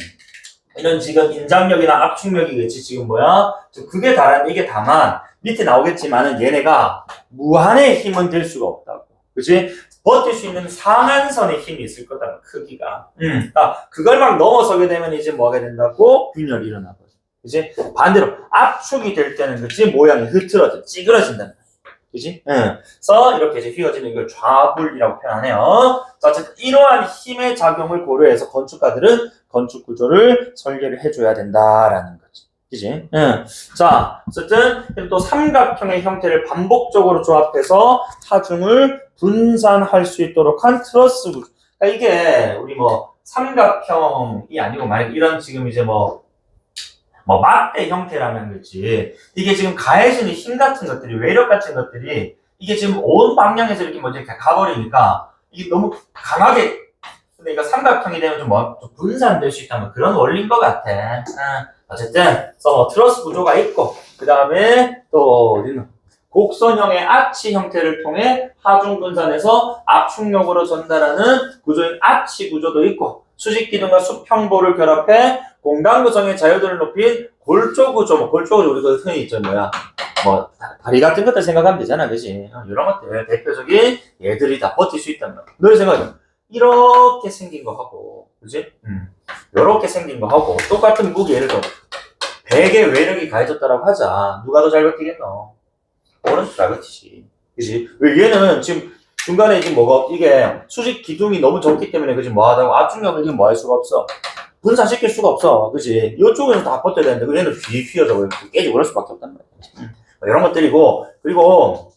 이런 지금 인장력이나 압축력이겠지, 지금 뭐야? 그게 다란, 이게 다만, 밑에 나오겠지만은 얘네가 무한의 힘은 될 수가 없다고. 그치? 버틸 수 있는 상한선의 힘이 있을 거다, 크기가. 그러니까 그걸 막 넘어서게 되면 이제 뭐가 된다고? 균열이 일어나거든. 그치? 반대로 압축이 될 때는 그치? 모양이 흐트러져, 찌그러진다는 거야. 그치? 그래서 이렇게 이제 휘어지는 이걸 좌불이라고 표현하네요. 자, 어쨌든 이러한 힘의 작용을 고려해서 건축가들은 건축 구조를 설계를 해줘야 된다라는 거지. 그지? 자, 어쨌든 또 삼각형의 형태를 반복적으로 조합해서 하중을 분산할 수 있도록 한 트러스 구조. 그러니까 이게 우리 뭐 삼각형이 아니고 만약 이런 지금 이제 뭐 막대 형태라면 그렇지. 이게 지금 가해지는 힘 같은 것들이 외력 같은 것들이 이게 지금 온 방향에서 이렇게 먼저 이렇게 가버리니까 이게 너무 강하게 근데 이거 삼각형이 되면 좀 분산될 수 있다는 그런 원리인 것 같아. 어쨌든, 그래서 트러스 구조가 있고, 그 다음에 또, 어디는? 곡선형의 아치 형태를 통해 하중 분산해서 압축력으로 전달하는 구조인 아치 구조도 있고, 수직 기둥과 수평보를 결합해 공간 구성의 자유도를 높인 골조 구조, 골조 구조 우리가 흔히 있죠, 다리 같은 것들 생각하면 되잖아, 그지? 이런 것들, 대표적인 얘들이 다 버틸 수 있단 말이야. 너희 생각해. 이렇게 생긴 거 하고, 그지? 이렇게 생긴 거 하고, 똑같은 무게, 예를 들어, 100의 외력이 가해졌다라고 하자. 누가 더 잘 버티겠노? 오른쪽 잘 버티지. 그지? 왜 얘는 지금 중간에 지금 이게 수직 기둥이 너무 적기 때문에, 그지? 뭐하다고 압축력을 지금 할 수가 없어. 분산시킬 수가 없어. 그지? 이쪽에서 다 버텨야 되는데, 얘는 휘어져. 깨지고 그럴 수밖에 없단 말이야. 이런 것들이고, 그리고,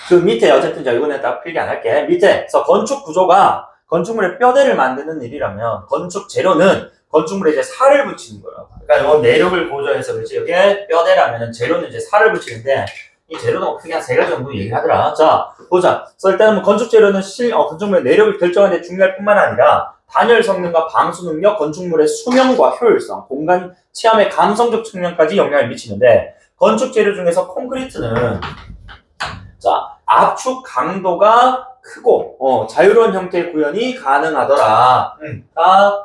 그 밑에, 어쨌든 자, 이번에 딱 필기 안 할게. 밑에서 건축 구조가 건축물의 뼈대를 만드는 일이라면, 건축 재료는 건축물에 이제 살을 붙이는 거라고. 그러니까 이건 내력을 보조해서, 그렇지? 이게 뼈대라면 재료는 이제 살을 붙이는데, 이 재료도 크게 한 3가지 정도 얘기하더라. 자, 보자. 그래서 일단은 건축 재료는 건축물의 내력을 결정하는 데 중요할 뿐만 아니라, 단열 성능과 방수 능력, 건축물의 수명과 효율성, 공간 체험의 감성적 측면까지 영향을 미치는데, 건축 재료 중에서 콘크리트는 자, 압축 강도가 크고 자유로운 형태의 구현이 가능하더라. 자,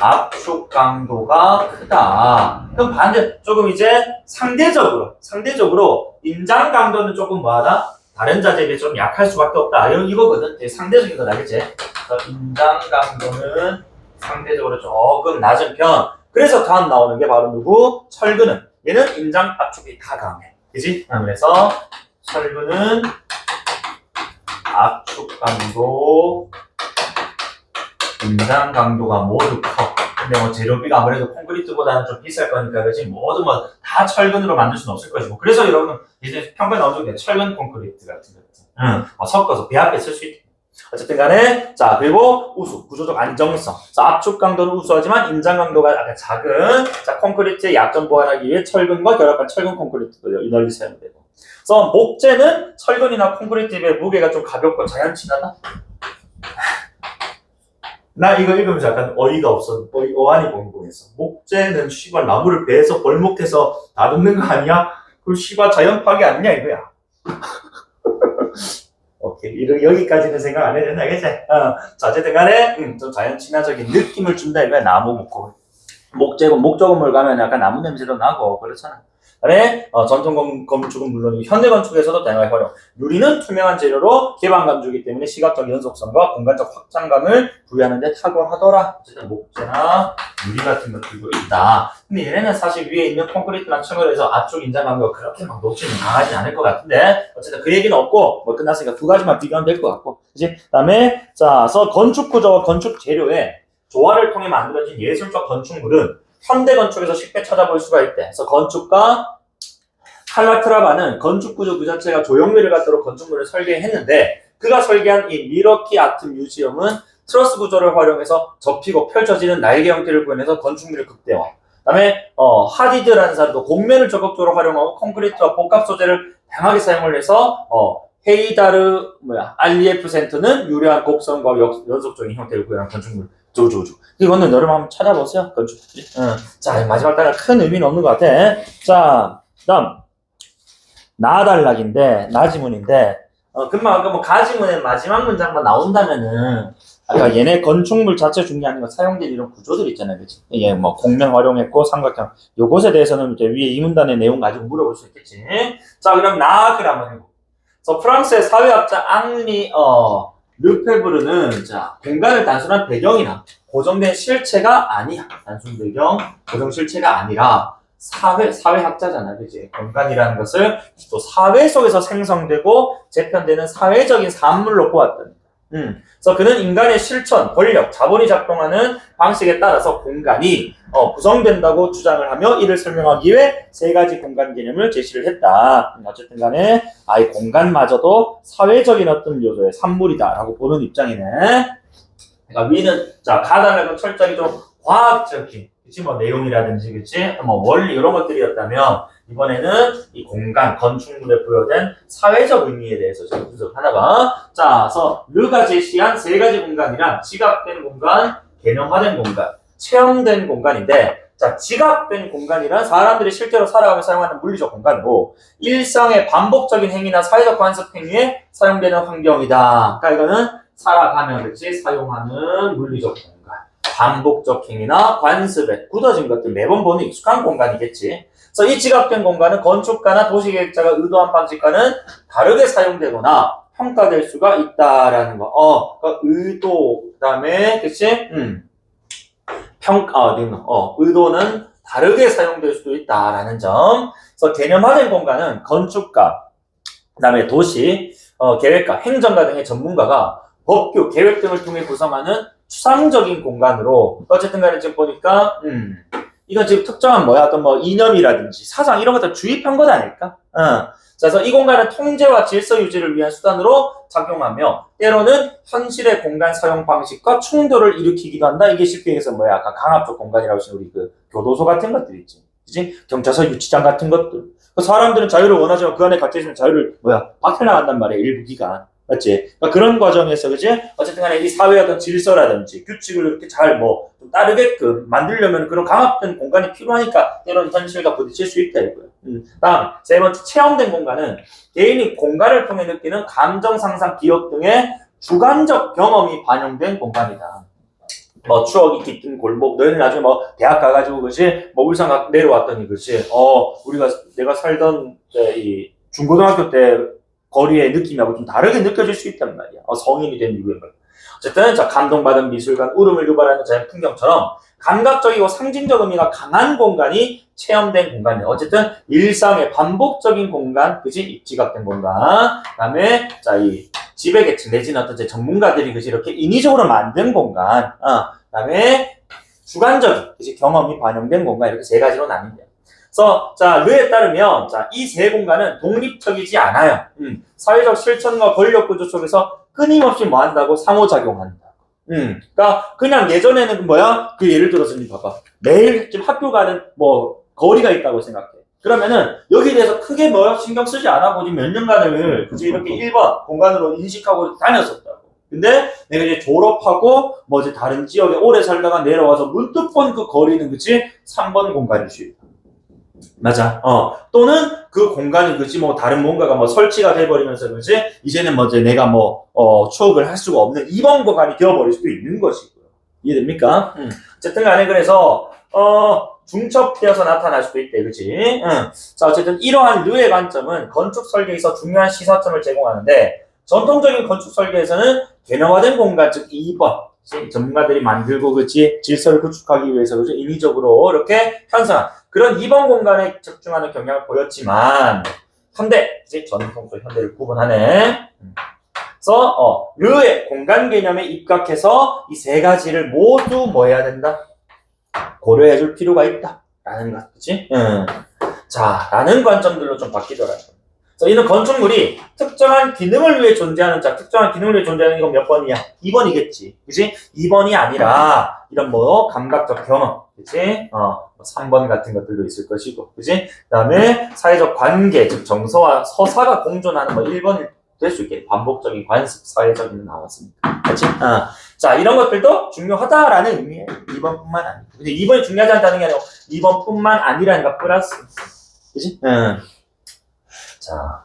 압축 강도가 크다. 그럼 반대 조금 이제 상대적으로 인장 강도는 조금 뭐하다? 다른 자재에 비해 좀 약할 수밖에 없다. 이거거든. 되게 상대적인 건 알겠지? 인장 강도는 상대적으로 조금 낮은 편. 그래서 다음 나오는 게 바로 누구? 철근은. 얘는 인장 압축이 다 강해. 그지? 그래서 철근은 압축 강도, 인장 강도가 모두 커. 근데 재료비가 아무래도 콘크리트보다는 좀 비쌀 거니까, 그지? 모두 다 철근으로 만들 수는 없을 것이고. 그래서 여러분, 이제 평가에 나오는 게 철근 콘크리트 같은 거. 섞어서 배 앞에 쓸 수 있게. 어쨌든 간에, 자, 그리고 우수, 구조적 안정성. 자, 압축 강도는 우수하지만 인장 강도가 약간 작은, 자, 콘크리트의 약점 보완하기 위해 철근과 결합한 철근 콘크리트도 이 널리 사용되고. 그래서 목재는 철근이나 콘크리트에 비해 무게가 좀 가볍고 자연친하다? 나 이거 읽으면서 약간 어이가 없어. 어안이 벙벙했어. 목재는 씨발 나무를 베서 벌목해서 다듬는 거 아니야? 그럼 씨발 자연 파괴 아니냐 이거야. 오케이. 여기까지는 생각 안 해도 된다, 그치? 자, 어쨌든 간에, 좀 자연 친화적인 느낌을 준다, 이거야. 나무 목고. 목조건물 가면 약간 나무 냄새도 나고, 그렇잖아. 그래, 전통 건축은 물론 현대 건축에서도 다양하게 활용. 유리는 투명한 재료로 개방 감주기 때문에 시각적 연속성과 공간적 확장감을 부여하는 데 탁월하더라. 어쨌든 목재나 유리 같은 것들도 있다. 근데 얘네는 사실 위에 있는 콘크리트나 철근을 해서 압축 인장 강도가 그렇게 막 높지는 강하지 않을 것 같은데, 어쨌든 그 얘기는 없고, 끝났으니까 2가지만 비교하면 될 것 같고. 그치? 그 다음에, 자, 건축 구조와 건축 재료의 조화를 통해 만들어진 예술적 건축물은 현대 건축에서 쉽게 찾아볼 수가 있대. 그래서 건축가 칼라트라바는 건축 구조 그 자체가 조형미를 갖도록 건축물을 설계했는데, 그가 설계한 이 미러키 아트 뮤지엄은 트러스 구조를 활용해서 접히고 펼쳐지는 날개 형태를 구현해서 건축물을 극대화. 그 다음에 하디드라는 사람도 곡면을 적극적으로 활용하고 콘크리트와 복합 소재를 다양하게 사용을 해서 헤이다르 알리에프 센터는 유려한 곡선과 연속적인 형태를 구현한 건축물. 조조조. 이거는 여러분 한번 찾아보세요. 건축들이. 자, 마지막 단어 큰 의미는 없는 것 같아. 자, 다음 나달락인데 나지문인데 금방 아까 가지문의 마지막 문장만 나온다면은 아까 얘네 건축물 자체 중요한 거 사용된 이런 구조들 있잖아요, 그치? 이게 곡면 활용했고 삼각형 요것에 대해서는 이제 위에 이 문단의 내용 가지고 물어볼 수 있겠지. 자, 그럼 나그를 한번 해보. 그래서 프랑스의 사회학자 앙리 르페브르는 자 공간을 단순한 배경이나 고정된 실체가 아니야. 단순 배경, 고정 실체가 아니라 사회학자잖아, 그지? 공간이라는 것을 또 사회 속에서 생성되고 재편되는 사회적인 산물로 보았다. 그래서 그는 인간의 실천, 권력, 자본이 작동하는 방식에 따라서 공간이 구성된다고 주장을 하며 이를 설명하기 위해 3가지 공간 개념을 제시를 했다. 어쨌든 간에 이 공간마저도 사회적인 어떤 요소의 산물이다라고 보는 입장이네. 그러니까 위는 자 가다락은 철저하게 좀 과학적인, 그치? 뭐 내용이라든지, 그치? 뭐 원리 이런 것들이었다면 이번에는 이 공간, 건축물에 부여된 사회적 의미에 대해서 좀 분석하나봐. 자, 그래서 르가 제시한 세 가지 공간이란 지각된 공간, 개념화된 공간, 체험된 공간인데, 자, 지각된 공간이란 사람들이 실제로 살아가며 사용하는 물리적 공간이고, 일상의 반복적인 행위나 사회적 관습 행위에 사용되는 환경이다. 그러니까 이거는 살아가며 그렇지 사용하는 물리적 공간, 반복적 행위나 관습에 굳어진 것들 매번 보는 익숙한 공간이겠지. 그래서 이 지각된 공간은 건축가나 도시계획자가 의도한 방식과는 다르게 사용되거나 평가될 수가 있다라는 거. 그러니까 의도, 그다음에 그치? 의도는 다르게 사용될 수도 있다라는 점. 그래서 개념화된 공간은 건축가, 그다음에 도시, 계획가, 행정가 등의 전문가가 법규, 계획 등을 통해 구성하는 추상적인 공간으로 어쨌든 간에 지금 보니까 이건 지금 특정한 어떤 이념이라든지 사상 이런 것들 주입한 것 아닐까? 그래서 이 공간은 통제와 질서 유지를 위한 수단으로 작용하며 때로는 현실의 공간 사용 방식과 충돌을 일으키기도 한다. 이게 쉽게 얘기해서 약간 강압적 공간이라고 하시는 우리 그 교도소 같은 것들 있지. 그지? 경찰서 유치장 같은 것들. 그 사람들은 자유를 원하지만 그 안에 갇혀 있으면 자유를 박탈나간단 말이야. 일부 기간. 맞지? 그러니까 그런 과정에서, 그지? 어쨌든 간에 이 사회의 어떤 질서라든지 규칙을 이렇게 잘 좀 따르게끔 만들려면 그런 강압된 공간이 필요하니까 때로는 현실과 부딪힐 수 있다 이거예요. 다음, 세 번째, 체험된 공간은 개인이 공간을 통해 느끼는 감정, 상상, 기억 등의 주관적 경험이 반영된 공간이다. 추억이 깃든 골목, 너희는 나중에 대학 가가지고, 그지? 울산 내려왔더니, 그지? 내가 살던, 이 중고등학교 때 거리의 느낌하고 좀 다르게 느껴질 수 있단 말이야. 성인이 된 이후에. 어쨌든, 감동받은 미술관, 울음을 유발하는 자연 풍경처럼 감각적이고 상징적 의미가 강한 공간이 체험된 공간이에요. 어쨌든, 일상의 반복적인 공간, 그지? 지각된 공간. 그 다음에, 이 지배계층 내지는 어떤 전문가들이 그지? 이렇게 인위적으로 만든 공간. 그 다음에, 주관적인, 그지? 경험이 반영된 공간. 이렇게 세 가지로 나뉜대요. 그래서 르에 따르면 이 세 공간은 독립적이지 않아요. 사회적 실천과 권력 구조 속에서 끊임없이 한다고 상호작용한다. 그러니까 그냥 예전에는 그 예를 들어서 봐봐. 매일 지금 학교 가는 거리가 있다고 생각해. 그러면은 여기에 대해서 크게 신경 쓰지 않아보지 몇 년간을 그지 이렇게 1번 공간으로 인식하고 다녔었다고. 근데 내가 이제 졸업하고 이제 다른 지역에 오래 살다가 내려와서 문득 본 그 거리는 그치 3번 공간일 수 있다. 맞아. 또는 그 공간이 그치 다른 뭔가가 설치가 돼버리면서 그치 이제는 이제 내가 추억을 할 수가 없는 2번 공간이 되어버릴 수도 있는 것이고요. 이해됩니까? 어쨌든 간에 그래서 중첩되어서 나타날 수도 있대, 그치? 자, 어쨌든 이러한 르의 관점은 건축 설계에서 중요한 시사점을 제공하는데 전통적인 건축 설계에서는 개념화된 공간, 즉 2번 전문가들이 만들고 그치 질서를 구축하기 위해서 그치 인위적으로 이렇게 편성한 그런 2번 공간에 집중하는 경향을 보였지만 현대, 이제 전통적 현대를 구분하네. 그래서 르의 공간 개념에 입각해서 이 세 가지를 모두 해야 된다? 고려해줄 필요가 있다라는 것, 그치? 자, 라는 관점들로 좀 바뀌더라고요. 그래서 이는 건축물이 특정한 기능을 위해 존재하는 특정한 기능을 위해 존재하는 건 몇 번이야? 2번이겠지. 그치? 2번이 아니라, 이런 감각적 경험. 그치? 3번 같은 것들도 있을 것이고. 그치? 그 다음에 사회적 관계, 즉 정서와 서사가 공존하는 1번이 될 수 있게 반복적인 관습, 사회적인 나왔습니다. 그치? 자, 이런 것들도 중요하다라는 의미예요. 2번뿐만 아니고. 근데 2번이 중요하지 않다는 게 아니고, 2번뿐만 아니라는 거 플러스. 그치? 자,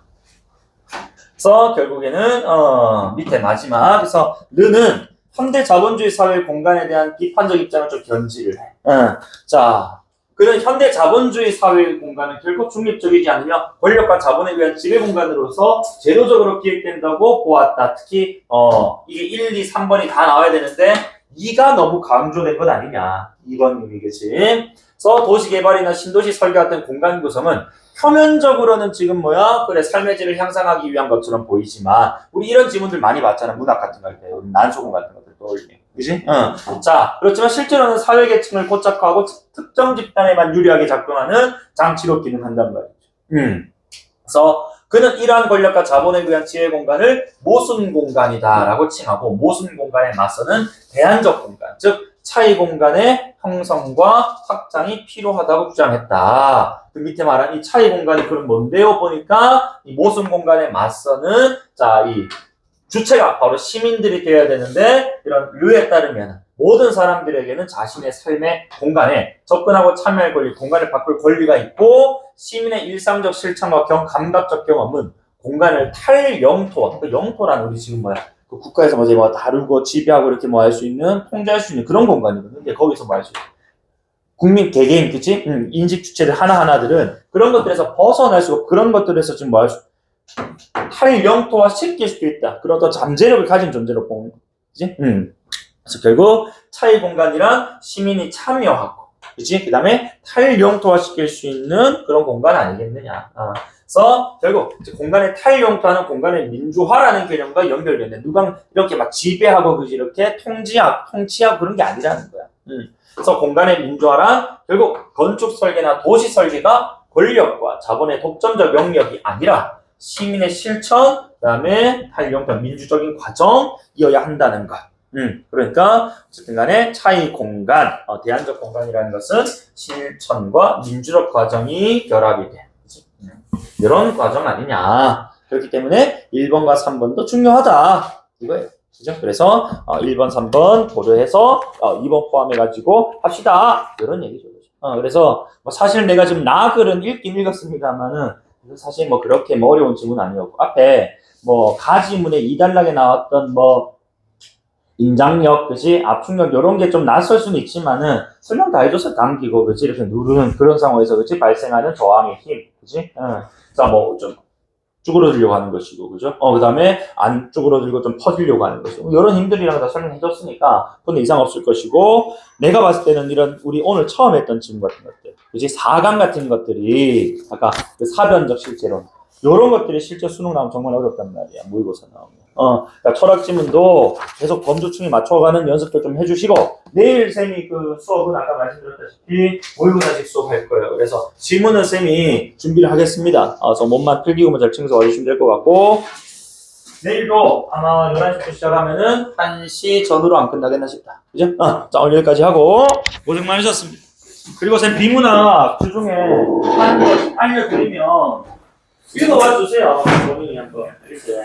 그래서 결국에는 밑에 마지막 그래서 르는 현대 자본주의 사회 공간에 대한 비판적 입장을 좀 견지를 해. 자, 그는 현대 자본주의 사회 공간은 결코 중립적이지 않으며 권력과 자본에 의한 지배 공간으로서 제도적으로 기획된다고 보았다. 특히 이게 1, 2, 3번이 다 나와야 되는데 2가 너무 강조된 것 아니냐. 2번 의미겠지. 그래서 도시개발이나 신도시 설계 같은 공간 구성은 표면적으로는 지금 그래 삶의 질을 향상하기 위한 것처럼 보이지만 우리 이런 지문들 많이 봤잖아. 문학 같은 거 할 때. 난소공 같은 것들 떠올리네. 그지? 자, 그렇지만 실제로는 사회계층을 고착화하고 특정 집단에만 유리하게 작동하는 장치로 기능한단 말이죠. 그래서 그는 이러한 권력과 자본에 의한 지혜 공간을 모순 공간이다라고 칭하고 모순 공간에 맞서는 대안적 공간, 즉 차이 공간의 형성과 확장이 필요하다고 주장했다. 그 밑에 말한 이 차이 공간이 그럼 뭔데요? 보니까 이 모순 공간에 맞서는 자, 이 주체가 바로 시민들이 되어야 되는데 이런 류에 따르면 모든 사람들에게는 자신의 삶의 공간에 접근하고 참여할 권리, 공간을 바꿀 권리가 있고 시민의 일상적 실천과 감각적 경험은 공간을 탈영토, 그 영토라는 우리 지금 뭐야? 그 국가에서 뭐 다루고 지배하고 이렇게 뭐 할 수 있는 통제할 수 있는 그런 공간이거든요. 근데 거기서 뭐 할 수 있는 국민 개개인 그치? 인식 주체들 하나하나들은 그런 것들에서 벗어날 수 없고 그런 것들에서 지금 뭐 할 수 탈영토화 시킬 수도 있다. 그런 어떤 잠재력을 가진 존재로 보는 거. 그치? 그래서 결국 차이 공간이란 시민이 참여하고 그치? 그 다음에 탈영토화 시킬 수 있는 그런 공간 아니겠느냐. 그래서 결국 이제 공간의 탈영토화는 공간의 민주화라는 개념과 연결되는 누가 이렇게 막 지배하고 그지 이렇게 통치하고 그런 게 아니라는 거야. 그래서 공간의 민주화란 결국 건축 설계나 도시 설계가 권력과 자본의 독점적 영역이 아니라 시민의 실천, 그다음에 탈영토 민주적인 과정이어야 한다는 것. 그러니까 어쨌든 간에 차이 공간, 대안적 공간이라는 것은 실천과 민주적 과정이 결합이 돼. 이런 과정 아니냐. 그렇기 때문에 1번과 3번도 중요하다. 이거예요. 그죠? 그래서 1번, 3번 고려해서 2번 포함해가지고 합시다. 이런 얘기죠. 그래서 뭐 사실 내가 지금 나글은 읽긴 읽었습니다만은 사실 뭐 그렇게 뭐 어려운 질문 아니었고 앞에 뭐 가지문에 2단락에 나왔던 뭐 인장력, 그지? 압축력, 요런 게 좀 낯설 수는 있지만은, 설명 다 해줘서 당기고, 그지? 이렇게 누르는 그런 상황에서, 그지? 발생하는 저항의 힘, 그지? 자, 뭐, 좀, 쭈그러들려고 하는 것이고, 그죠? 그 다음에, 안 쭈그러들고 좀 퍼지려고 하는 것이고, 요런 힘들이랑 다 설명해줬으니까, 그건 이상 없을 것이고, 내가 봤을 때는 이런, 우리 오늘 처음 했던 질문 같은 것들, 그지? 4강 같은 것들이, 아까 그 사변적 실제론, 요런 것들이 실제 수능 나오면 정말 어렵단 말이야. 모의고사 나오면. 그러니까 철학 지문도 계속 범주충에 맞춰가는 연습도 좀 해주시고, 내일 쌤이 그 수업은 아까 말씀드렸다시피 모의고사식 수업할 거예요. 그래서 지문은 쌤이 준비를 하겠습니다. 그래서 몸만 필기구만 잘 챙겨서 와주시면 될 것 같고, 내일도 아마 11시부터 시작하면은 1시 전후로 안 끝나겠나 싶다. 그죠? 자, 오늘 여기까지 하고, 고생 많으셨습니다. 그리고 쌤 비문학 주중에 하는 거 알려드리면, 읽어봐 주세요. 본인이 한번. 이렇게.